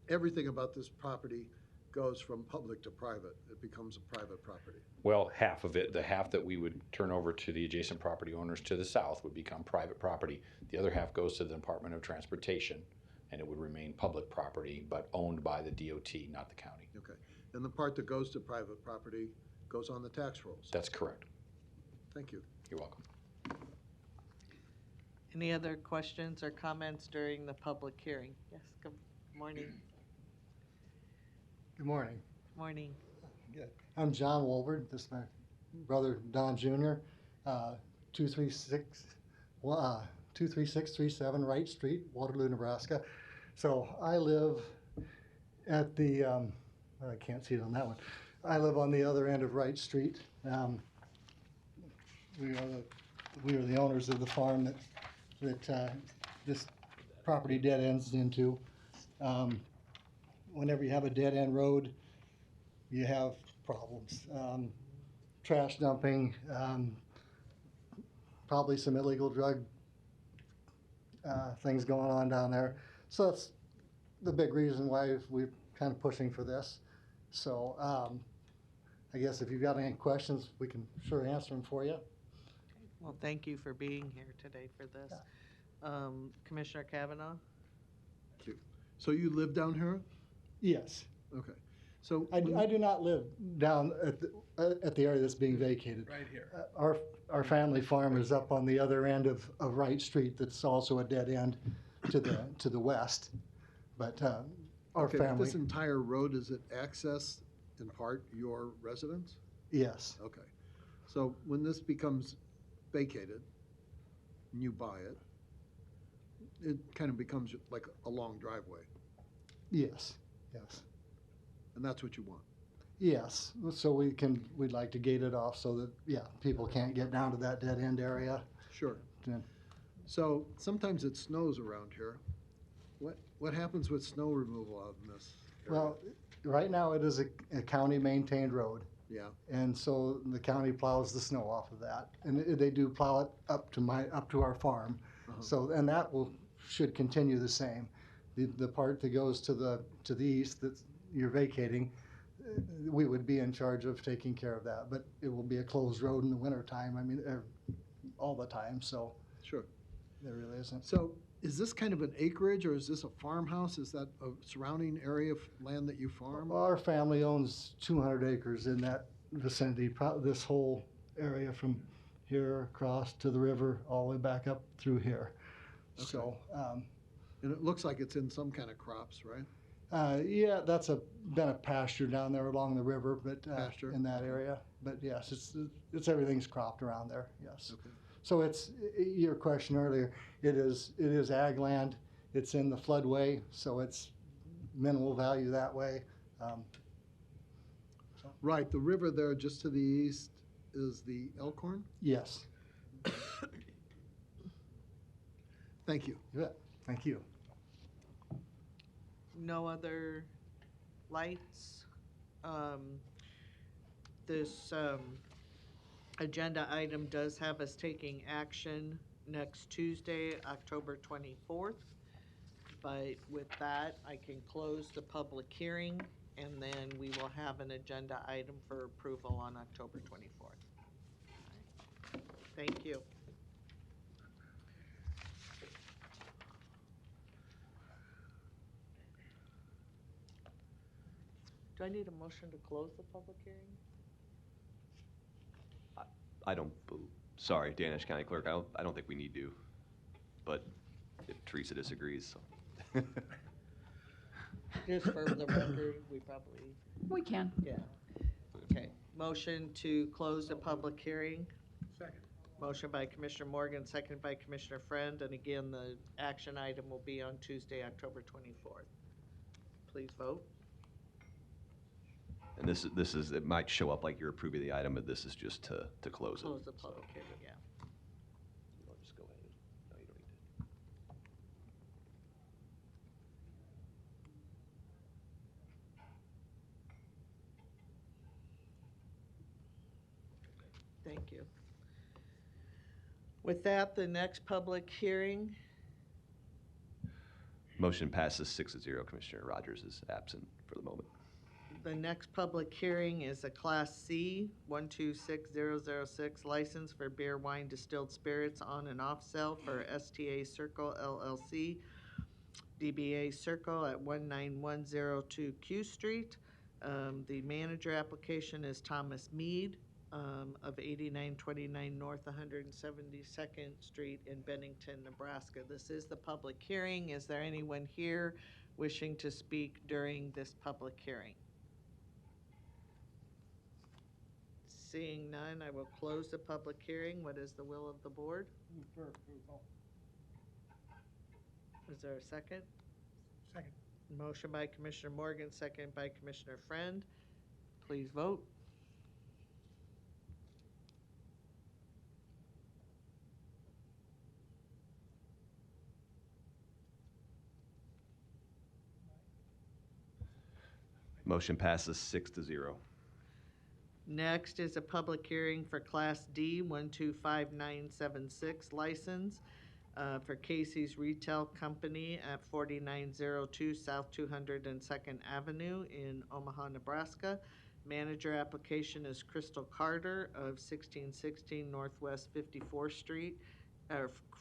everything about this property goes from public to private. It becomes a private property. Well, half of it, the half that we would turn over to the adjacent property owners to the south would become private property. The other half goes to the Department of Transportation, and it would remain public property, but owned by the DOT, not the county. Okay. And the part that goes to private property goes on the tax rolls? That's correct. Thank you. You're welcome. Any other questions or comments during the public hearing? Yes, good morning. Good morning. Morning. Good. I'm John Wolbert. This is my brother Don Jr. 23637 Wright Street, Waterloo, Nebraska. So I live at the, I can't see it on that one. I live on the other end of Wright Street. We are the owners of the farm that this property dead ends into. Whenever you have a dead end road, you have problems. Trash dumping, probably some illegal drug things going on down there. So that's the big reason why we're kind of pushing for this. So I guess if you've got any questions, we can sure answer them for you. Well, thank you for being here today for this. Commissioner Kavanaugh? Thank you. So you live down here? Yes. Okay. So I do not live down at the area that's being vacated. Right here. Our family farm is up on the other end of Wright Street. That's also a dead end to the west. But our okay, family. But this entire road, is it access in part your residence? Yes. Okay. So when this becomes vacated and you buy it, it kind of becomes like a long driveway. Yes. Yes. And that's what you want? Yes. So we'd like to gate it off so that, yeah, people can't get down to that dead end area. Sure. Yeah. So sometimes it snows around here. What happens with snow removal out in this area? Well, right now it is a county maintained road. Yeah. And so the county plows the snow off of that, and they do plow it up to our farm. So, and that should continue the same. The part that goes to the east that you're vacating, we would be in charge of taking care of that. But it will be a closed road in the wintertime. I mean, all the time. So. Sure. there really isn't. So is this kind of an acreage, or is this a farmhouse? Is that a surrounding area of land that you farm? Our family owns 200 acres in that vicinity, this whole area from here across to the river, all the way back up through here. Okay. So, And it looks like it's in some kind of crops, right? yeah, that's been a pasture down there along the river, but Pasture. in that area. But yes, it's everything's cropped around there. Yes. Okay. So it's your question earlier. It is ag land. It's in the floodway, so it's minimal value that way. Right, the river there just to the east is the Elkhorn? Yes. Thank you. You bet. Thank you. No other lights? This agenda item does have us taking action next Tuesday, October 24th. But with that, I can close the public hearing, and then we will have an agenda item for approval on October 24th. Thank you. Do I need a motion to close the public hearing? I don't, sorry, Danish County Clerk, I don't think we need to, but if Teresa disagrees, so. Just for the record, we probably, We can. yeah. Okay, motion to close the public hearing. Second. Motion by Commissioner Morgan, seconded by Commissioner Friend, and again, the action item will be on Tuesday, October 24th. Please vote. And this is, it might show up like you're approving the item, but this is just to close it. Close the public hearing, yeah. I'll just go ahead. No, you don't need Thank you. With that, the next public hearing, Motion passes 6-0. Commissioner Rogers is absent for the moment. the next public hearing is a Class C 126006 license for beer, wine, distilled spirits on and off sale for STA Circle LLC, DBA Circle at 19102 Q Street. The manager application is Thomas Mead of 8929 North 172nd Street in Bennington, Nebraska. This is the public hearing. Is there anyone here wishing to speak during this public hearing? Seeing none, I will close the public hearing. What is the will of the board? Move for approval. Is there a second? Second. Motion by Commissioner Morgan, second by Commissioner Friend. Please vote. Motion passes 6-0. Next is a public hearing for Class D 125976 license for Casey's Retail Company at 4902 South 202nd Avenue in Omaha, Nebraska. Manager application is Crystal Carter of 1616 Northwest 54th Street,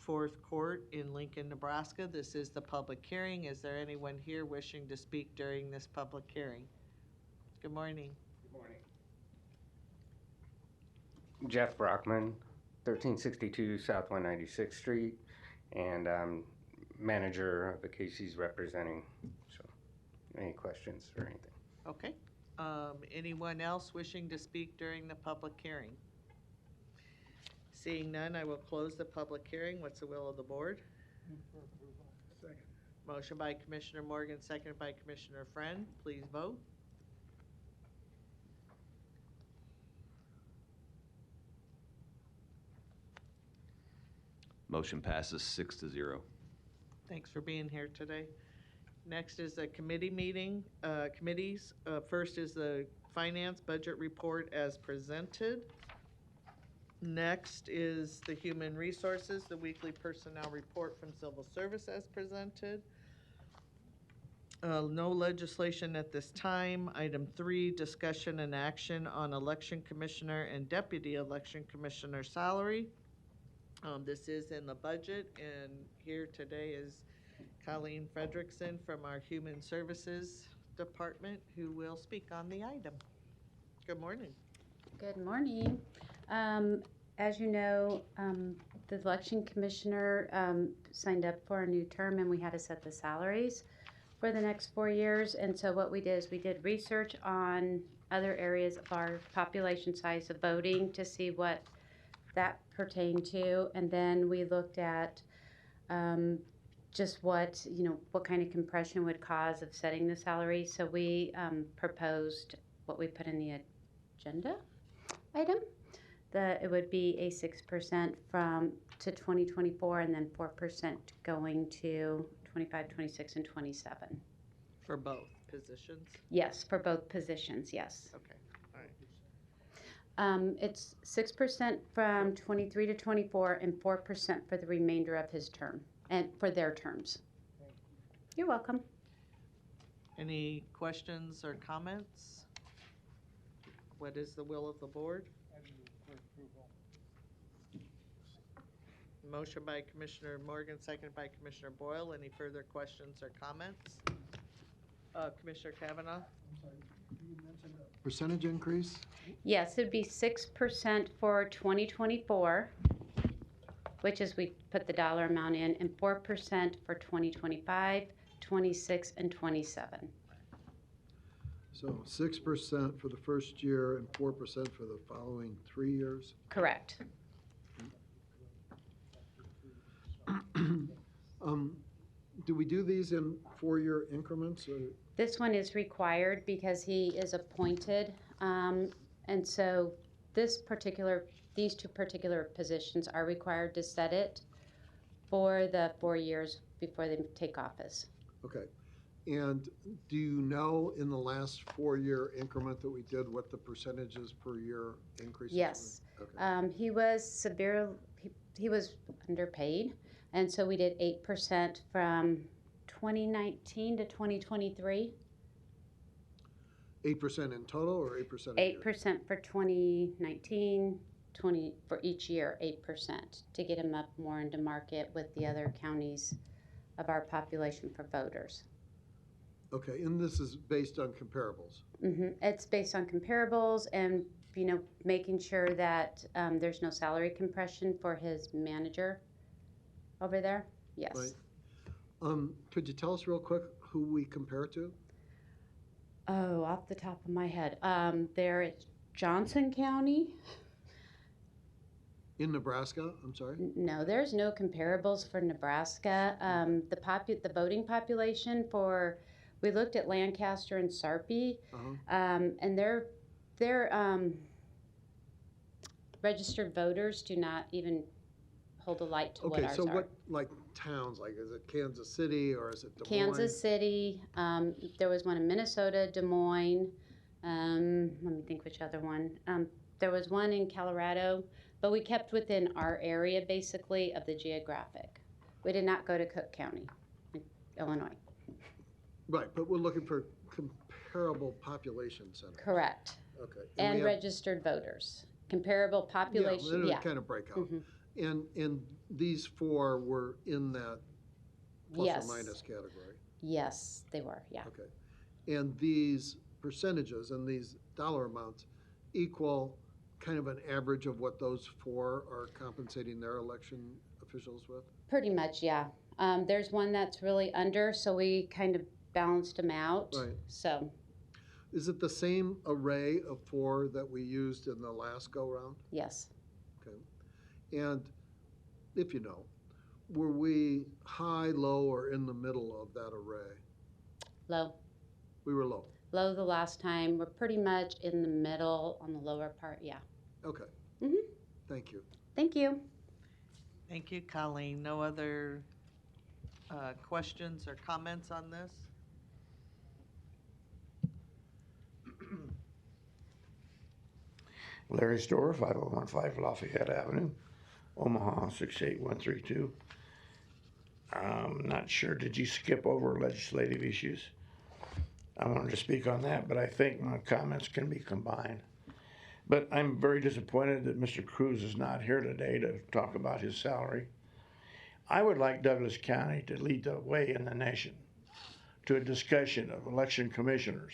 4th Court in Lincoln, Nebraska. This is the public hearing. Is there anyone here wishing to speak during this public hearing? Good morning. Good morning. Jeff Brockman, 1362 South 196th Street, and I'm manager of the Casey's representing. So, any questions or anything? Okay. Anyone else wishing to speak during the public hearing? Seeing none, I will close the public hearing. What's the will of the board? Move for approval. Second. Motion by Commissioner Morgan, seconded by Commissioner Friend. Please vote. Motion passes 6-0. Thanks for being here today. Next is the committee meeting, committees. First is the finance budget report as presented. Next is the human resources, the weekly personnel report from civil service as presented. No legislation at this time. Item 3, discussion and action on election commissioner and deputy election commissioner salary. This is in the budget, and here today is Colleen Fredrickson from our Human Services Department, who will speak on the item. Good morning. Good morning. As you know, the election commissioner signed up for a new term, and we had to set the salaries for the next 4 years. And so what we did is we did research on other areas of our population size of voting to see what that pertained to. And then we looked at just what, what kind of compression would cause of setting the salary. So we proposed what we put in the agenda item, that it would be a 6% to 2024, and then 4% going to 25, 26, and 27. For both positions? Yes, for both positions, yes. Okay, all right. It's 6% from 23 to 24 and 4% for the remainder of his term, and for their terms. You're welcome. Any questions or comments? What is the will of the board? Motion by Commissioner Morgan, seconded by Commissioner Boyle. Any further questions or comments? Commissioner Kavanaugh? Percentage increase? Yes, it'd be 6% for 2024, which is we put the dollar amount in, and 4% for 2025, 26, and 27. So 6% for the first year and 4% for the following 3 years? Correct. Do we do these in 4-year increments? Or? This one is required because he is appointed, and so these two particular positions are required to set it for the 4 years before they take office. Okay. And do you know in the last 4-year increment that we did what the percentages per year increases Yes. were? Okay. He was he was underpaid, and so we did 8% from 2019 to 2023. 8% in total, or 8%? 8% for 2019, 20 for each year, 8% to get him up more into market with the other counties of our population for voters. Okay, and this is based on comparables? It's based on comparables and, making sure that there's no salary compression for his manager over there. Yes. Right. Could you tell us real quick who we compare to? Oh, off the top of my head. There is Johnson County. In Nebraska, I'm sorry? No, there's no comparables for Nebraska. The voting population we looked at Lancaster and Sarpy, and their registered voters do not even hold a light to what ours are. Okay, so what, like towns, like is it Kansas City or is it Des Moines? Kansas City, there was one in Minnesota, Des Moines, let me think which other one. There was one in Colorado, but we kept within our area basically of the geographic. We did not go to Cook County, Illinois. Right, but we're looking for comparable population centers. Correct. Okay. And registered voters. Comparable population, yeah. Kind of break out. And these 4 were in that plus yes. or minus category? Yes, they were, yeah. Okay. And these percentages and these dollar amounts equal kind of an average of what those 4 are compensating their election officials with? Pretty much, yeah. There's one that's really under, so we kind of balanced them out. Right. So. Is it the same array of 4 that we used in the last go-round? Yes. Okay. And if you know, were we high, low, or in the middle of that array? Low. We were low. Low the last time. We're pretty much in the middle on the lower part, yeah. Okay. Thank you. Thank you. Thank you, Colleen. No other questions or comments on this? Larry Store, 5015 Lafayette Avenue, Omaha 68132. I'm not sure, did you skip over legislative issues? I wanted to speak on that, but I think my comments can be combined. But I'm very disappointed that Mr. Cruz is not here today to talk about his salary. I would like Douglas County to lead the way in the nation to a discussion of election commissioners,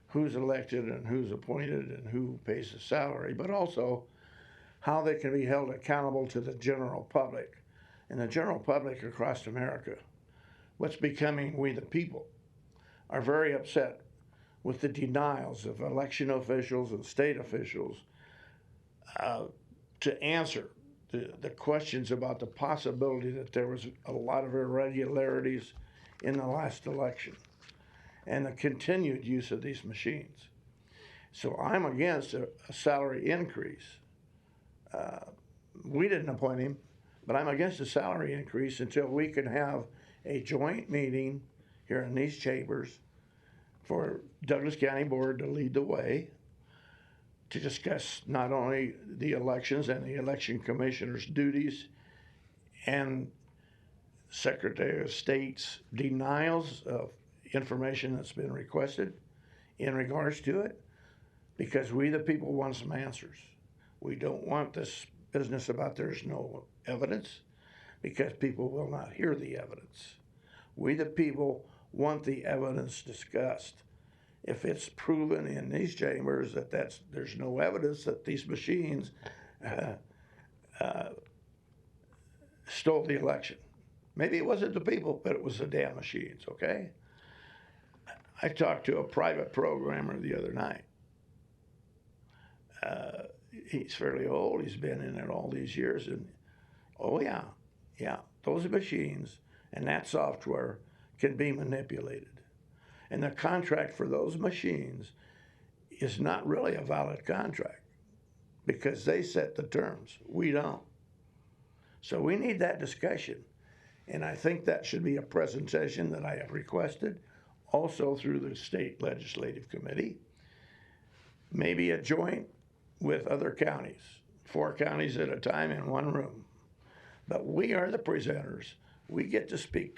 who's elected and who's appointed and who pays the salary, but also how they can be held accountable to the general public. And the general public across America, what's becoming we the people, are very upset with the denials of election officials and state officials to answer the questions about the possibility that there was a lot of irregularities in the last election and the continued use of these machines. So I'm against a salary increase. We didn't appoint him, but I'm against a salary increase until we can have a joint meeting here in these chambers for Douglas County Board to lead the way to discuss not only the elections and the election commissioner's duties and Secretary of State's denials of information that's been requested in regards to it, because we the people want some answers. We don't want this business about there's no evidence, because people will not hear the evidence. We the people want the evidence discussed. If it's proven in these chambers that there's no evidence that these machines stole the election. Maybe it wasn't the people, but it was the damn machines, okay? I talked to a private programmer the other night. He's fairly old. He's been in it all these years. And oh, yeah, those machines and that software can be manipulated. And the contract for those machines is not really a valid contract because they set the terms. We don't. So we need that discussion. And I think that should be a presentation that I have requested, also through the state legislative committee. Maybe a joint with other counties, 4 counties at a time in one room. But we are the presenters. We get to speak,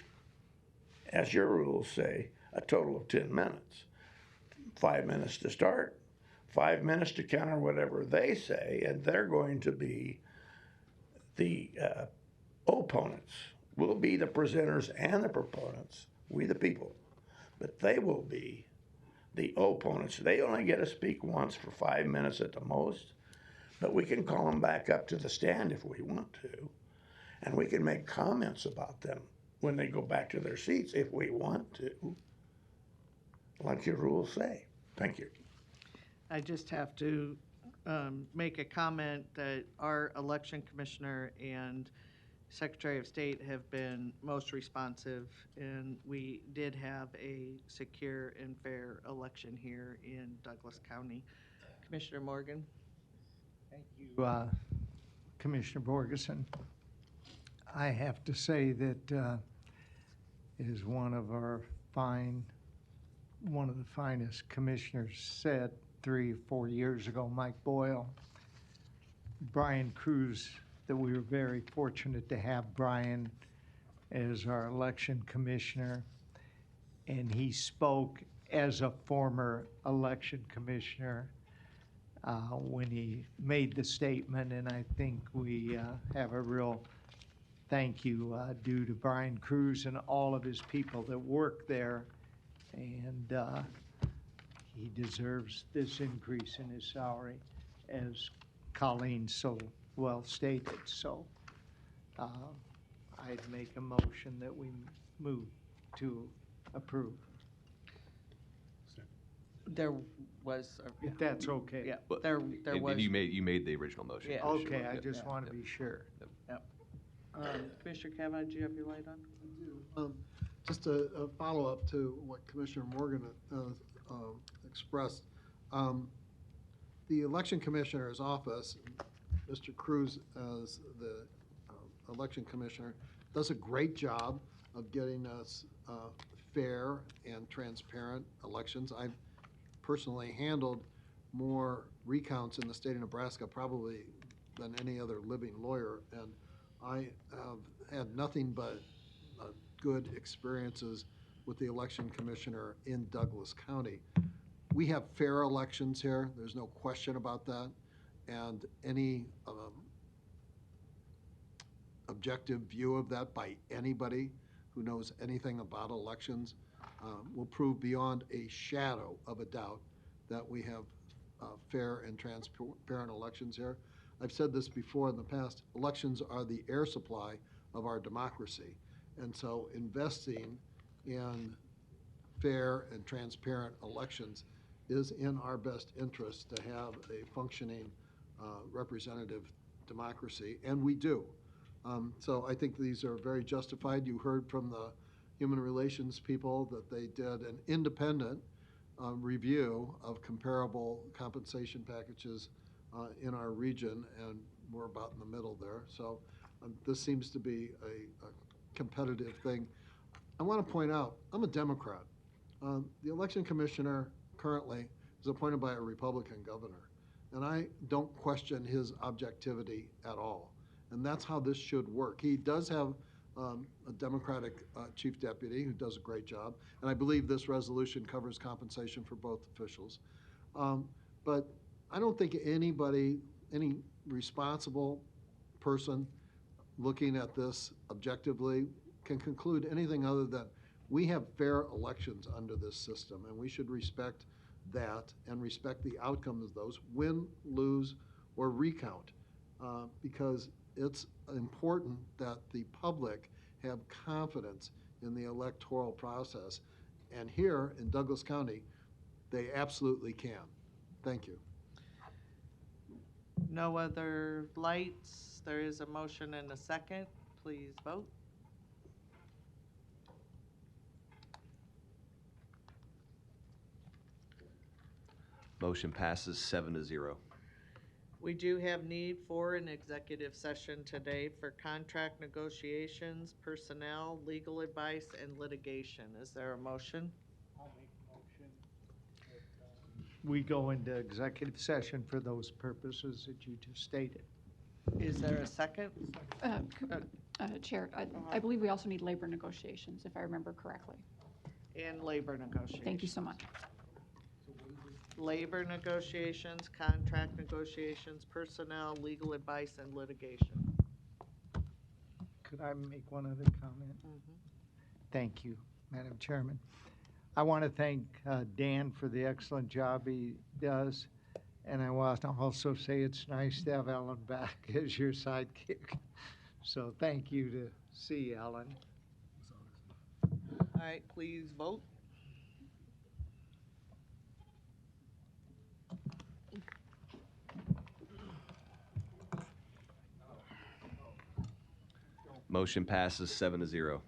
as your rules say, a total of 10 minutes. 5 minutes to start, 5 minutes to counter whatever they say, and they're going to be the opponents. We'll be the presenters and the proponents, we the people. But they will be the opponents. They only get to speak once for 5 minutes at the most, but we can call them back up to the stand if we want to, and we can make comments about them when they go back to their seats if we want to, like your rules say. Thank you. I just have to make a comment that our election commissioner and Secretary of State have been most responsive, and we did have a secure and fair election here in Douglas County. Commissioner Morgan. Thank you, Commissioner Borgeson. I have to say that as one of the finest commissioners said 3 or 4 years ago, Mike Boyle, Brian Cruz, that we were very fortunate to have Brian as our election commissioner. And he spoke as a former election commissioner when he made the statement. And I think we have a real thank you due to Brian Cruz and all of his people that work there. And he deserves this increase in his salary, as Colleen so well stated. So I'd make a motion that we move to approve. There was, If that's okay. yeah, But- there And was. you made the original motion. Yeah. Commissioner. Okay, I Yep. just want to be sure. Yep. Commissioner Kavanaugh, do you have your light on? Just a follow-up to what Commissioner Morgan expressed. The election commissioner's office, Mr. Cruz as the election commissioner, does a great job of getting us fair and transparent elections. I've personally handled more recounts in the state of Nebraska probably than any other living lawyer, and I have had nothing but good experiences with the election commissioner in Douglas County. We have fair elections here. There's no question about that. and any objective view of that by anybody who knows anything about elections will prove beyond a shadow of a doubt that we have fair and transparent elections here. I've said this before in the past, elections are the air supply of our democracy. And so investing in fair and transparent elections is in our best interest to have a functioning representative democracy, and we do. So I think these are very justified. You heard from the Human Relations people that they did an independent review of comparable compensation packages in our region, and we're about in the middle there. So this seems to be a competitive thing. I want to point out, I'm a Democrat. The election commissioner currently is appointed by a Republican governor, and I don't question his objectivity at all. And that's how this should work. He does have a Democratic chief deputy who does a great job, and I believe this resolution covers compensation for both officials. But I don't think any responsible person looking at this objectively can conclude anything other than we have fair elections under this system, and we should respect that and respect the outcome of those, win, lose, or recount, because it's important that the public have confidence in the electoral process. And here in Douglas County, they absolutely can. Thank you. No other lights. There is a motion and a second. Please vote. Motion passes 7-0. We do have need for an executive session today for contract negotiations, personnel, legal advice, and litigation. Is there a motion? I'll make a motion that we go into executive session for those purposes that you just stated. Is there a second? Chair, I believe we also need labor negotiations, if I remember correctly. And labor negotiations. Thank you so much. Labor negotiations, contract negotiations, personnel, legal advice, and litigation. Could I make one other comment? Thank you, Madam Chairman. I want to thank Dan for the excellent job he does. And I want to also say it's nice to have Ellen back as your sidekick. So thank you to see Ellen. All right, please vote. Motion passes 7-0.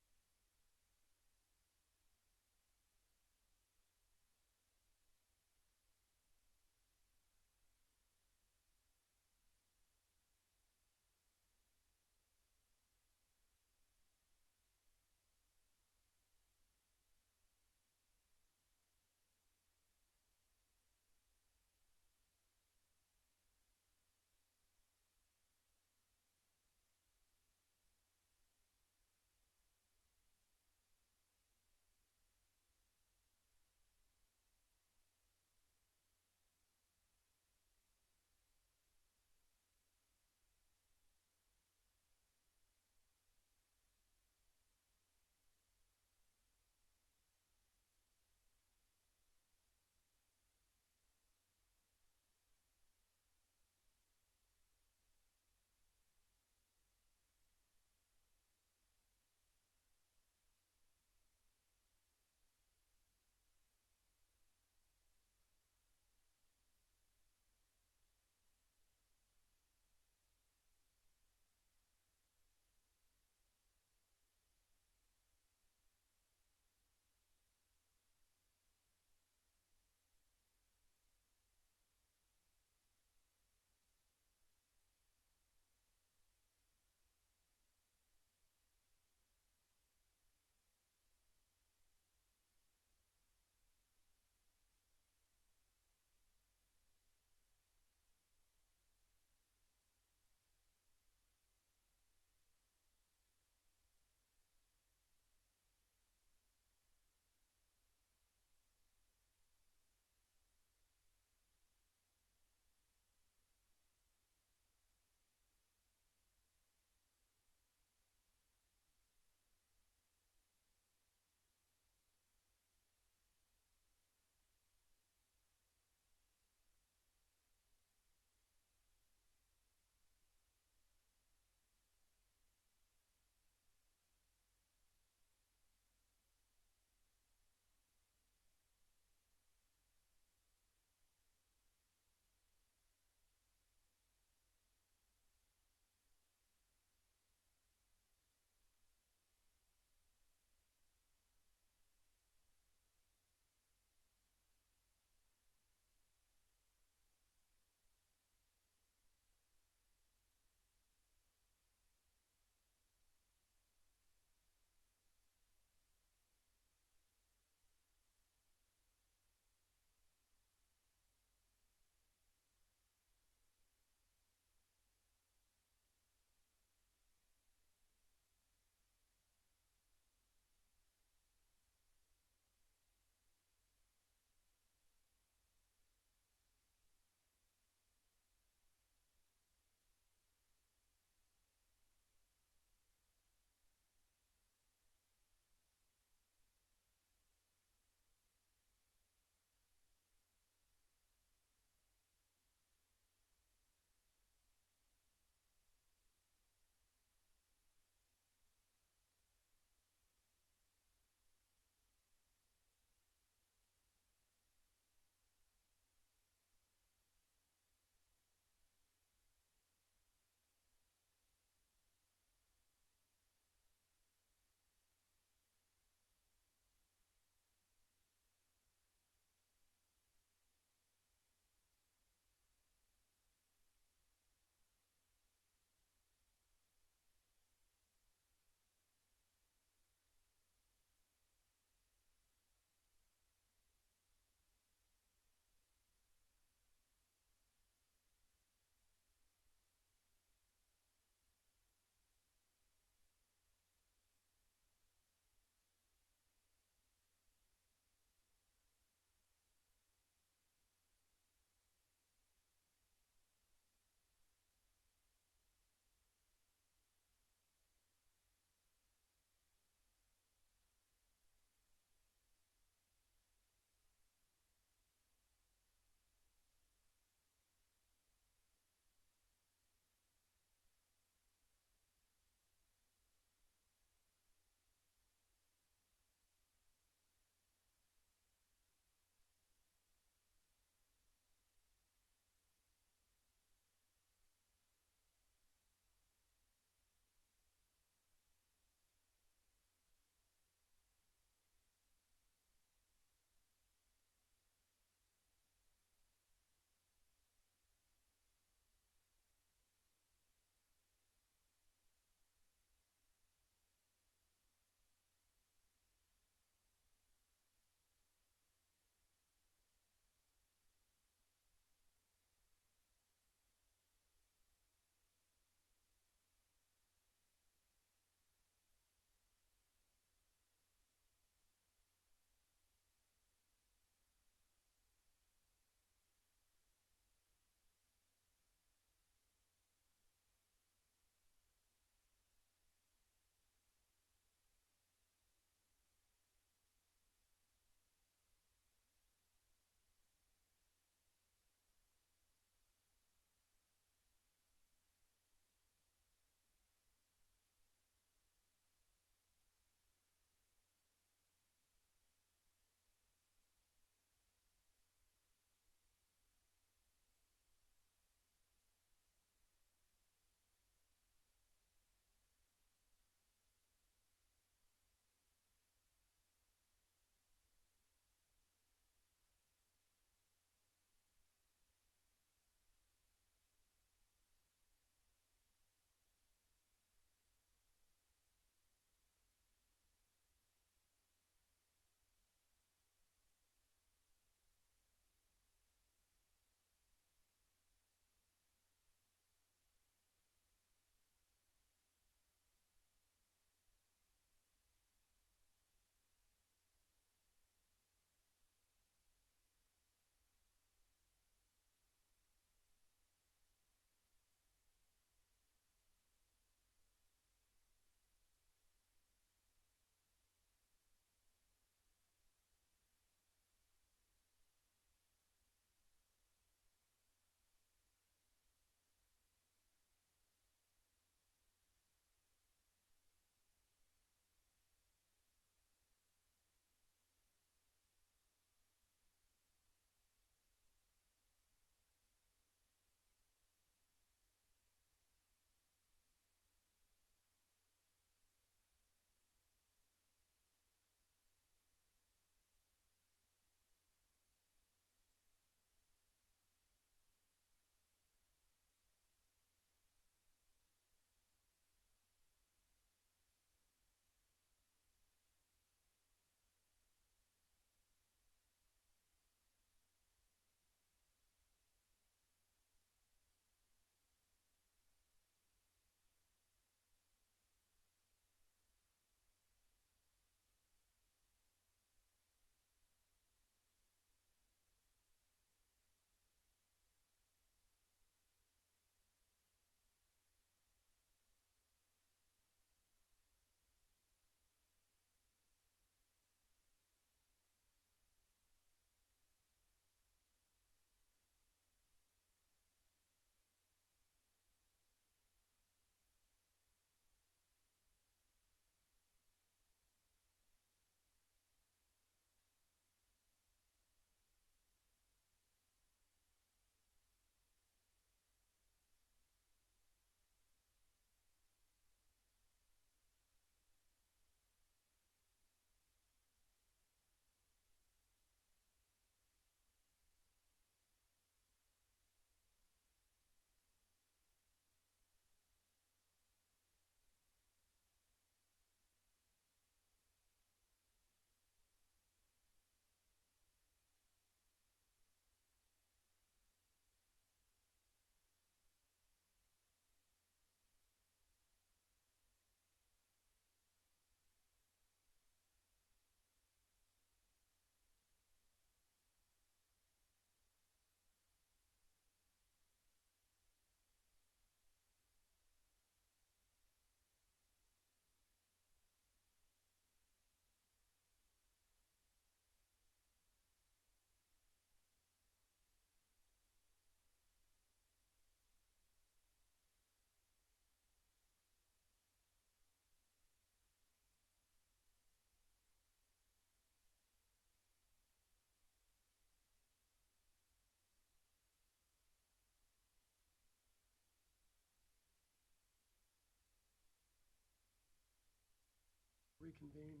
reconvene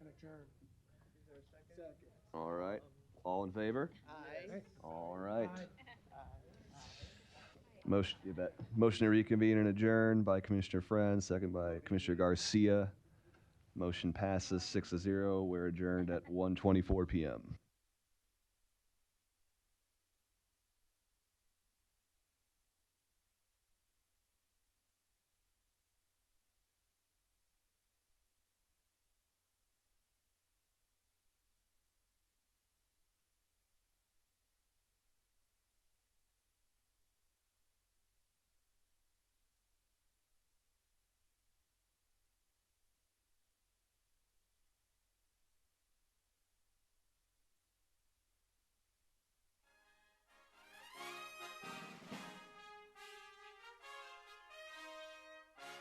and adjourn. Is there a second? All right. All in favor? Aye. All right. Motion, you bet. Motion to reconvene and adjourn by Commissioner Friend, second by Commissioner Garcia. Motion passes 6-0. We're adjourned at 1:24 p.m.